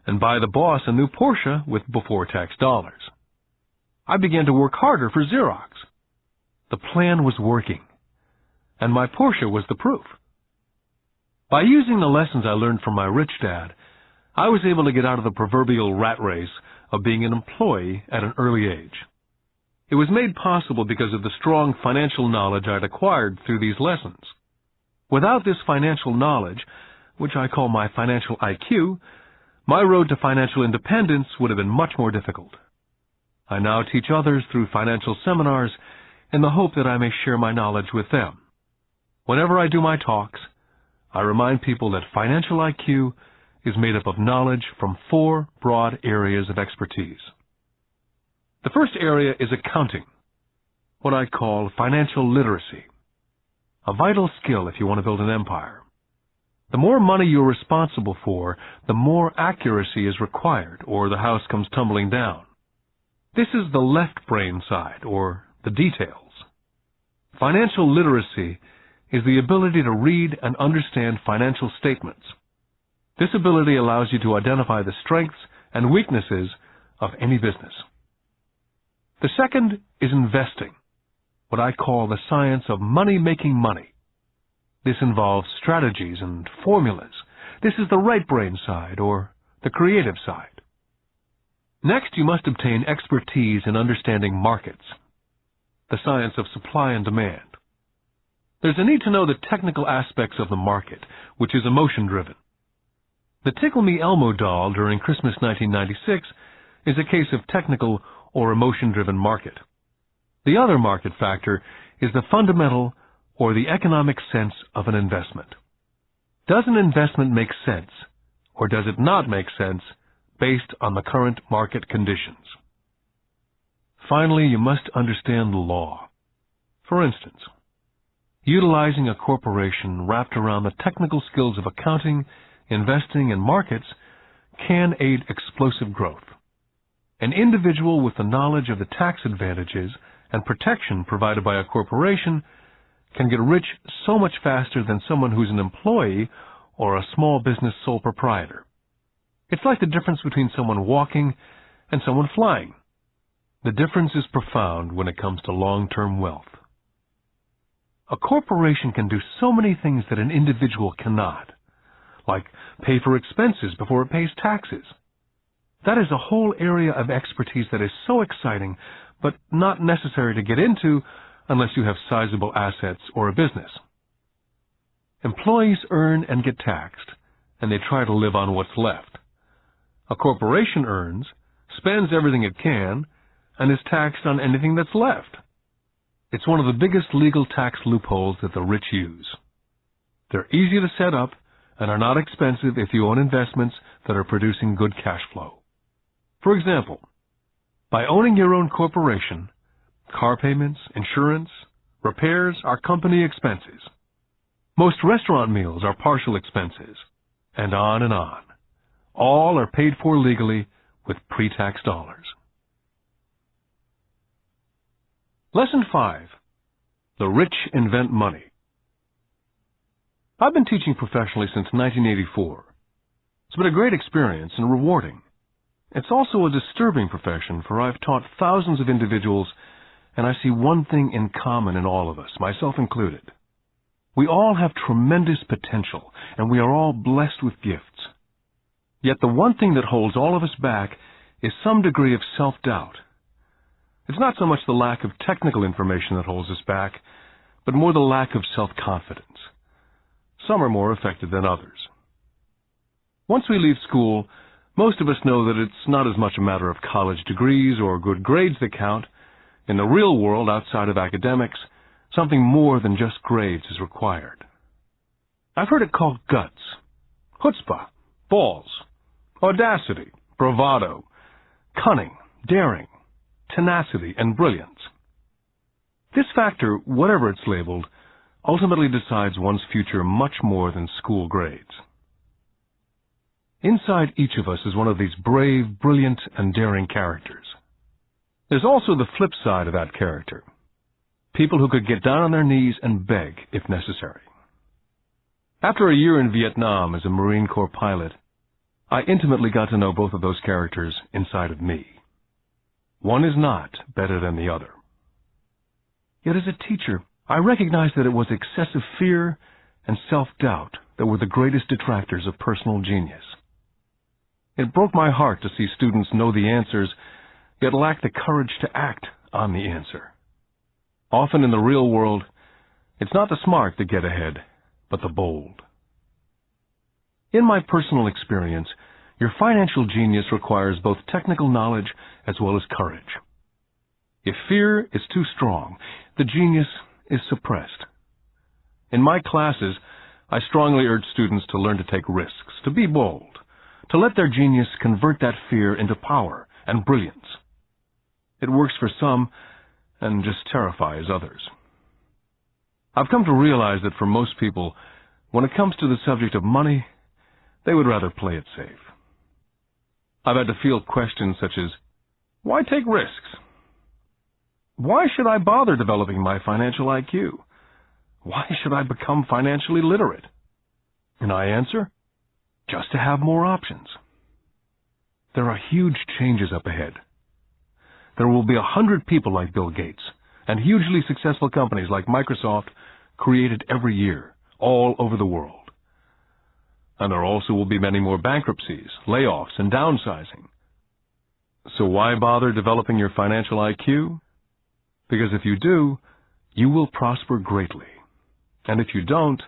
and buy the boss a new Porsche with before-tax dollars. I began to work harder for Xerox. The plan was working, and my Porsche was the proof. By using the lessons I learned from my rich dad, I was able to get out of the proverbial rat race of being an employee at an early age. It was made possible because of the strong financial knowledge I'd acquired through these lessons. Without this financial knowledge, which I call my financial IQ, my road to financial independence would have been much more difficult. I now teach others through financial seminars in the hope that I may share my knowledge with them. Whenever I do my talks, I remind people that financial IQ is made up of knowledge from 4 broad areas of expertise. The first area is accounting, what I call financial literacy, a vital skill if you want to build an empire. The more money you're responsible for, the more accuracy is required, or the house comes tumbling down. This is the left brain side, or the details. Financial literacy is the ability to read and understand financial statements. This ability allows you to identify the strengths and weaknesses of any business. The second is investing, what I call the science of money-making money. This involves strategies and formulas. This is the right brain side, or the creative side. Next, you must obtain expertise in understanding markets, the science of supply and demand. There's a need to know the technical aspects of the market, which is emotion-driven. The Tickle Me Elmo doll during Christmas 1996 is a case of technical or emotion-driven market. The other market factor is the fundamental or the economic sense of an investment. Does an investment make sense, or does it not make sense based on the current market conditions? Finally, you must understand the law. For instance, utilizing a corporation wrapped around the technical skills of accounting, investing, and markets can aid explosive growth. An individual with the knowledge of the tax advantages and protection provided by a corporation can get rich so much faster than someone who's an employee or a small business sole proprietor. It's like the difference between someone walking and someone flying. The difference is profound when it comes to long-term wealth. A corporation can do so many things that an individual cannot, like pay for expenses before it pays taxes. That is a whole area of expertise that is so exciting, but not necessary to get into unless you have sizable assets or a business. Employees earn and get taxed, and they try to live on what's left. A corporation earns, spends everything it can, and is taxed on anything that's left. It's one of the biggest legal tax loopholes that the rich use. They're easy to set up and are not expensive if you own investments that are producing good cash flow. For example, by owning your own corporation, car payments, insurance, repairs are company expenses. Most restaurant meals are partial expenses, and on and on. All are paid for legally with pre-tax dollars. Lesson 5. The Rich Invent Money. I've been teaching professionally since 1984. It's been a great experience and rewarding. It's also a disturbing profession, for I've taught thousands of individuals, and I see one thing in common in all of us, myself included. We all have tremendous potential, and we are all blessed with gifts. Yet the one thing that holds all of us back is some degree of self-doubt. It's not so much the lack of technical information that holds us back, but more the lack of self-confidence. Some are more affected than others. Once we leave school, most of us know that it's not as much a matter of college degrees or good grades that count. In the real world, outside of academics, something more than just grades is required. I've heard it called guts, chutzpah, balls, audacity, bravado, cunning, daring, tenacity, and brilliance. This factor, whatever it's labeled, ultimately decides one's future much more than school grades. Inside each of us is one of these brave, brilliant, and daring characters. There's also the flip side of that character. People who could get down on their knees and beg if necessary. After a year in Vietnam as a Marine Corps pilot, I intimately got to know both of those characters inside of me. One is not better than the other. Yet as a teacher, I recognized that it was excessive fear and self-doubt that were the greatest detractors of personal genius. It broke my heart to see students know the answers, yet lack the courage to act on the answer. Often in the real world, it's not the smart that get ahead, but the bold. In my personal experience, your financial genius requires both technical knowledge as well as courage. If fear is too strong, the genius is suppressed. In my classes, I strongly urge students to learn to take risks, to be bold, to let their genius convert that fear into power and brilliance. It works for some and just terrifies others. I've come to realize that for most people, when it comes to the subject of money, they would rather play it safe. I've had to field questions such as, why take risks? Why should I bother developing my financial IQ? Why should I become financially literate? And I answer, just to have more options. There are huge changes up ahead. There will be 100 people like Bill Gates and hugely successful companies like Microsoft created every year, all over the world. And there also will be many more bankruptcies, layoffs, and downsizing. So why bother developing your financial IQ? Because if you do, you will prosper greatly. And if you don't,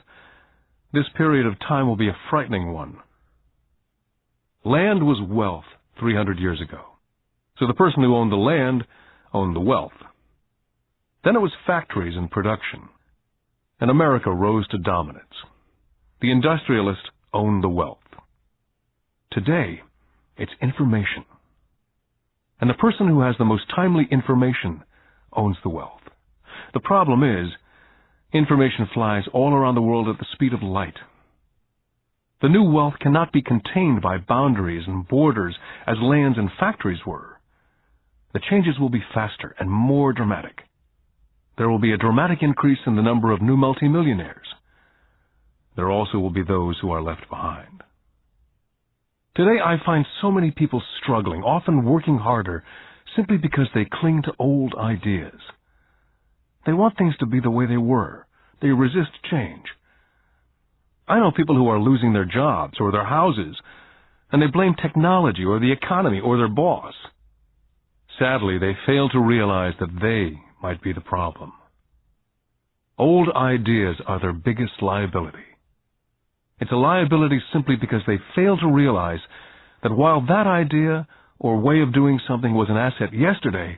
this period of time will be a frightening one. Land was wealth 300 years ago. So the person who owned the land owned the wealth. Then it was factories and production. And America rose to dominance. The industrialist owned the wealth. Today, it's information. And the person who has the most timely information owns the wealth. The problem is, information flies all around the world at the speed of light. The new wealth cannot be contained by boundaries and borders as lands and factories were. The changes will be faster and more dramatic. There will be a dramatic increase in the number of new multimillionaires. There also will be those who are left behind. Today I find so many people struggling, often working harder, simply because they cling to old ideas. They want things to be the way they were. They resist change. I know people who are losing their jobs or their houses, and they blame technology or the economy or their boss. Sadly, they fail to realize that they might be the problem. Old ideas are their biggest liability. It's a liability simply because they fail to realize that while that idea or way of doing something was an asset yesterday,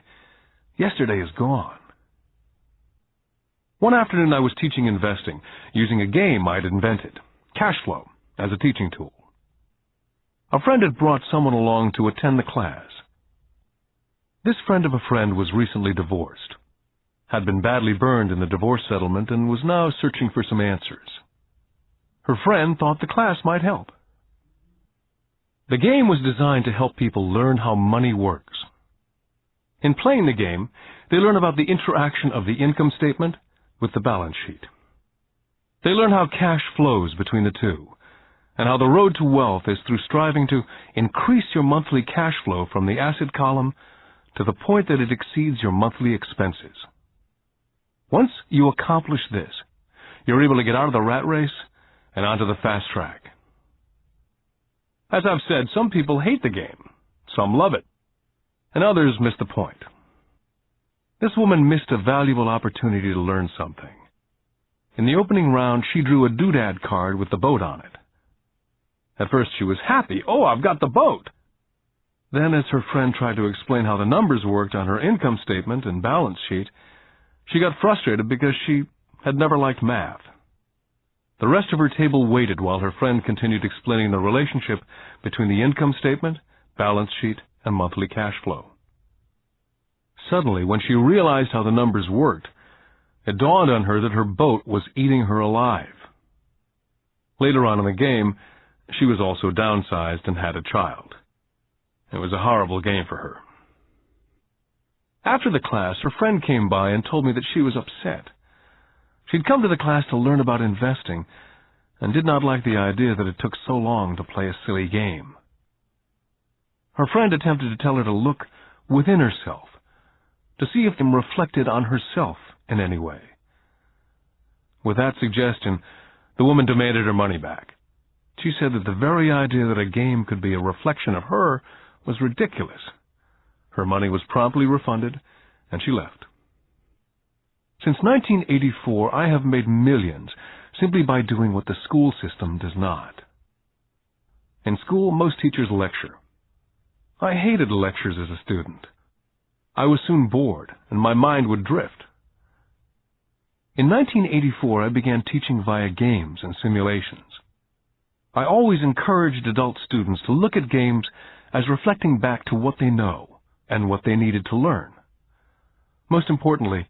yesterday is gone. One afternoon I was teaching investing using a game I'd invented, cash flow, as a teaching tool. A friend had brought someone along to attend the class. This friend of a friend was recently divorced, had been badly burned in the divorce settlement, and was now searching for some answers. Her friend thought the class might help. The game was designed to help people learn how money works. In playing the game, they learn about the interaction of the income statement with the balance sheet. They learn how cash flows between the two, and how the road to wealth is through striving to increase your monthly cash flow from the asset column to the point that it exceeds your monthly expenses. Once you accomplish this, you're able to get out of the rat race and onto the fast track. As I've said, some people hate the game, some love it, and others miss the point. This woman missed a valuable opportunity to learn something. In the opening round, she drew a doodad card with the boat on it. At first she was happy. Oh, I've got the boat! Then, as her friend tried to explain how the numbers worked on her income statement and balance sheet, she got frustrated because she had never liked math. The rest of her table waited while her friend continued explaining the relationship between the income statement, balance sheet, and monthly cash flow. Suddenly, when she realized how the numbers worked, it dawned on her that her boat was eating her alive. Later on in the game, she was also downsized and had a child. It was a horrible game for her. After the class, her friend came by and told me that she was upset. She'd come to the class to learn about investing and did not like the idea that it took so long to play a silly game. Her friend attempted to tell her to look within herself, to see if them reflected on herself in any way. With that suggestion, the woman demanded her money back. She said that the very idea that a game could be a reflection of her was ridiculous. Her money was promptly refunded, and she left. Since 1984, I have made millions simply by doing what the school system does not. In school, most teachers lecture. I hated lectures as a student. I was soon bored, and my mind would drift. In 1984, I began teaching via games and simulations. I always encouraged adult students to look at games as reflecting back to what they know and what they needed to learn. Most importantly,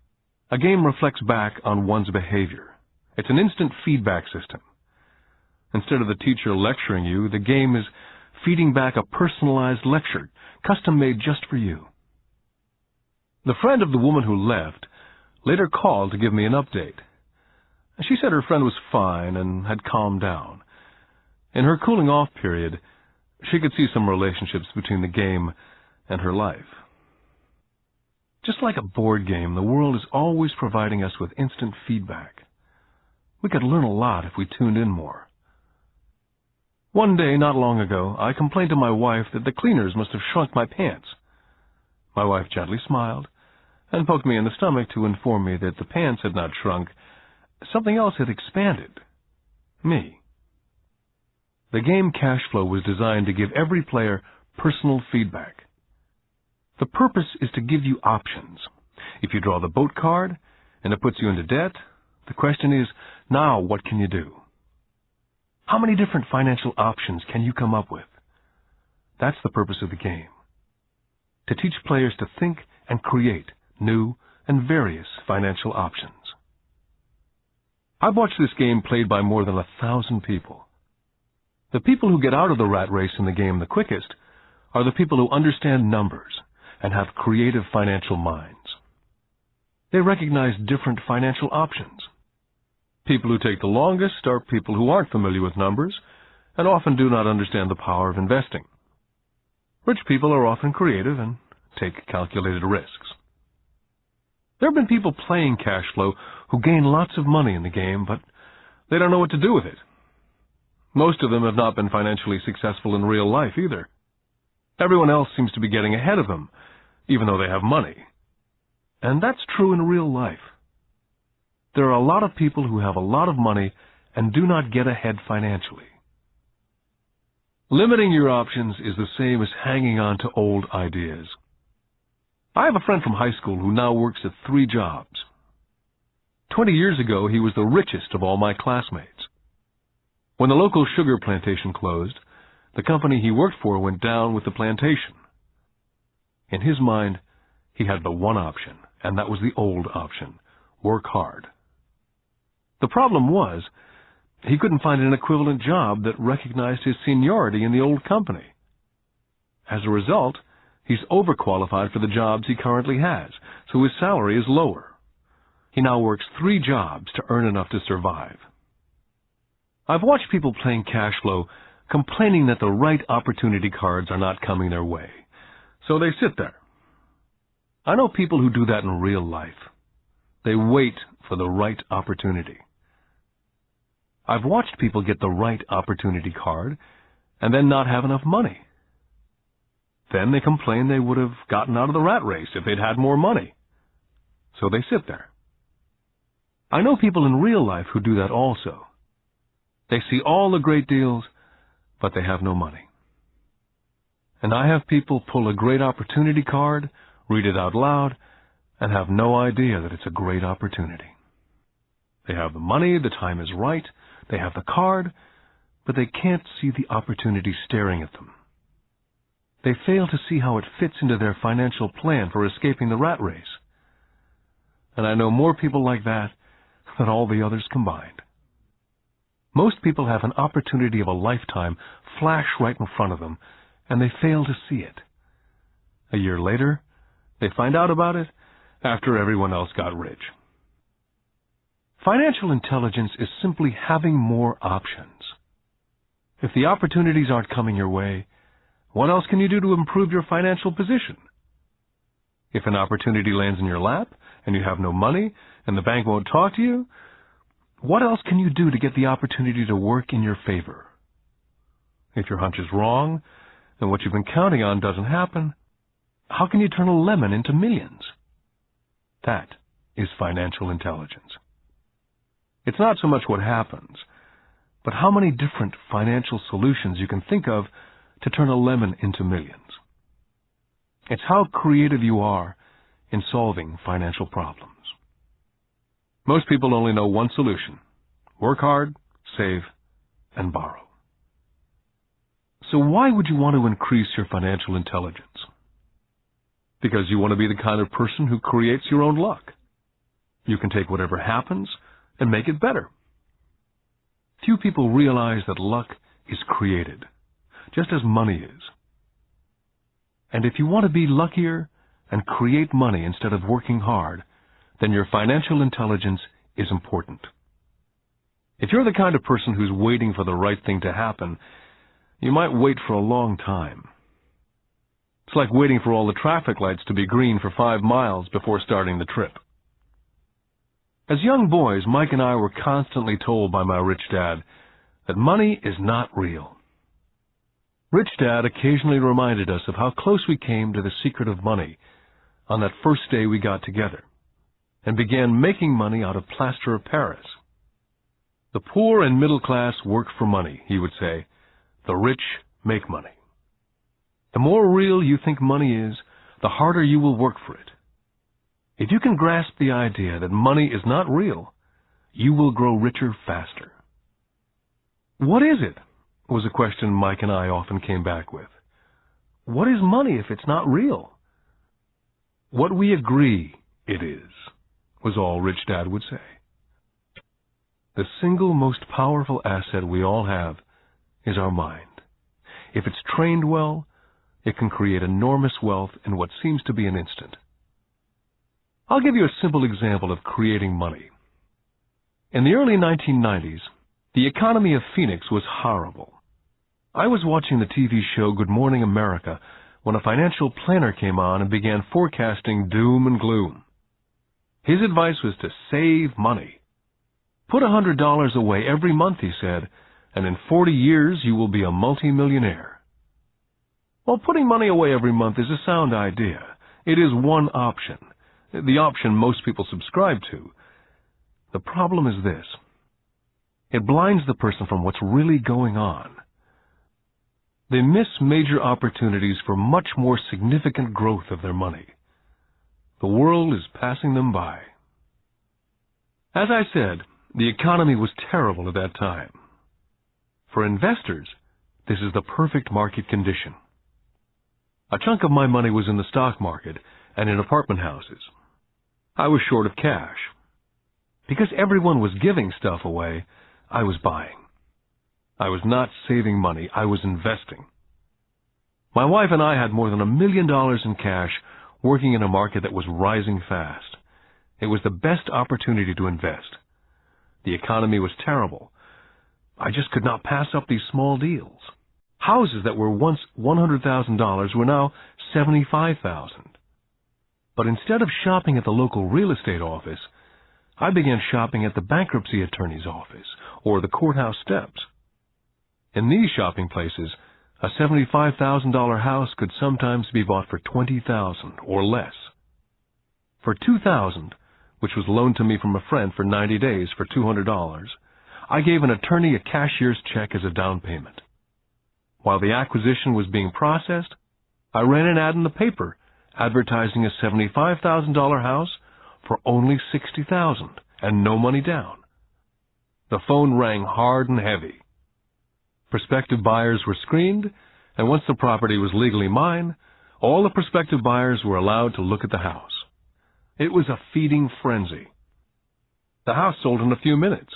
a game reflects back on one's behavior. It's an instant feedback system. Instead of the teacher lecturing you, the game is feeding back a personalized lecture, custom-made just for you. The friend of the woman who left later called to give me an update. She said her friend was fine and had calmed down. In her cooling-off period, she could see some relationships between the game and her life. Just like a board game, the world is always providing us with instant feedback. We could learn a lot if we tuned in more. One day, not long ago, I complained to my wife that the cleaners must have shrunk my pants. My wife gently smiled and poked me in the stomach to inform me that the pants had not shrunk. Something else had expanded. Me. The game Cash Flow was designed to give every player personal feedback. The purpose is to give you options. If you draw the boat card and it puts you into debt, the question is, now what can you do? How many different financial options can you come up with? That's the purpose of the game. To teach players to think and create new and various financial options. I've watched this game played by more than 1,000 people. The people who get out of the rat race in the game the quickest are the people who understand numbers and have creative financial minds. They recognize different financial options. People who take the longest are people who aren't familiar with numbers and often do not understand the power of investing. Rich people are often creative and take calculated risks. There have been people playing Cash Flow who gain lots of money in the game, but they don't know what to do with it. Most of them have not been financially successful in real life either. Everyone else seems to be getting ahead of them, even though they have money. And that's true in real life. There are a lot of people who have a lot of money and do not get ahead financially. Limiting your options is the same as hanging on to old ideas. I have a friend from high school who now works at 3 jobs. 20 years ago, he was the richest of all my classmates. When the local sugar plantation closed, the company he worked for went down with the plantation. In his mind, he had the one option, and that was the old option: work hard. The problem was, he couldn't find an equivalent job that recognized his seniority in the old company. As a result, he's overqualified for the jobs he currently has, so his salary is lower. He now works 3 jobs to earn enough to survive. I've watched people playing Cash Flow complaining that the right opportunity cards are not coming their way, so they sit there. I know people who do that in real life. They wait for the right opportunity. I've watched people get the right opportunity card and then not have enough money. Then they complain they would have gotten out of the rat race if they'd had more money. So they sit there. I know people in real life who do that also. They see all the great deals, but they have no money. And I have people pull a great opportunity card, read it out loud, and have no idea that it's a great opportunity. They have the money, the time is right, they have the card, but they can't see the opportunity staring at them. They fail to see how it fits into their financial plan for escaping the rat race. And I know more people like that than all the others combined. Most people have an opportunity of a lifetime flash right in front of them, and they fail to see it. A year later, they find out about it after everyone else got rich. Financial intelligence is simply having more options. If the opportunities aren't coming your way, what else can you do to improve your financial position? If an opportunity lands in your lap and you have no money and the bank won't talk to you, what else can you do to get the opportunity to work in your favor? If your hunch is wrong and what you've been counting on doesn't happen, how can you turn a lemon into millions? That is financial intelligence. It's not so much what happens, but how many different financial solutions you can think of to turn a lemon into millions. It's how creative you are in solving financial problems. Most people only know one solution: work hard, save, and borrow. So why would you want to increase your financial intelligence? Because you want to be the kind of person who creates your own luck. You can take whatever happens and make it better. Few people realize that luck is created, just as money is. And if you want to be luckier and create money instead of working hard, then your financial intelligence is important. If you're the kind of person who's waiting for the right thing to happen, you might wait for a long time. It's like waiting for all the traffic lights to be green for 5 miles before starting the trip. As young boys, Mike and I were constantly told by my rich dad that money is not real. Rich Dad occasionally reminded us of how close we came to the secret of money on that first day we got together and began making money out of plaster of Paris. The poor and middle class work for money, he would say. The rich make money. The more real you think money is, the harder you will work for it. If you can grasp the idea that money is not real, you will grow richer faster. What is it? Was a question Mike and I often came back with. What is money if it's not real? What we agree it is, was all Rich Dad would say. The single most powerful asset we all have is our mind. If it's trained well, it can create enormous wealth in what seems to be an instant. I'll give you a simple example of creating money. In the early 1990s, the economy of Phoenix was horrible. I was watching the TV show Good Morning America when a financial planner came on and began forecasting doom and gloom. His advice was to save money. Put $100 away every month, he said, and in 40 years you will be a multimillionaire. Well, putting money away every month is a sound idea. It is one option, the option most people subscribe to. The problem is this. It blinds the person from what's really going on. They miss major opportunities for much more significant growth of their money. The world is passing them by. As I said, the economy was terrible at that time. For investors, this is the perfect market condition. A chunk of my money was in the stock market and in apartment houses. I was short of cash. Because everyone was giving stuff away, I was buying. I was not saving money, I was investing. My wife and I had more than $1 million in cash working in a market that was rising fast. It was the best opportunity to invest. The economy was terrible. I just could not pass up these small deals. Houses that were once $100,000 were now $75,000. But instead of shopping at the local real estate office, I began shopping at the bankruptcy attorney's office or the courthouse steps. In these shopping places, a $75,000 house could sometimes be bought for $20,000 or less. For $2,000, which was loaned to me from a friend for 90 days for $200, I gave an attorney a cashier's check as a down payment. While the acquisition was being processed, I ran an ad in the paper advertising a $75,000 house for only $60,000 and no money down. The phone rang hard and heavy. Prospective buyers were screened, and once the property was legally mine, all the prospective buyers were allowed to look at the house. It was a feeding frenzy. The house sold in a few minutes.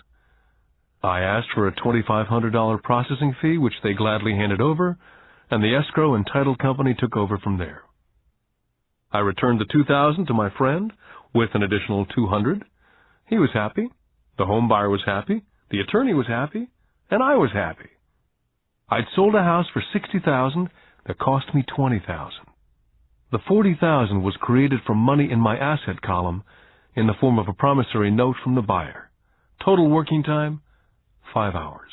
I asked for a $2,500 processing fee, which they gladly handed over, and the escrow and title company took over from there. I returned the $2,000 to my friend with an additional $200. He was happy, the home buyer was happy, the attorney was happy, and I was happy. I'd sold a house for $60,000 that cost me $20,000. The $40,000 was created from money in my asset column in the form of a promissory note from the buyer. Total working time, 5 hours.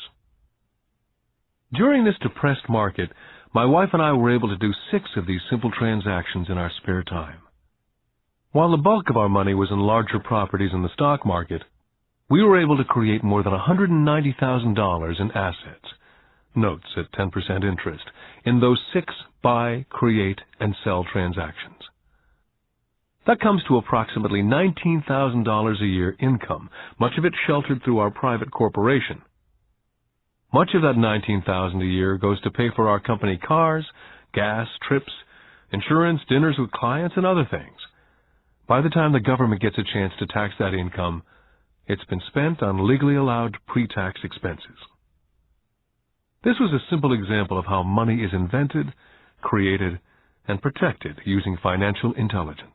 During this depressed market, my wife and I were able to do 6 of these simple transactions in our spare time. While the bulk of our money was in larger properties in the stock market, we were able to create more than $190,000 in assets, notes at 10% interest, in those 6 buy, create, and sell transactions. That comes to approximately $19,000 a year income, much of it sheltered through our private corporation. Much of that $19,000 a year goes to pay for our company cars, gas, trips, insurance, dinners with clients, and other things. By the time the government gets a chance to tax that income, it's been spent on legally allowed pre-tax expenses. This was a simple example of how money is invented, created, and protected using financial intelligence.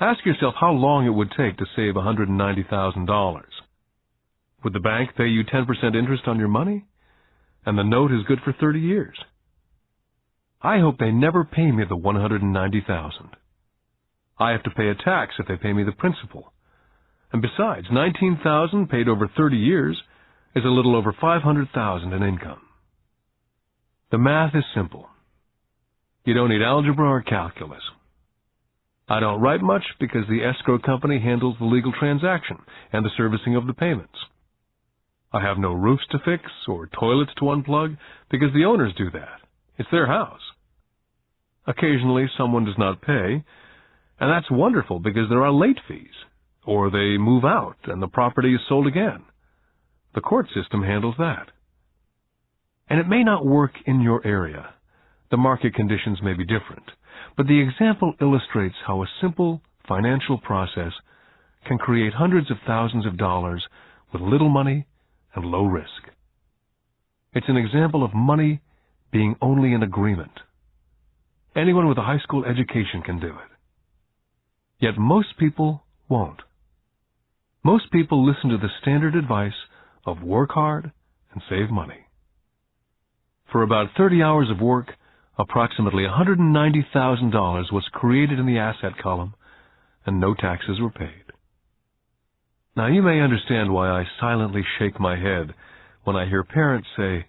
Ask yourself how long it would take to save $190,000. Would the bank pay you 10% interest on your money? And the note is good for 30 years. I hope they never pay me the $190,000. I have to pay a tax if they pay me the principal. And besides, $19,000 paid over 30 years is a little over $500,000 in income. The math is simple. You don't need algebra or calculus. I don't write much because the escrow company handles the legal transaction and the servicing of the payments. I have no roofs to fix or toilets to unplug because the owners do that. It's their house. Occasionally, someone does not pay, and that's wonderful because there are late fees, or they move out and the property is sold again. The court system handles that. And it may not work in your area. The market conditions may be different, but the example illustrates how a simple financial process can create hundreds of thousands of dollars with little money and low risk. It's an example of money being only an agreement. Anyone with a high school education can do it. Yet most people won't. Most people listen to the standard advice of work hard and save money. For about 30 hours of work, approximately $190,000 was created in the asset column, and no taxes were paid. Now you may understand why I silently shake my head when I hear parents say,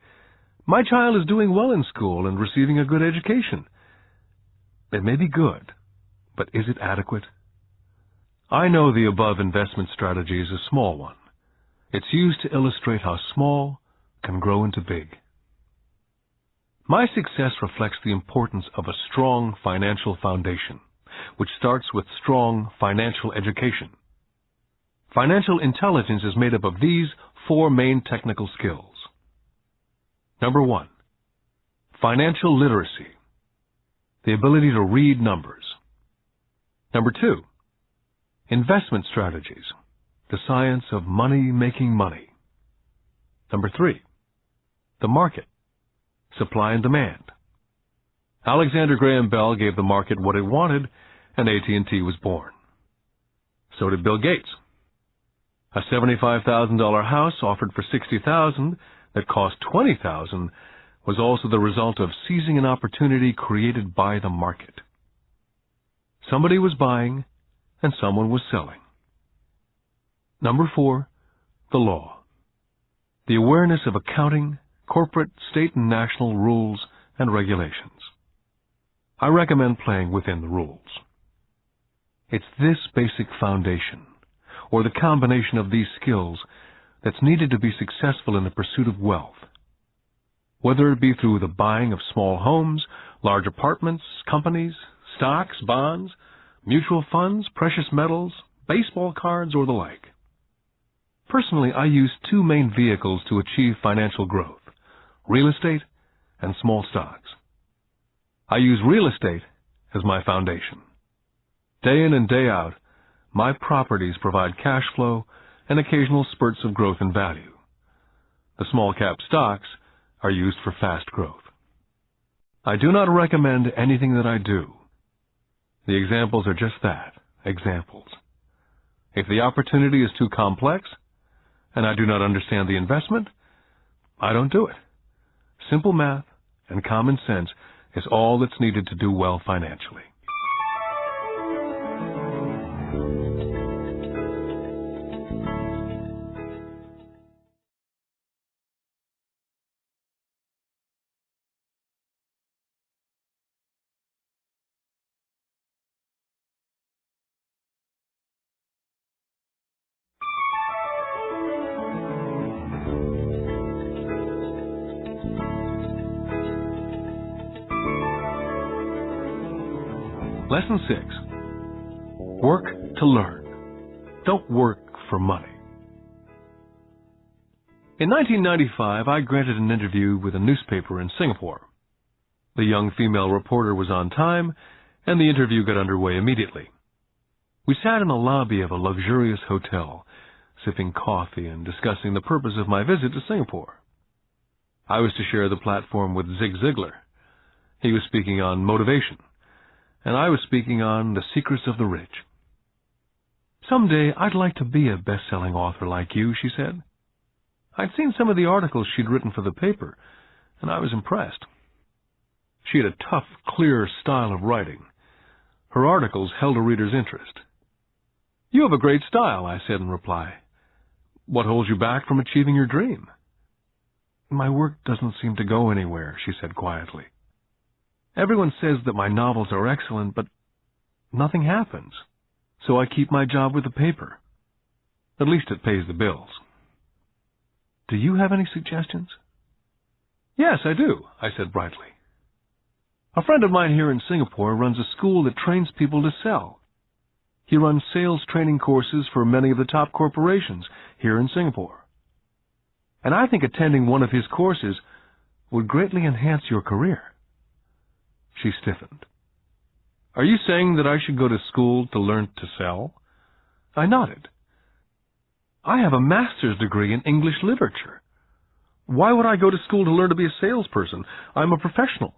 "My child is doing well in school and receiving a good education." It may be good, but is it adequate? I know the above investment strategy is a small one. It's used to illustrate how small can grow into big. My success reflects the importance of a strong financial foundation, which starts with strong financial education. Financial intelligence is made up of these 4 main technical skills. Number 1, financial literacy, the ability to read numbers. Number 2, investment strategies, the science of making money. Number 3, the market, supply and demand. Alexander Graham Bell gave the market what it wanted, and AT&T was born. So did Bill Gates. A $75,000 house offered for $60,000 that cost $20,000 was also the result of seizing an opportunity created by the market. Somebody was buying and someone was selling. Number 4, the law. The awareness of accounting, corporate, state, and national rules and regulations. I recommend playing within the rules. It's this basic foundation, or the combination of these skills, that's needed to be successful in the pursuit of wealth. Whether it be through the buying of small homes, large apartments, companies, stocks, bonds, mutual funds, precious metals, baseball cards, or the like. Personally, I use 2 main vehicles to achieve financial growth: real estate and small stocks. I use real estate as my foundation. Day in and day out, my properties provide cash flow and occasional spurts of growth in value. The small cap stocks are used for fast growth. I do not recommend anything that I do. The examples are just that, examples. If the opportunity is too complex, and I do not understand the investment, I don't do it. Simple math and common sense is all that's needed to do well financially. Lesson 6. Work to learn. Don't work for money. In 1995, I granted an interview with a newspaper in Singapore. The young female reporter was on time, and the interview got underway immediately. We sat in the lobby of a luxurious hotel, sipping coffee and discussing the purpose of my visit to Singapore. I was to share the platform with Zig Ziglar. He was speaking on motivation, and I was speaking on the secrets of the rich. "Someday I'd like to be a best-selling author like you," she said. I'd seen some of the articles she'd written for the paper, and I was impressed. She had a tough, clear style of writing. Her articles held a reader's interest. "You have a great style," I said in reply. "What holds you back from achieving your dream?" "My work doesn't seem to go anywhere," she said quietly. "Everyone says that my novels are excellent, but nothing happens. So I keep my job with the paper. At least it pays the bills." "Do you have any suggestions?" "Yes, I do," I said brightly. "A friend of mine here in Singapore runs a school that trains people to sell. He runs sales training courses for many of the top corporations here in Singapore. And I think attending one of his courses would greatly enhance your career." She stiffened. "Are you saying that I should go to school to learn to sell?" I nodded. "I have a master's degree in English literature. Why would I go to school to learn to be a salesperson? I'm a professional."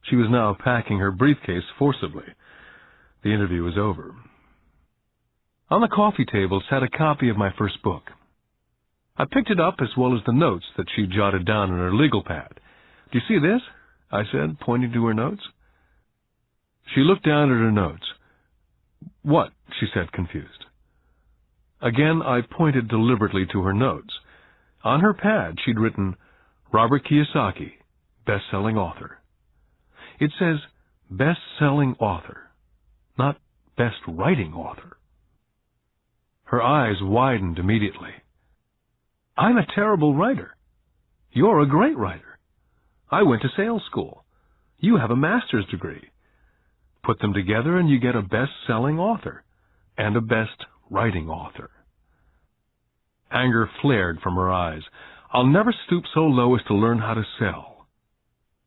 She was now packing her briefcase forcibly. The interview was over. On the coffee table sat a copy of my first book. I picked it up as well as the notes that she jotted down in her legal pad. "Do you see this?" I said, pointing to her notes. She looked down at her notes. "What?" she said, confused. Again, I pointed deliberately to her notes. On her pad, she'd written, "Robert Kiyosaki, best-selling author." It says, best-selling author, not best-writing author. Her eyes widened immediately. "I'm a terrible writer. You're a great writer. I went to sales school. You have a master's degree. Put them together and you get a best-selling author and a best-writing author." Anger flared from her eyes. "I'll never stoop so low as to learn how to sell.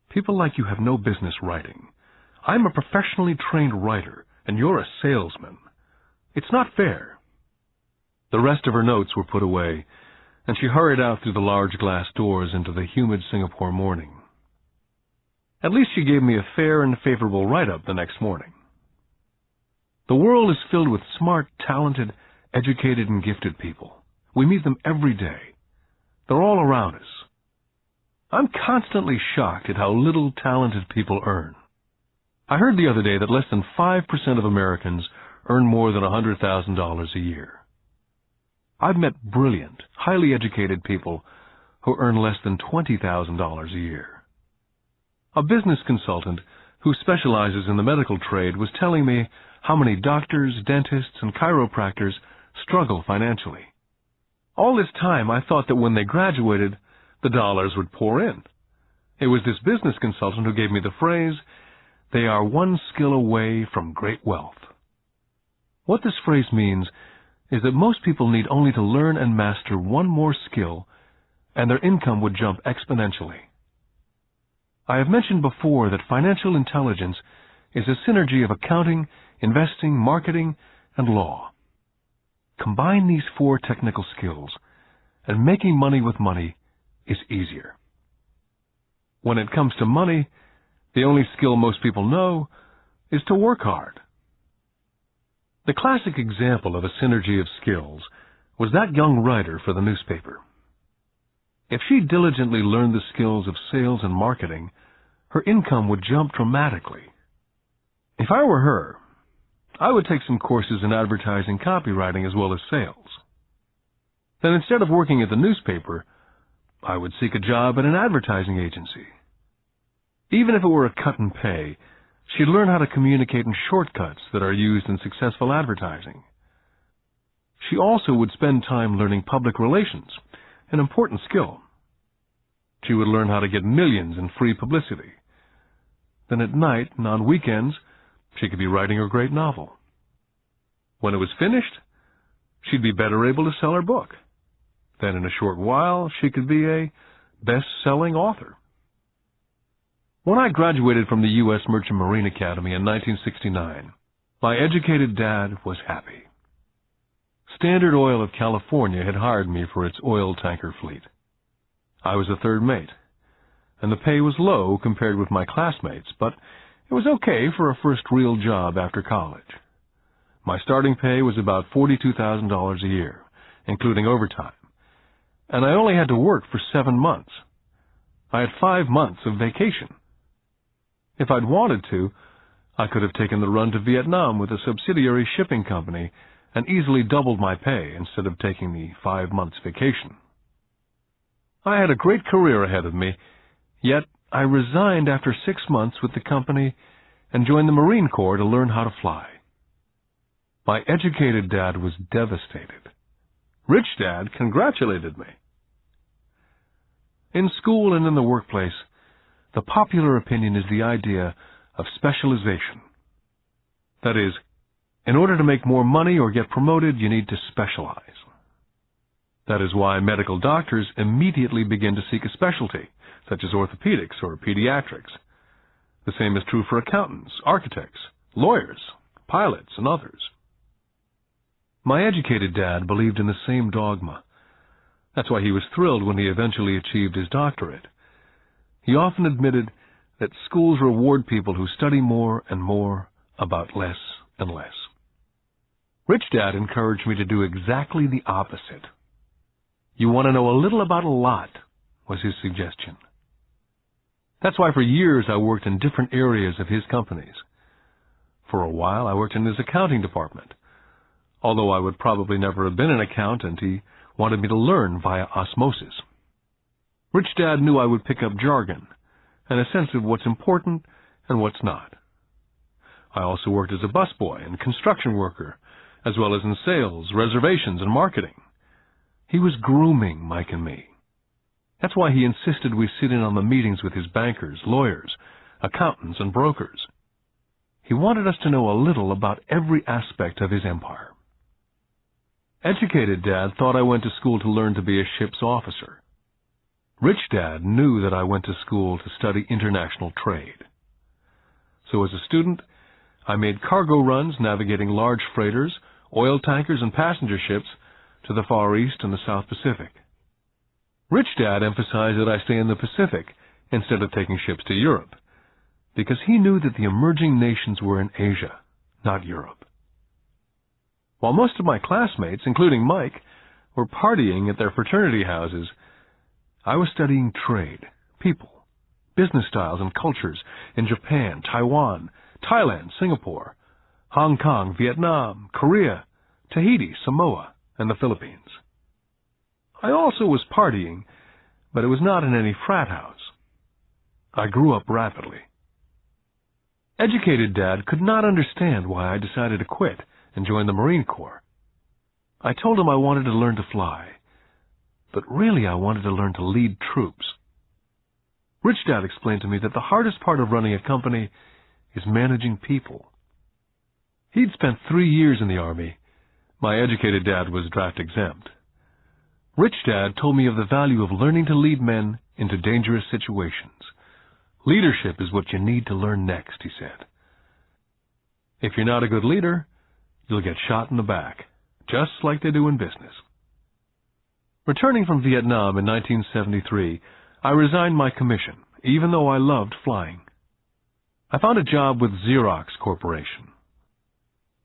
People like you have no business writing. I'm a professionally trained writer, and you're a salesman. It's not fair." The rest of her notes were put away, and she hurried out through the large glass doors into the humid Singapore morning. At least she gave me a fair and favorable write-up the next morning. The world is filled with smart, talented, educated, and gifted people. We meet them every day. They're all around us. I'm constantly shocked at how little talented people earn. I heard the other day that less than 5% of Americans earn more than $100,000 a year. I've met brilliant, highly educated people who earn less than $20,000 a year. A business consultant who specializes in the medical trade was telling me how many doctors, dentists, and chiropractors struggle financially. All this time, I thought that when they graduated, the dollars would pour in. It was this business consultant who gave me the phrase, "They are one skill away from great wealth." What this phrase means is that most people need only to learn and master one more skill, and their income would jump exponentially. I have mentioned before that financial intelligence is a synergy of accounting, investing, marketing, and law. Combine these 4 technical skills, and making money with money is easier. When it comes to money, the only skill most people know is to work hard. The classic example of a synergy of skills was that young writer for the newspaper. If she diligently learned the skills of sales and marketing, her income would jump dramatically. If I were her, I would take some courses in advertising copywriting as well as sales. Then instead of working at the newspaper, I would seek a job at an advertising agency. Even if it were a cut in pay, she'd learn how to communicate in shortcuts that are used in successful advertising. She also would spend time learning public relations, an important skill. She would learn how to get millions in free publicity. Then at night and on weekends, she could be writing her great novel. When it was finished, she'd be better able to sell her book. Then in a short while, she could be a best-selling author. When I graduated from the U.S. Merchant Marine Academy in 1969, my educated dad was happy. Standard Oil of California had hired me for its oil tanker fleet. I was a third mate, and the pay was low compared with my classmates, but it was okay for a first real job after college. My starting pay was about $42,000 a year, including overtime, and I only had to work for 7 months. I had 5 months of vacation. If I'd wanted to, I could have taken the run to Vietnam with a subsidiary shipping company and easily doubled my pay instead of taking the 5 months vacation. I had a great career ahead of me, yet I resigned after 6 months with the company and joined the Marine Corps to learn how to fly. My educated dad was devastated. Rich Dad congratulated me. In school and in the workplace, the popular opinion is the idea of specialization. That is, in order to make more money or get promoted, you need to specialize. That is why medical doctors immediately begin to seek a specialty, such as orthopedics or pediatrics. The same is true for accountants, architects, lawyers, pilots, and others. My educated dad believed in the same dogma. That's why he was thrilled when he eventually achieved his doctorate. He often admitted that schools reward people who study more and more about less and less. Rich Dad encouraged me to do exactly the opposite. You want to know a little about a lot, was his suggestion. That's why for years I worked in different areas of his companies. For a while I worked in his accounting department. Although I would probably never have been an accountant, he wanted me to learn via osmosis. Rich Dad knew I would pick up jargon and a sense of what's important and what's not. I also worked as a busboy and construction worker, as well as in sales, reservations, and marketing. He was grooming Mike and me. That's why he insisted we sit in on the meetings with his bankers, lawyers, accountants, and brokers. He wanted us to know a little about every aspect of his empire. Educated Dad thought I went to school to learn to be a ship's officer. Rich Dad knew that I went to school to study international trade. So as a student, I made cargo runs navigating large freighters, oil tankers, and passenger ships to the Far East and the South Pacific. Rich Dad emphasized that I stay in the Pacific instead of taking ships to Europe, because he knew that the emerging nations were in Asia, not Europe. While most of my classmates, including Mike, were partying at their fraternity houses, I was studying trade, people, business styles and cultures in Japan, Taiwan, Thailand, Singapore, Hong Kong, Vietnam, Korea, Tahiti, Samoa, and the Philippines. I also was partying, but it was not in any frat house. I grew up rapidly. Educated Dad could not understand why I decided to quit and join the Marine Corps. I told him I wanted to learn to fly, but really I wanted to learn to lead troops. Rich Dad explained to me that the hardest part of running a company is managing people. He'd spent 3 years in the Army. My educated dad was draft exempt. Rich Dad told me of the value of learning to lead men into dangerous situations. Leadership is what you need to learn next, he said. If you're not a good leader, you'll get shot in the back, just like they do in business. Returning from Vietnam in 1973, I resigned my commission, even though I loved flying. I found a job with Xerox Corporation.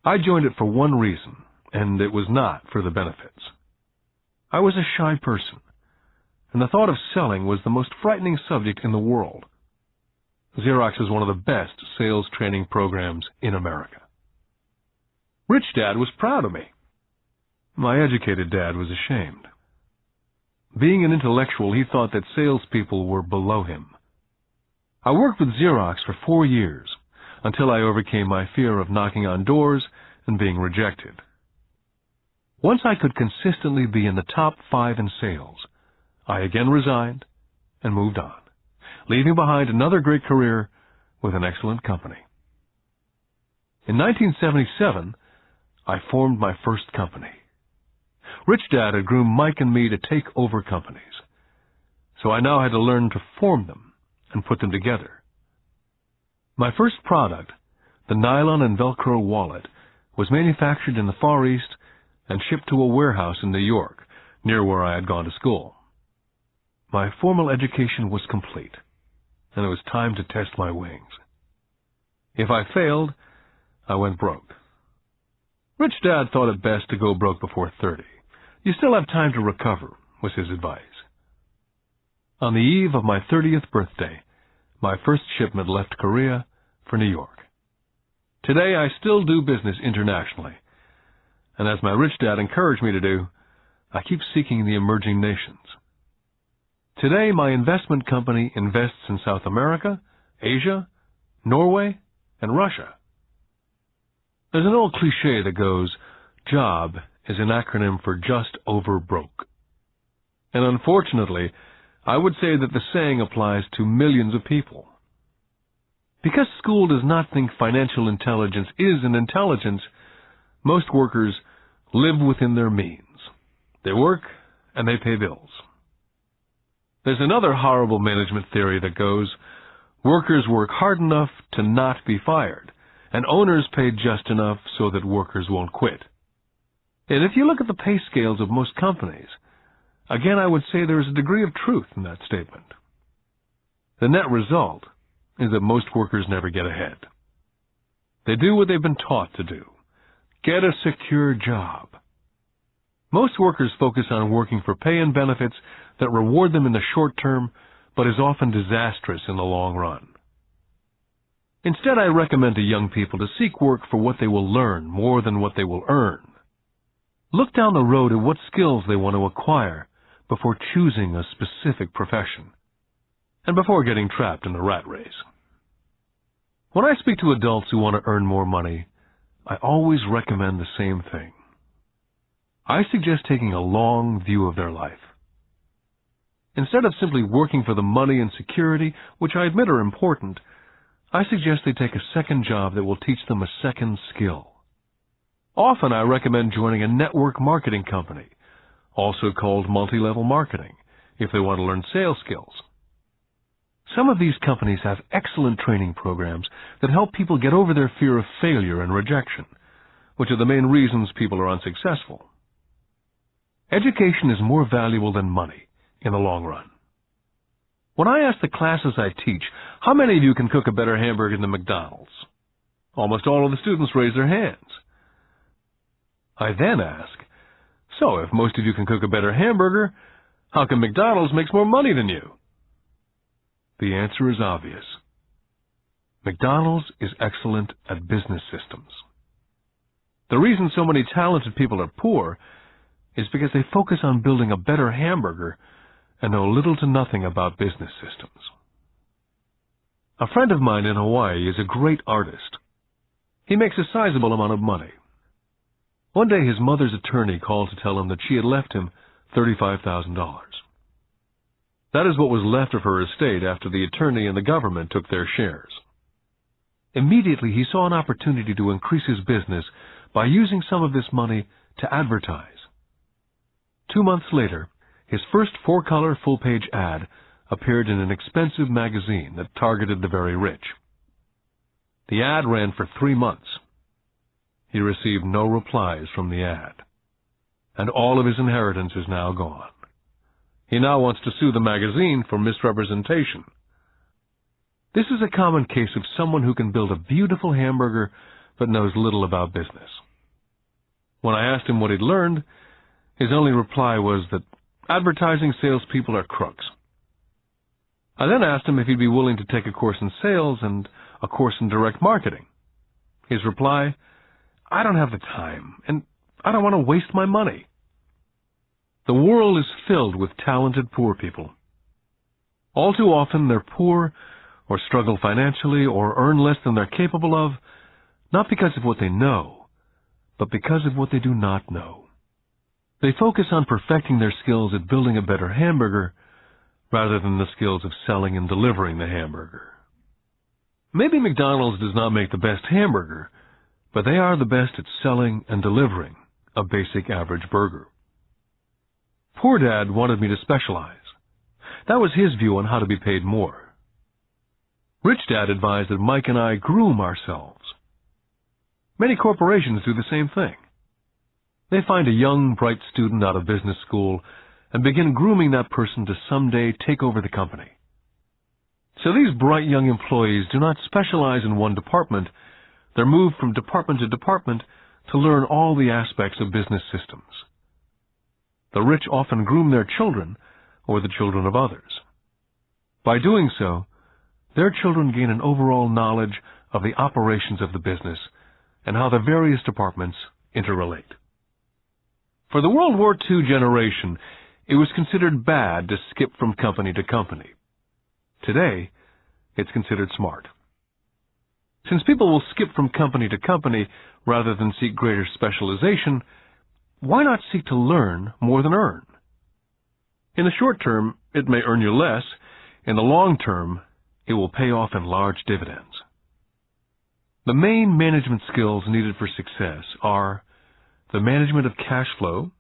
I joined it for one reason, and it was not for the benefits. I was a shy person, and the thought of selling was the most frightening subject in the world. Xerox is one of the best sales training programs in America. Rich Dad was proud of me. My educated dad was ashamed. Being an intellectual, he thought that salespeople were below him. I worked with Xerox for 4 years, until I overcame my fear of knocking on doors and being rejected. Once I could consistently be in the top 5 in sales, I again resigned and moved on, leaving behind another great career with an excellent company. In 1977, I formed my first company. Rich Dad had groomed Mike and me to take over companies, so I now had to learn to form them and put them together. My first product, the nylon and Velcro wallet, was manufactured in the Far East and shipped to a warehouse in New York, near where I had gone to school. My formal education was complete, and it was time to test my wings. If I failed, I went broke. Rich Dad thought it best to go broke before 30. You still have time to recover, was his advice. On the eve of my 30th birthday, my first shipment left Korea for New York. Today, I still do business internationally, and as my rich dad encouraged me to do, I keep seeking the emerging nations. Today, my investment company invests in South America, Asia, Norway, and Russia. There's an old cliche that goes, JOB is an acronym for just over broke. And unfortunately, I would say that the saying applies to millions of people. Because school does not think financial intelligence is an intelligence, most workers live within their means. They work and they pay bills. There's another horrible management theory that goes, workers work hard enough to not be fired, and owners pay just enough so that workers won't quit. And if you look at the pay scales of most companies, again I would say there is a degree of truth in that statement. The net result is that most workers never get ahead. They do what they've been taught to do. Get a secure job. Most workers focus on working for pay and benefits that reward them in the short term, but is often disastrous in the long run. Instead, I recommend to young people to seek work for what they will learn more than what they will earn. Look down the road at what skills they want to acquire before choosing a specific profession, and before getting trapped in the rat race. When I speak to adults who want to earn more money, I always recommend the same thing. I suggest taking a long view of their life. Instead of simply working for the money and security, which I admit are important, I suggest they take a second job that will teach them a second skill. Often I recommend joining a network marketing company, also called multi-level marketing, if they want to learn sales skills. Some of these companies have excellent training programs that help people get over their fear of failure and rejection, which are the main reasons people are unsuccessful. Education is more valuable than money in the long run. When I ask the classes I teach, how many of you can cook a better hamburger than McDonald's? Almost all of the students raise their hands. I then ask, so if most of you can cook a better hamburger, how come McDonald's makes more money than you? The answer is obvious. McDonald's is excellent at business systems. The reason so many talented people are poor is because they focus on building a better hamburger and know little to nothing about business systems. A friend of mine in Hawaii is a great artist. He makes a sizable amount of money. One day his mother's attorney called to tell him that she had left him $35,000. That is what was left of her estate after the attorney and the government took their shares. Immediately he saw an opportunity to increase his business by using some of this money to advertise. 2 months later, his first 4-color full-page ad appeared in an expensive magazine that targeted the very rich. The ad ran for 3 months. He received no replies from the ad, and all of his inheritance is now gone. He now wants to sue the magazine for misrepresentation. This is a common case of someone who can build a beautiful hamburger but knows little about business. When I asked him what he'd learned, his only reply was that advertising salespeople are crooks. I then asked him if he'd be willing to take a course in sales and a course in direct marketing. His reply, "I don't have the time, and I don't want to waste my money." The world is filled with talented poor people. All too often they're poor or struggle financially or earn less than they're capable of, not because of what they know, but because of what they do not know. They focus on perfecting their skills at building a better hamburger rather than the skills of selling and delivering the hamburger. Maybe McDonald's does not make the best hamburger, but they are the best at selling and delivering a basic average burger. Poor Dad wanted me to specialize. That was his view on how to be paid more. Rich Dad advised that Mike and I groom ourselves. Many corporations do the same thing. They find a young, bright student out of business school and begin grooming that person to someday take over the company. So these bright young employees do not specialize in one department. They're moved from department to department to learn all the aspects of business systems. The rich often groom their children or the children of others. By doing so, their children gain an overall knowledge of the operations of the business and how the various departments interrelate. For the World War II generation, it was considered bad to skip from company to company. Today, it's considered smart. Since people will skip from company to company rather than seek greater specialization, why not seek to learn more than earn? In the short term, it may earn you less. In the long term, it will pay off in large dividends. The main management skills needed for success are the management of cash flow,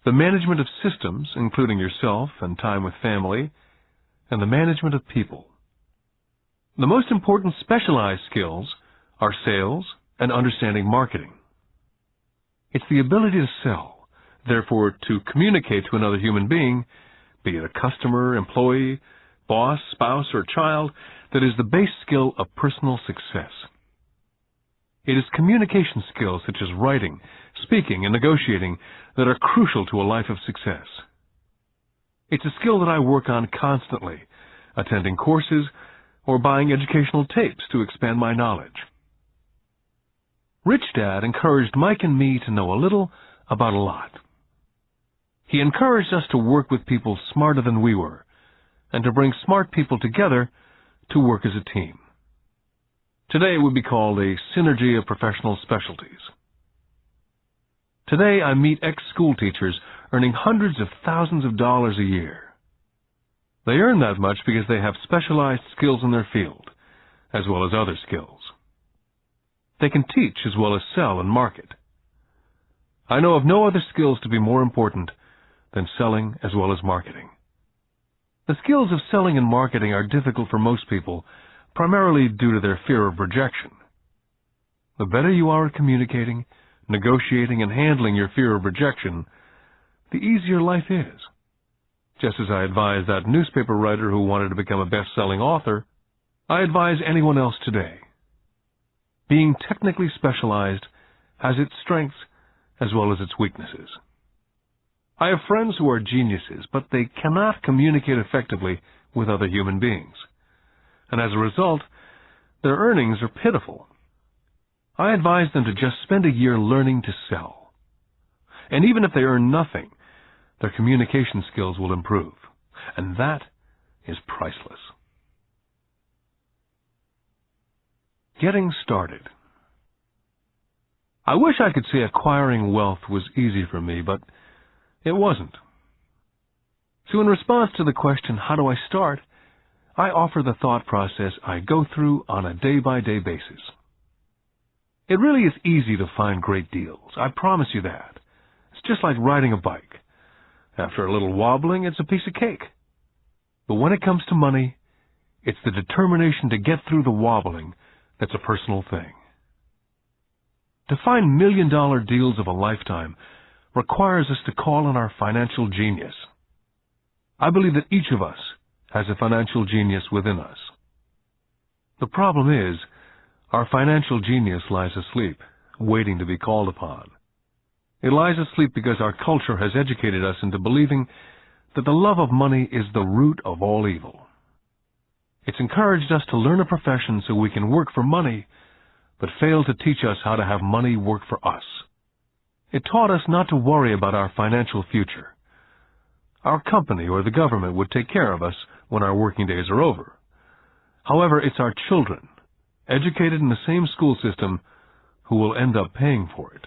the management of systems, including yourself and time with family, and the management of people. The most important specialized skills are sales and understanding marketing. It's the ability to sell, therefore to communicate to another human being, be it a customer, employee, boss, spouse, or child, that is the base skill of personal success. It is communication skills such as writing, speaking, and negotiating that are crucial to a life of success. It's a skill that I work on constantly, attending courses or buying educational tapes to expand my knowledge. Rich Dad encouraged Mike and me to know a little about a lot. He encouraged us to work with people smarter than we were, and to bring smart people together to work as a team. Today it would be called a synergy of professional specialties. Today I meet ex-school teachers earning hundreds of thousands of dollars a year. They earn that much because they have specialized skills in their field, as well as other skills. They can teach as well as sell and market. I know of no other skills to be more important than selling as well as marketing. The skills of selling and marketing are difficult for most people, primarily due to their fear of rejection. The better you are at communicating, negotiating, and handling your fear of rejection, the easier life is. Just as I advise that newspaper writer who wanted to become a best-selling author, I advise anyone else today. Being technically specialized has its strengths as well as its weaknesses. I have friends who are geniuses, but they cannot communicate effectively with other human beings. And as a result, their earnings are pitiful. I advise them to just spend a year learning to sell. And even if they earn nothing, their communication skills will improve. And that is priceless. Getting started. I wish I could say acquiring wealth was easy for me, but it wasn't. So in response to the question, how do I start? I offer the thought process I go through on a day-by-day basis. It really is easy to find great deals. I promise you that. It's just like riding a bike. After a little wobbling, it's a piece of cake. But when it comes to money, it's the determination to get through the wobbling that's a personal thing. To find million-dollar deals of a lifetime requires us to call on our financial genius. I believe that each of us has a financial genius within us. The problem is, our financial genius lies asleep, waiting to be called upon. It lies asleep because our culture has educated us into believing that the love of money is the root of all evil. It's encouraged us to learn a profession so we can work for money, but failed to teach us how to have money work for us. It taught us not to worry about our financial future. Our company or the government would take care of us when our working days are over. However, it's our children, educated in the same school system, who will end up paying for it.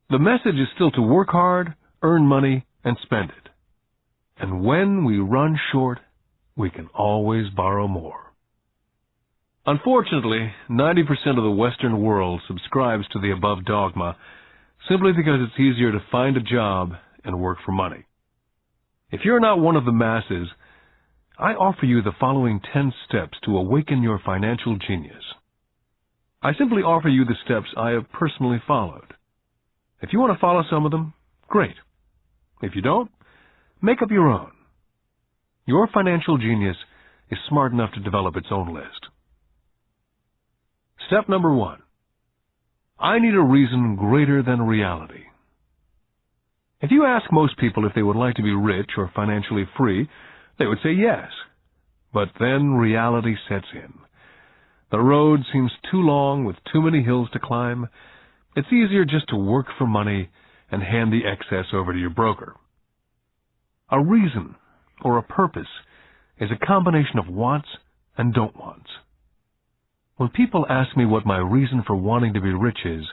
The message is still to work hard, earn money, and spend it. And when we run short, we can always borrow more. Unfortunately, 90% of the Western world subscribes to the above dogma simply because it's easier to find a job and work for money. If you're not one of the masses, I offer you the following 10 steps to awaken your financial genius. I simply offer you the steps I have personally followed. If you want to follow some of them, great. If you don't, make up your own. Your financial genius is smart enough to develop its own list. Step number 1. I need a reason greater than reality. If you ask most people if they would like to be rich or financially free, they would say yes. But then reality sets in. The road seems too long with too many hills to climb. It's easier just to work for money and hand the excess over to your broker. A reason or a purpose is a combination of wants and don't wants. When people ask me what my reason for wanting to be rich is,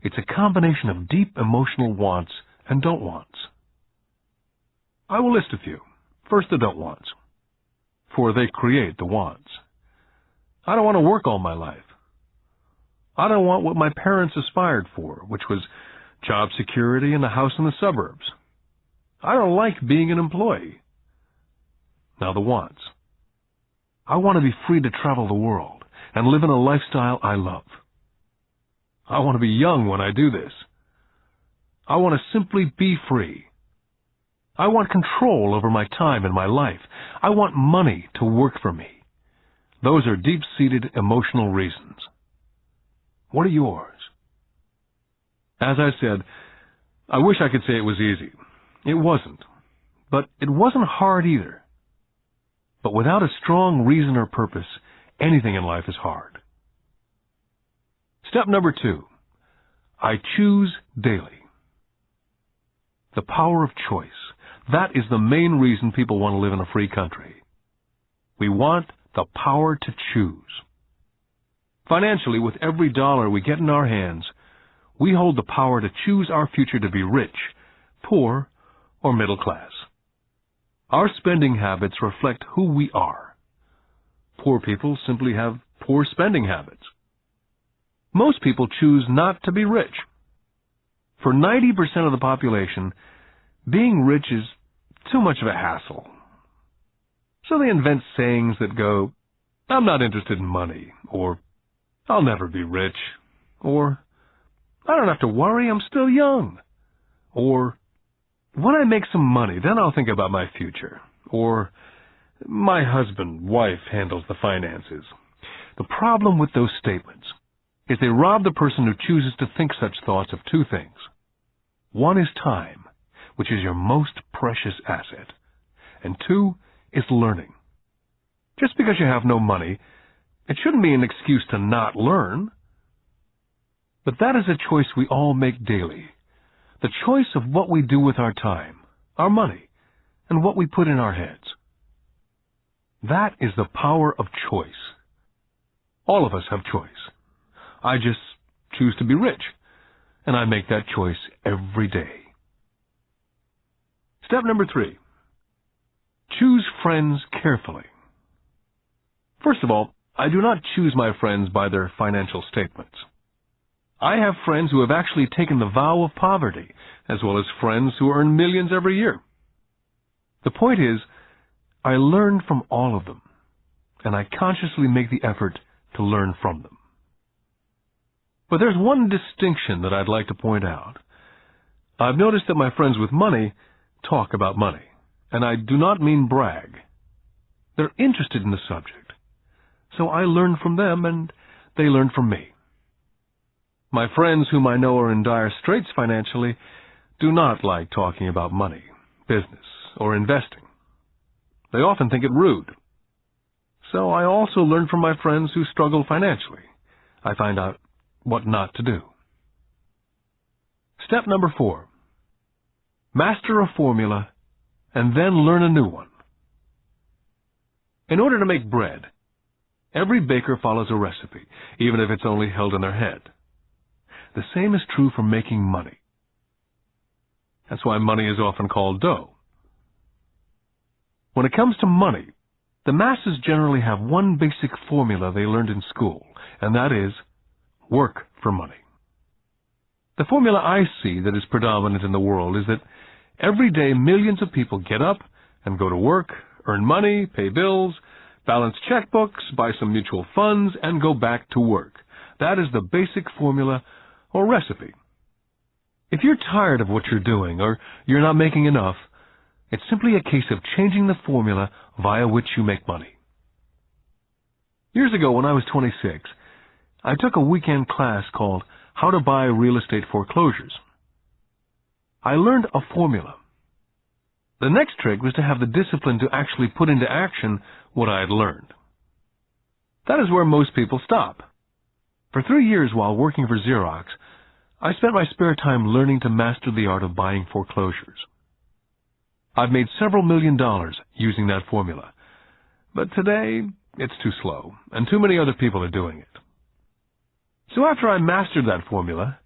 it's a combination of deep emotional wants and don't wants. I will list a few. First, the don't wants, for they create the wants. I don't want to work all my life. I don't want what my parents aspired for, which was job security and a house in the suburbs. I don't like being an employee. Now the wants. I want to be free to travel the world and live in a lifestyle I love. I want to be young when I do this. I want to simply be free. I want control over my time and my life. I want money to work for me. Those are deep-seated emotional reasons. What are yours? As I said, I wish I could say it was easy. It wasn't. But it wasn't hard either. But without a strong reason or purpose, anything in life is hard. Step number 2. I choose daily. The power of choice. That is the main reason people want to live in a free country. We want the power to choose. Financially, with every dollar we get in our hands, we hold the power to choose our future to be rich, poor, or middle class. Our spending habits reflect who we are. Poor people simply have poor spending habits. Most people choose not to be rich. For 90% of the population, being rich is too much of a hassle. So they invent sayings that go, "I'm not interested in money," or "I'll never be rich," or "I don't have to worry, I'm still young," or "When I make some money, then I'll think about my future," or "My husband, wife handles the finances." The problem with those statements is they rob the person who chooses to think such thoughts of two things. One is time, which is your most precious asset, and 2 is learning. Just because you have no money, it shouldn't be an excuse to not learn. But that is a choice we all make daily. The choice of what we do with our time, our money, and what we put in our heads. That is the power of choice. All of us have choice. I just choose to be rich, and I make that choice every day. Step number 3. Choose friends carefully. First of all, I do not choose my friends by their financial statements. I have friends who have actually taken the vow of poverty, as well as friends who earn millions every year. The point is, I learn from all of them, and I consciously make the effort to learn from them. But there's one distinction that I'd like to point out. I've noticed that my friends with money talk about money, and I do not mean brag. They're interested in the subject, so I learn from them and they learn from me. My friends whom I know are in dire straits financially do not like talking about money, business, or investing. They often think it rude. so I also learn from my friends who struggle financially. I find out what not to do. Step number 4. Master a formula and then learn a new one. In order to make bread, every baker follows a recipe, even if it's only held in their head. The same is true for making money. That's why money is often called dough. When it comes to money, the masses generally have one basic formula they learned in school, and that is work for money. The formula I see that is predominant in the world is that every day millions of people get up and go to work, earn money, pay bills, balance checkbooks, buy some mutual funds, and go back to work. That is the basic formula or recipe. If you're tired of what you're doing or you're not making enough, it's simply a case of changing the formula via which you make money. Years ago, when I was 26, I took a weekend class called How to Buy Real Estate Foreclosures. I learned a formula. The next trick was to have the discipline to actually put into action what I had learned. That is where most people stop. For 3 years while working for Xerox, I spent my spare time learning to master the art of buying foreclosures. I've made several $1 million using that formula, but today it's too slow, and too many other people are doing it. So after I mastered that formula,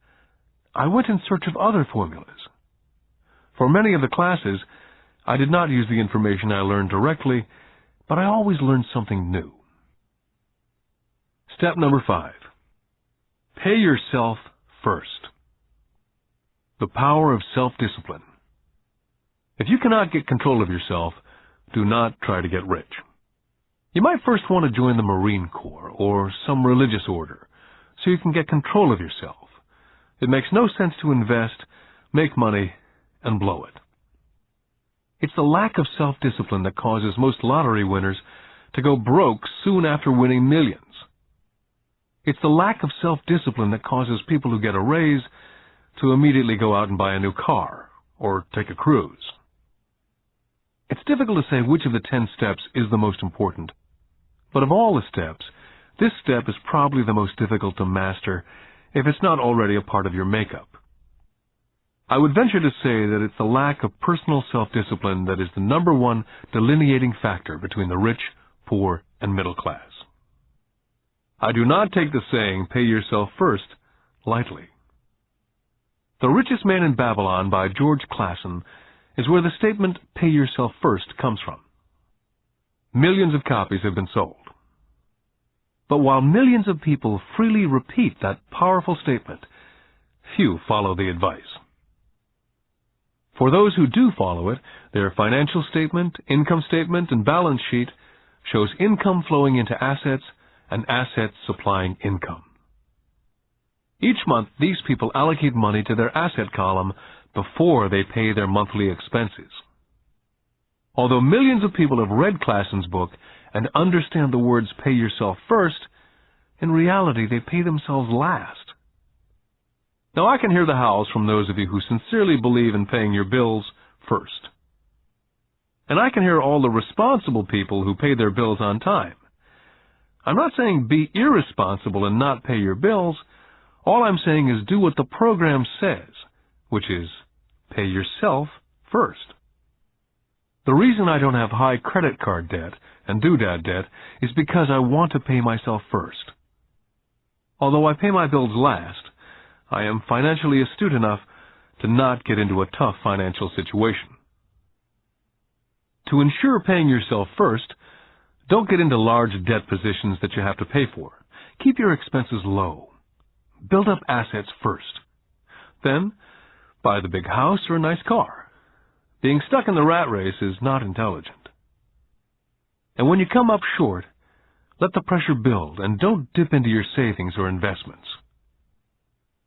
I went in search of other formulas. For many of the classes, I did not use the information I learned directly, but I always learned something new. Step number 5. Pay yourself first. The power of self-discipline. If you cannot get control of yourself, do not try to get rich. You might first want to join the Marine Corps or some religious order, so you can get control of yourself. It makes no sense to invest, make money, and blow it. It's the lack of self-discipline that causes most lottery winners to go broke soon after winning millions. It's the lack of self-discipline that causes people who get a raise to immediately go out and buy a new car or take a cruise. It's difficult to say which of the 10 steps is the most important, but of all the steps, this step is probably the most difficult to master if it's not already a part of your makeup. I would venture to say that it's the lack of personal self-discipline that is the number one delineating factor between the rich, poor, and middle class. I do not take the saying, pay yourself first, lightly. The Richest Man in Babylon by George Clason is where the statement, pay yourself first, comes from. Millions of copies have been sold. But while millions of people freely repeat that powerful statement, few follow the advice. For those who do follow it, their financial statement, income statement, and balance sheet shows income flowing into assets and assets supplying income. Each month, these people allocate money to their asset column before they pay their monthly expenses. Although millions of people have read Clason's book and understand the words pay yourself first, in reality they pay themselves last. Now I can hear the howls from those of you who sincerely believe in paying your bills first. And I can hear all the responsible people who pay their bills on time. I'm not saying be irresponsible and not pay your bills. All I'm saying is do what the program says, which is pay yourself first. The reason I don't have high credit card debt and doodad debt is because I want to pay myself first. Although I pay my bills last, I am financially astute enough to not get into a tough financial situation. To ensure paying yourself first, don't get into large debt positions that you have to pay for. Keep your expenses low. Build up assets first. Then, buy the big house or a nice car. Being stuck in the rat race is not intelligent. And when you come up short, let the pressure build and don't dip into your savings or investments.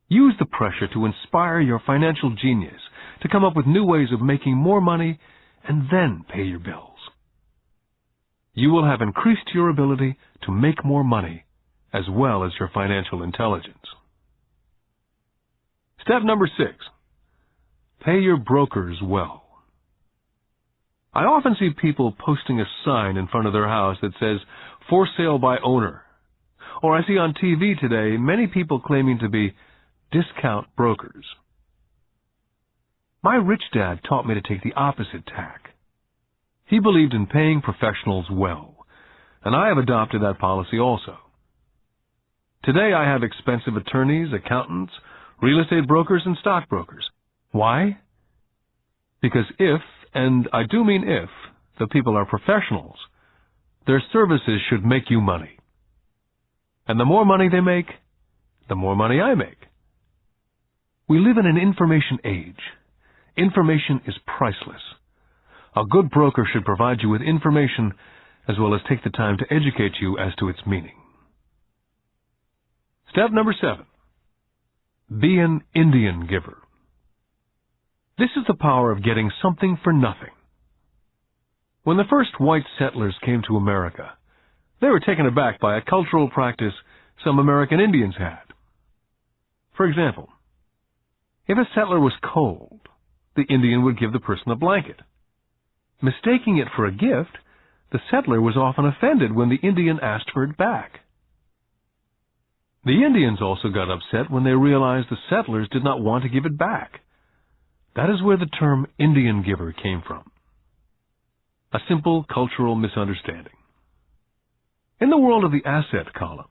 Use the pressure to inspire your financial genius to come up with new ways of making more money and then pay your bills. You will have increased your ability to make more money as well as your financial intelligence. Step number 6. Pay your brokers well. I often see people posting a sign in front of their house that says, for sale by owner. Or I see on TV today many people claiming to be discount brokers. My rich dad taught me to take the opposite tack. He believed in paying professionals well, and I have adopted that policy also. Today I have expensive attorneys, accountants, real estate brokers, and stockbrokers. Why? Because if, and I do mean if, the people are professionals, their services should make you money. And the more money they make, the more money I make. We live in an information age. Information is priceless. A good broker should provide you with information as well as take the time to educate you as to its meaning. Step number 7. Be an Indian giver. This is the power of getting something for nothing. When the first white settlers came to America, they were taken aback by a cultural practice some American Indians had. For example, if a settler was cold, the Indian would give the person a blanket. Mistaking it for a gift, the settler was often offended when the Indian asked for it back. The Indians also got upset when they realized the settlers did not want to give it back. That is where the term Indian giver came from. A simple cultural misunderstanding. In the world of the asset column,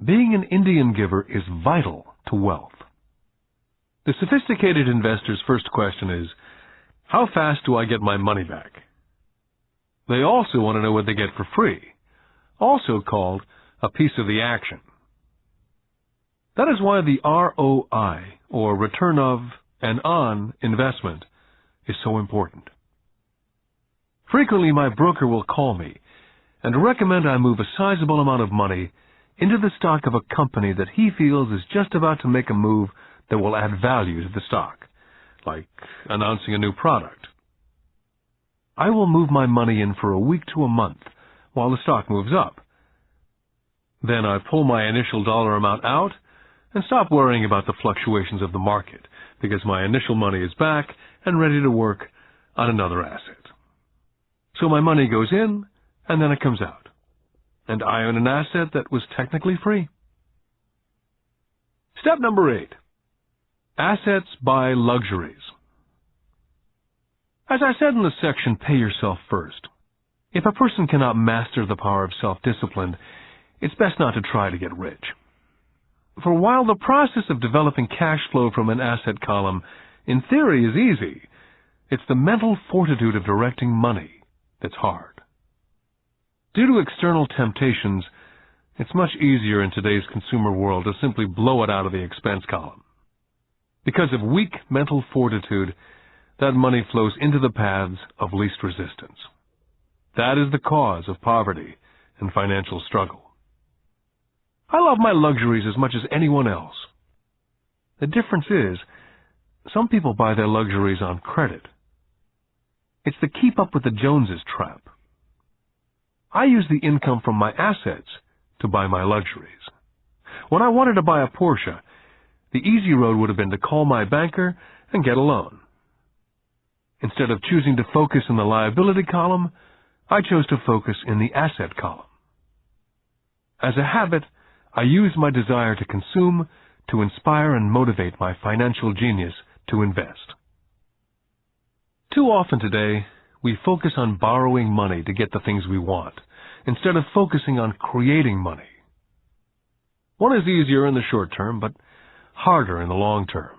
being an Indian giver is vital to wealth. The sophisticated investor's first question is, how fast do I get my money back? They also want to know what they get for free, also called a piece of the action. That is why the ROI, or return of and on investment, is so important. Frequently, my broker will call me and recommend I move a sizable amount of money into the stock of a company that he feels is just about to make a move that will add value to the stock, like announcing a new product. I will move my money in for a week to a month while the stock moves up. Then I pull my initial dollar amount out and stop worrying about the fluctuations of the market because my initial money is back and ready to work on another asset. So my money goes in and then it comes out, and I own an asset that was technically free. Step number 8. Assets buy luxuries. As I said in the section, Pay Yourself First, if a person cannot master the power of self-discipline, it's best not to try to get rich. For while the process of developing cash flow from an asset column in theory is easy, it's the mental fortitude of directing money that's hard. Due to external temptations, it's much easier in today's consumer world to simply blow it out of the expense column. Because of weak mental fortitude, that money flows into the paths of least resistance. That is the cause of poverty and financial struggle. I love my luxuries as much as anyone else. The difference is, some people buy their luxuries on credit. It's the keep up with the Joneses trap. I use the income from my assets to buy my luxuries. When I wanted to buy a Porsche, the easy road would have been to call my banker and get a loan. Instead of choosing to focus in the liability column, I chose to focus in the asset column. As a habit, I use my desire to consume to inspire and motivate my financial genius to invest. Too often today, we focus on borrowing money to get the things we want, instead of focusing on creating money. One is easier in the short term, but harder in the long term.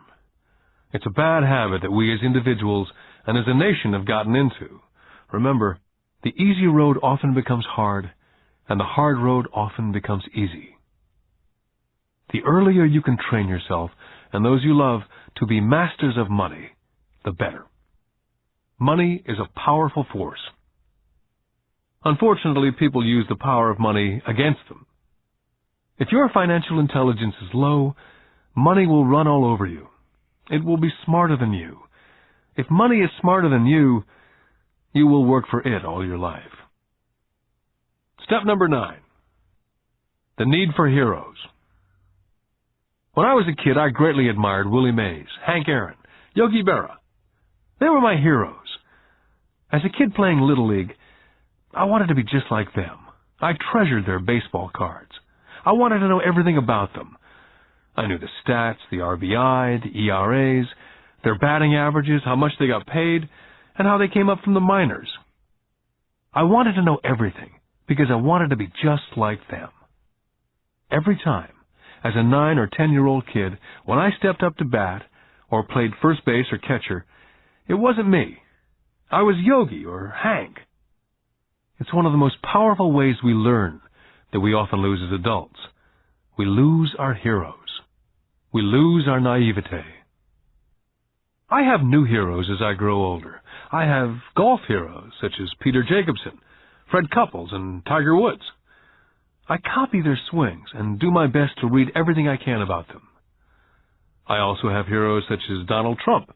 It's a bad habit that we as individuals and as a nation have gotten into. Remember, the easy road often becomes hard, and the hard road often becomes easy. The earlier you can train yourself and those you love to be masters of money, the better. Money is a powerful force. Unfortunately, people use the power of money against them. If your financial intelligence is low, money will run all over you. It will be smarter than you. If money is smarter than you, you will work for it all your life. Step number 9. The need for heroes. When I was a kid, I greatly admired Willie Mays, Hank Aaron, Yogi Berra. They were my heroes. As a kid playing Little League, I wanted to be just like them, I treasured their baseball cards. I wanted to know everything about them. I knew the stats, the RBI, the ERAs, their batting averages, how much they got paid, and how they came up from the minors. I wanted to know everything because I wanted to be just like them. Every time, as a 9 or 10-year-old kid, when I stepped up to bat or played first base or catcher, it wasn't me. I was Yogi or Hank. It's one of the most powerful ways we learn that we often lose as adults. We lose our heroes. We lose our naivete. I have new heroes as I grow older. I have golf heroes such as Peter Jacobsen, Fred Couples, and Tiger Woods. I copy their swings and do my best to read everything I can about them. I also have heroes such as Donald Trump,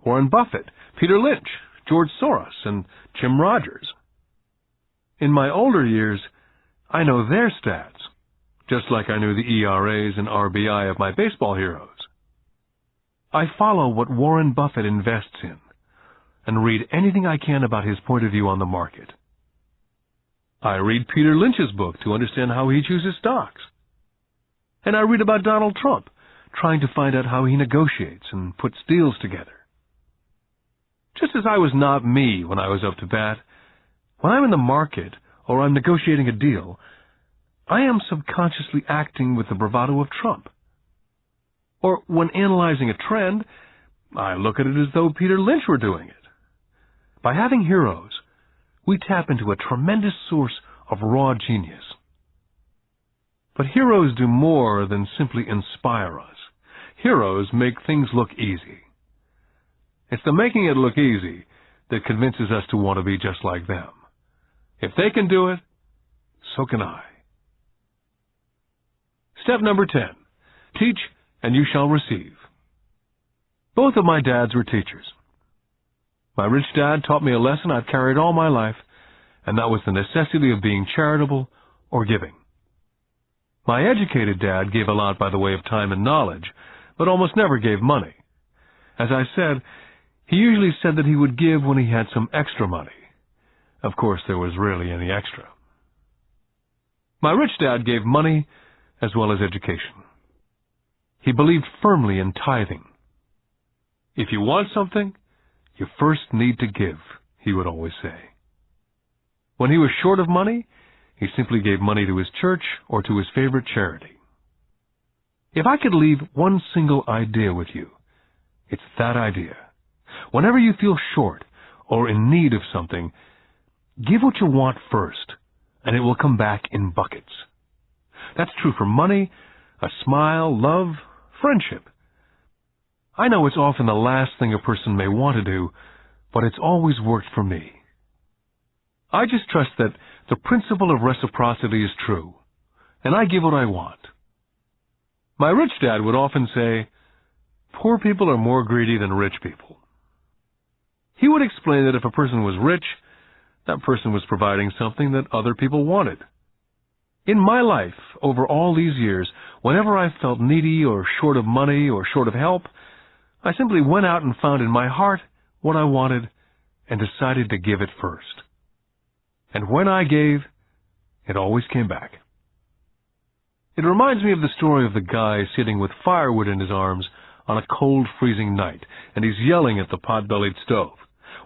Warren Buffett, Peter Lynch, George Soros, and Jim Rogers. In my older years, I know their stats, just like I knew the ERAs and RBI of my baseball heroes. I follow what Warren Buffett invests in and read anything I can about his point of view on the market. I read Peter Lynch's book to understand how he chooses stocks. And I read about Donald Trump, trying to find out how he negotiates and puts deals together. Just as I was not me when I was up to bat, when I'm in the market or I'm negotiating a deal, I am subconsciously acting with the bravado of Trump. Or when analyzing a trend, I look at it as though Peter Lynch were doing it. By having heroes, we tap into a tremendous source of raw genius. But heroes do more than simply inspire us. Heroes make things look easy. It's the making it look easy that convinces us to want to be just like them. If they can do it, so can I. Step number 10. Teach and you shall receive. Both of my dads were teachers. My rich dad taught me a lesson I've carried all my life, and that was the necessity of being charitable or giving. My educated dad gave a lot by the way of time and knowledge, but almost never gave money. As I said, he usually said that he would give when he had some extra money. Of course, there was rarely any extra. My rich dad gave money as well as education. He believed firmly in tithing. If you want something, you first need to give, he would always say. When he was short of money, he simply gave money to his church or to his favorite charity. If I could leave one single idea with you, it's that idea. Whenever you feel short or in need of something, give what you want first, and it will come back in buckets. That's true for money, a smile, love, friendship. I know it's often the last thing a person may want to do, but it's always worked for me. I just trust that the principle of reciprocity is true, and I give what I want. My rich dad would often say, poor people are more greedy than rich people. He would explain that if a person was rich, that person was providing something that other people wanted. In my life, over all these years, whenever I felt needy or short of money or short of help, I simply went out and found in my heart what I wanted and decided to give it first. And when I gave, it always came back. It reminds me of the story of the guy sitting with firewood in his arms on a cold, freezing night, and he's yelling at the pot-bellied stove,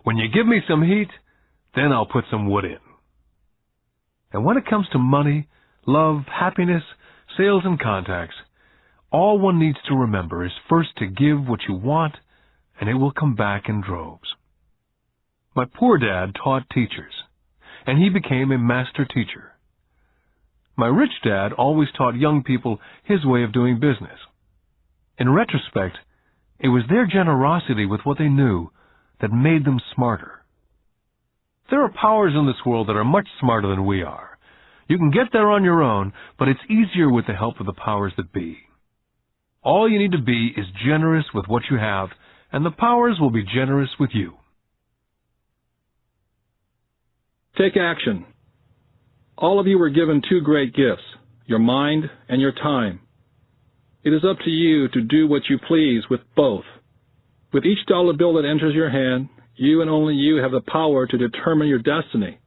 "When you give me some heat, then I'll put some wood in." And when it comes to money, love, happiness, sales, and contacts, all one needs to remember is first to give what you want, and it will come back in droves. My poor dad taught teachers, and he became a master teacher. My rich dad always taught young people his way of doing business. In retrospect, it was their generosity with what they knew that made them smarter. There are powers in this world that are much smarter than we are. You can get there on your own, but it's easier with the help of the powers that be. All you need to be is generous with what you have, and the powers will be generous with you. Take action. All of you were given two great gifts, your mind and your time. It is up to you to do what you please with both. With each dollar bill that enters your hand, you and only you have the power to determine your destiny.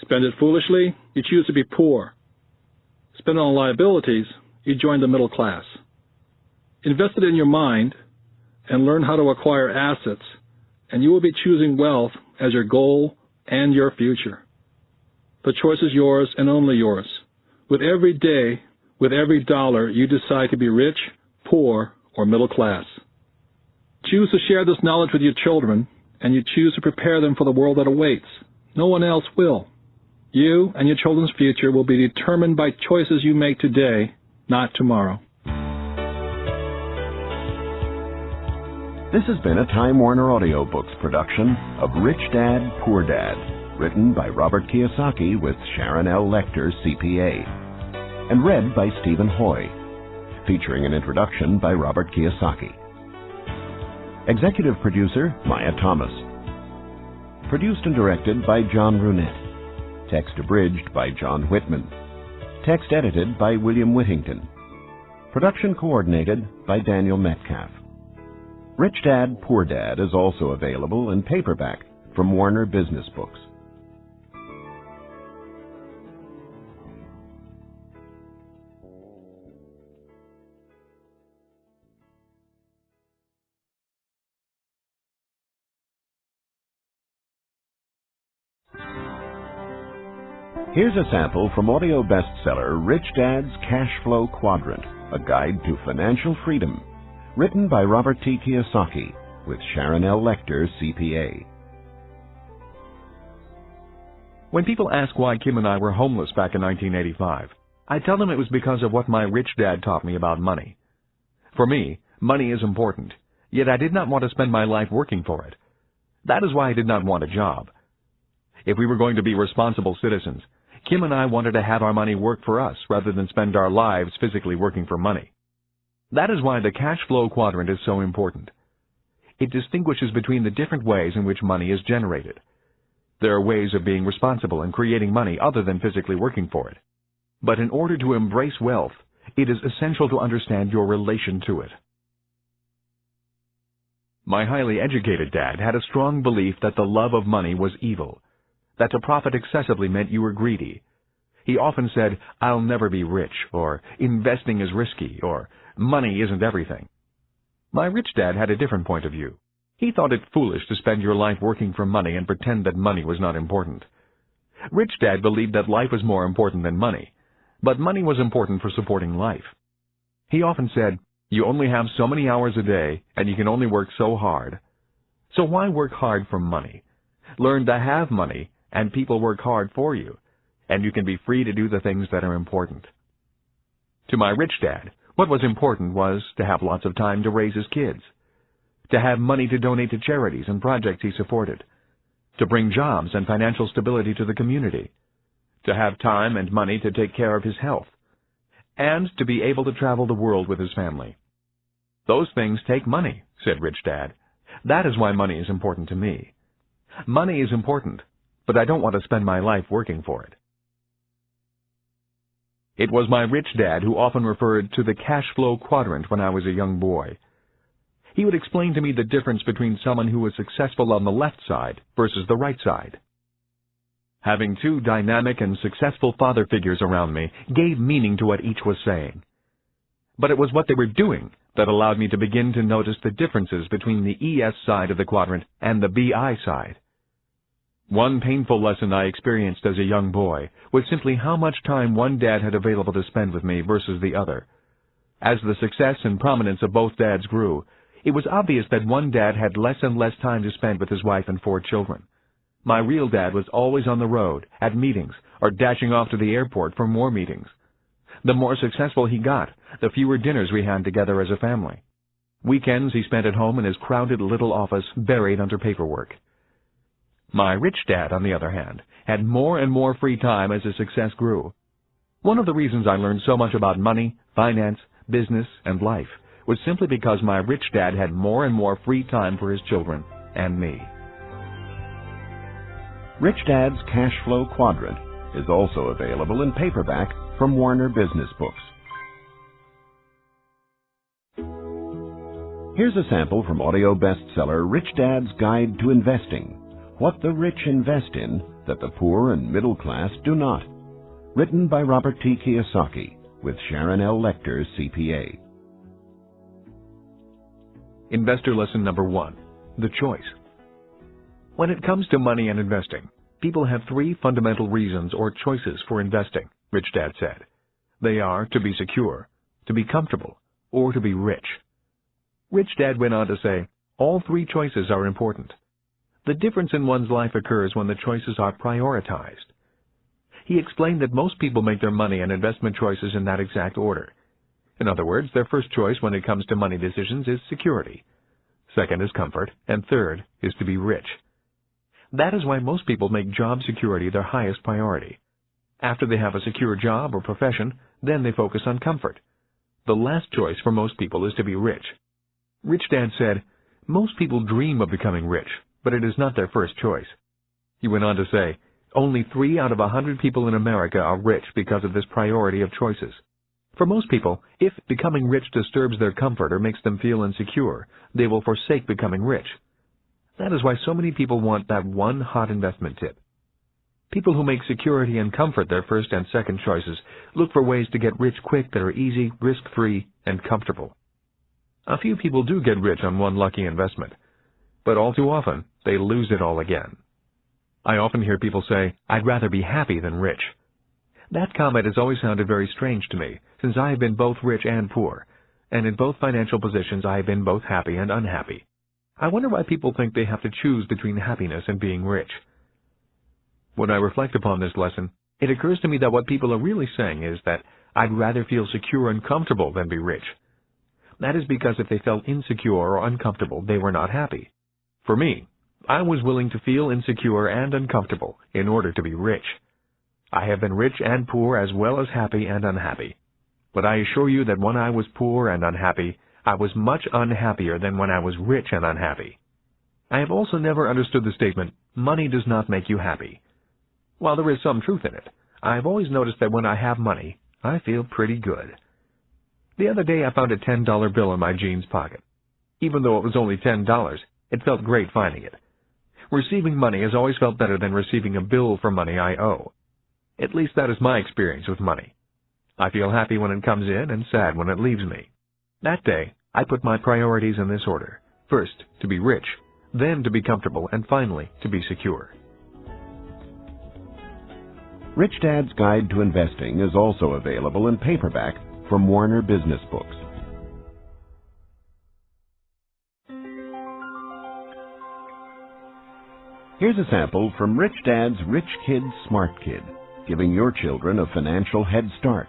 Spend it foolishly, you choose to be poor. Spend it on liabilities, you join the middle class. Invest it in your mind and learn how to acquire assets, and you will be choosing wealth as your goal and your future. The choice is yours and only yours. With every day, with every dollar, you decide to be rich, poor, or middle class. Choose to share this knowledge with your children, and you choose to prepare them for the world that awaits. No one else will. You and your children's future will be determined by choices you make today, not tomorrow. This has been a Time Warner Audiobooks production of Rich Dad, Poor Dad, written by Robert Kiyosaki with Sharon L. Lecter, CPA, and read by Stephen Hoy, featuring an introduction by Robert Kiyosaki. Executive producer, Maya Thomas. Produced and directed by John Brunette. Text abridged by John Whitman. Text edited by William Whittington. Production coordinated by Daniel Metcalf. Rich Dad, Poor Dad is also available in paperback from Warner Business Books. Here's a sample from audio bestseller Rich Dad's Cash Flow Quadrant, a guide to financial freedom, written by Robert T. Kiyosaki with Sharon L. Lecter, CPA. When people ask why Kim and I were homeless back in 1985, I tell them it was because of what my rich dad taught me about money. For me, money is important, yet I did not want to spend my life working for it. That is why I did not want a job. If we were going to be responsible citizens, Kim and I wanted to have our money work for us rather than spend our lives physically working for money. That is why the cash flow quadrant is so important. It distinguishes between the different ways in which money is generated. There are ways of being responsible and creating money other than physically working for it. But in order to embrace wealth, it is essential to understand your relation to it. My highly educated dad had a strong belief that the love of money was evil, that to profit excessively meant you were greedy. He often said, "I'll never be rich," or "investing is risky," or "money isn't everything." My rich dad had a different point of view. He thought it foolish to spend your life working for money and pretend that money was not important. Rich dad believed that life was more important than money, but money was important for supporting life. He often said, "You only have so many hours a day, and you can only work so hard. So why work hard for money? Learn to have money, and people work hard for you, and you can be free to do the things that are important." To my rich dad, what was important was to have lots of time to raise his kids, to have money to donate to charities and projects he supported, to bring jobs and financial stability to the community, to have time and money to take care of his health, and to be able to travel the world with his family. "Those things take money," said Rich Dad. "That is why money is important to me. Money is important, but I don't want to spend my life working for it." It was my rich dad who often referred to the cash flow quadrant when I was a young boy. He would explain to me the difference between someone who was successful on the left side versus the right side. Having two dynamic and successful father figures around me gave meaning to what each was saying. But it was what they were doing that allowed me to begin to notice the differences between the ES side of the quadrant and the BI side. One painful lesson I experienced as a young boy was simply how much time one dad had available to spend with me versus the other. As the success and prominence of both dads grew, it was obvious that one dad had less and less time to spend with his wife and 4 children. My real dad was always on the road, at meetings, or dashing off to the airport for more meetings. The more successful he got, the fewer dinners we had together as a family. Weekends he spent at home in his crowded little office buried under paperwork. My rich dad, on the other hand, had more and more free time as his success grew. One of the reasons I learned so much about money, finance, business, and life was simply because my rich dad had more and more free time for his children and me. Rich Dad's Cash Flow Quadrant is also available in paperback from Warner Business Books. Here's a sample from audio bestseller Rich Dad's Guide to Investing, What the Rich Invest In, that the poor and middle class do not. Written by Robert T. Kiyosaki with Sharon L. Lecter, CPA. Investor lesson number 1, the choice. When it comes to money and investing, people have 3 fundamental reasons or choices for investing, Rich Dad said. They are to be secure, to be comfortable, or to be rich. Rich Dad went on to say, all 3 choices are important. The difference in one's life occurs when the choices are prioritized. He explained that most people make their money and investment choices in that exact order. In other words, their first choice when it comes to money decisions is security. Second is comfort, and third is to be rich. That is why most people make job security their highest priority. After they have a secure job or profession, then they focus on comfort. The last choice for most people is to be rich. Rich Dad said, most people dream of becoming rich, but it is not their first choice. He went on to say, only 3 out of 100 people in America are rich because of this priority of choices. For most people, if becoming rich disturbs their comfort or makes them feel insecure, they will forsake becoming rich. That is why so many people want that one hot investment tip. People who make security and comfort their first and second choices look for ways to get rich quick that are easy, risk-free, and comfortable. A few people do get rich on one lucky investment, but all too often they lose it all again. I often hear people say, I'd rather be happy than rich. That comment has always sounded very strange to me, since I have been both rich and poor, and in both financial positions I have been both happy and unhappy. I wonder why people think they have to choose between happiness and being rich. When I reflect upon this lesson, it occurs to me that what people are really saying is that I'd rather feel secure and comfortable than be rich. That is because if they felt insecure or uncomfortable, they were not happy. For me, I was willing to feel insecure and uncomfortable in order to be rich. I have been rich and poor as well as happy and unhappy. But I assure you that when I was poor and unhappy, I was much unhappier than when I was rich and unhappy. I have also never understood the statement, money does not make you happy. While there is some truth in it, I have always noticed that when I have money, I feel pretty good. The other day I found a $10 bill in my jeans pocket. Even though it was only $10, it felt great finding it. Receiving money has always felt better than receiving a bill for money I owe. At least that is my experience with money. I feel happy when it comes in and sad when it leaves me. That day, I put my priorities in this order. First, to be rich, then to be comfortable, and finally, to be secure. Rich Dad's Guide to Investing is also available in paperback from Warner Business Books. Here's a sample from Rich Dad's Rich Kid, Smart Kid, giving your children a financial head start.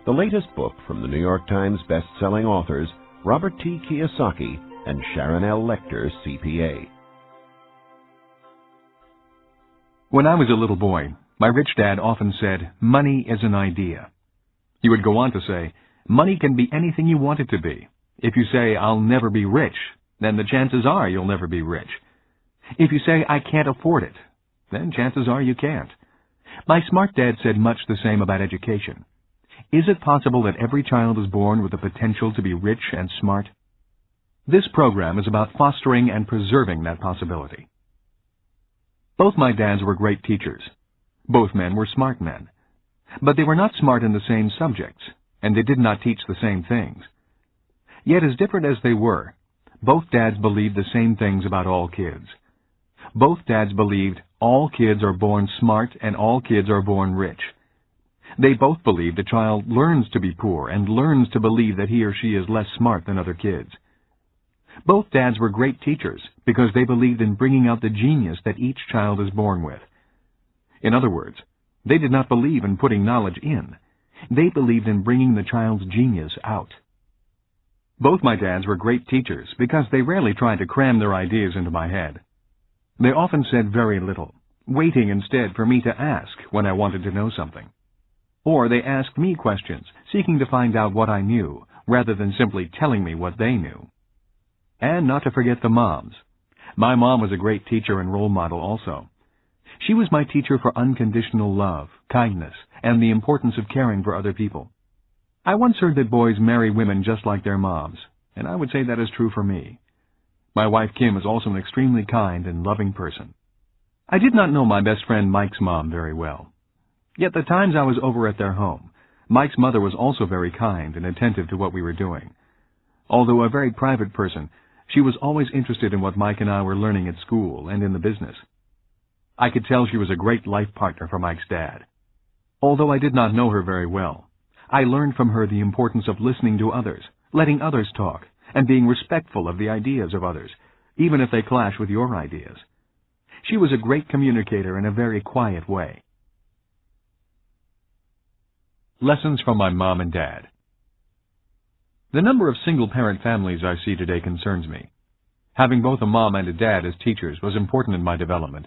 The latest book from the New York Times best-selling authors Robert T. Kiyosaki and Sharon L. Lecter, CPA. When I was a little boy, my rich dad often said, money is an idea. He would go on to say, money can be anything you want it to be. If you say, I'll never be rich, then the chances are you'll never be rich. If you say, I can't afford it, then chances are you can't. My smart dad said much the same about education. Is it possible that every child is born with the potential to be rich and smart? This program is about fostering and preserving that possibility. Both my dads were great teachers. Both men were smart men. But they were not smart in the same subjects, and they did not teach the same things. Yet as different as they were, both dads believed the same things about all kids. Both dads believed all kids are born smart and all kids are born rich. They both believed a child learns to be poor and learns to believe that he or she is less smart than other kids. Both dads were great teachers because they believed in bringing out the genius that each child is born with. In other words, they did not believe in putting knowledge in. They believed in bringing the child's genius out. Both my dads were great teachers because they rarely tried to cram their ideas into my head. They often said very little, waiting instead for me to ask when I wanted to know something. Or they asked me questions, seeking to find out what I knew, rather than simply telling me what they knew. And not to forget the moms. My mom was a great teacher and role model also. She was my teacher for unconditional love, kindness, and the importance of caring for other people. I once heard that boys marry women just like their moms, and I would say that is true for me. My wife Kim is also an extremely kind and loving person. I did not know my best friend Mike's mom very well. Yet the times I was over at their home, Mike's mother was also very kind and attentive to what we were doing. Although a very private person, she was always interested in what Mike and I were learning at school and in the business. I could tell she was a great life partner for Mike's dad. Although I did not know her very well, I learned from her the importance of listening to others, letting others talk, and being respectful of the ideas of others, even if they clash with your ideas. She was a great communicator in a very quiet way. Lessons from my mom and dad. The number of single-parent families I see today concerns me. Having both a mom and a dad as teachers was important in my development.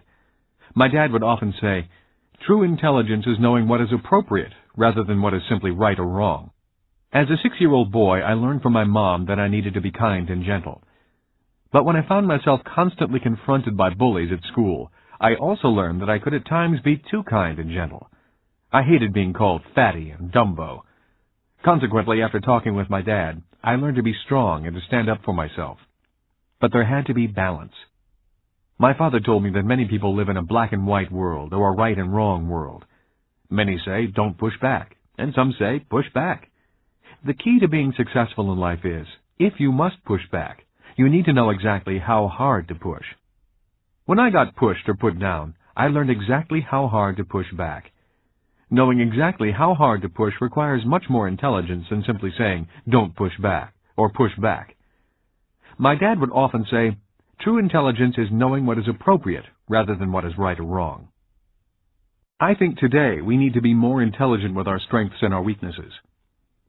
My dad would often say, "True intelligence is knowing what is appropriate rather than what is simply right or wrong." As a 6-year-old boy, I learned from my mom that I needed to be kind and gentle. But when I found myself constantly confronted by bullies at school, I also learned that I could at times be too kind and gentle. I hated being called fatty and Dumbo. Consequently, after talking with my dad, I learned to be strong and to stand up for myself. But there had to be balance. My father told me that many people live in a black and white world or a right and wrong world. Many say, don't push back, and some say, push back. The key to being successful in life is, if you must push back, you need to know exactly how hard to push. When I got pushed or put down, I learned exactly how hard to push back. Knowing exactly how hard to push requires much more intelligence than simply saying, don't push back, or push back. My dad would often say, true intelligence is knowing what is appropriate rather than what is right or wrong. I think today we need to be more intelligent with our strengths and our weaknesses.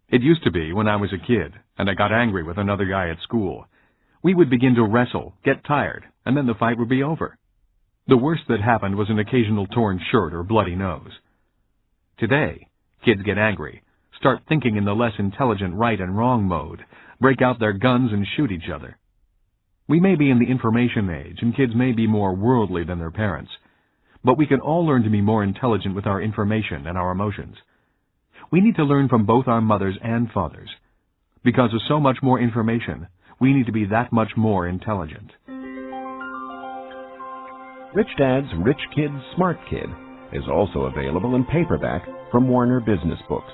It used to be when I was a kid, and I got angry with another guy at school. We would begin to wrestle, get tired, and then the fight would be over. The worst that happened was an occasional torn shirt or bloody nose. Today, kids get angry, start thinking in the less intelligent right and wrong mode, break out their guns and shoot each other. We may be in the information age, and kids may be more worldly than their parents, but we can all learn to be more intelligent with our information and our emotions. We need to learn from both our mothers and fathers. Because of so much more information, we need to be that much more intelligent. Rich Dad's Rich Kid, Smart Kid is also available in paperback from Warner Business Books.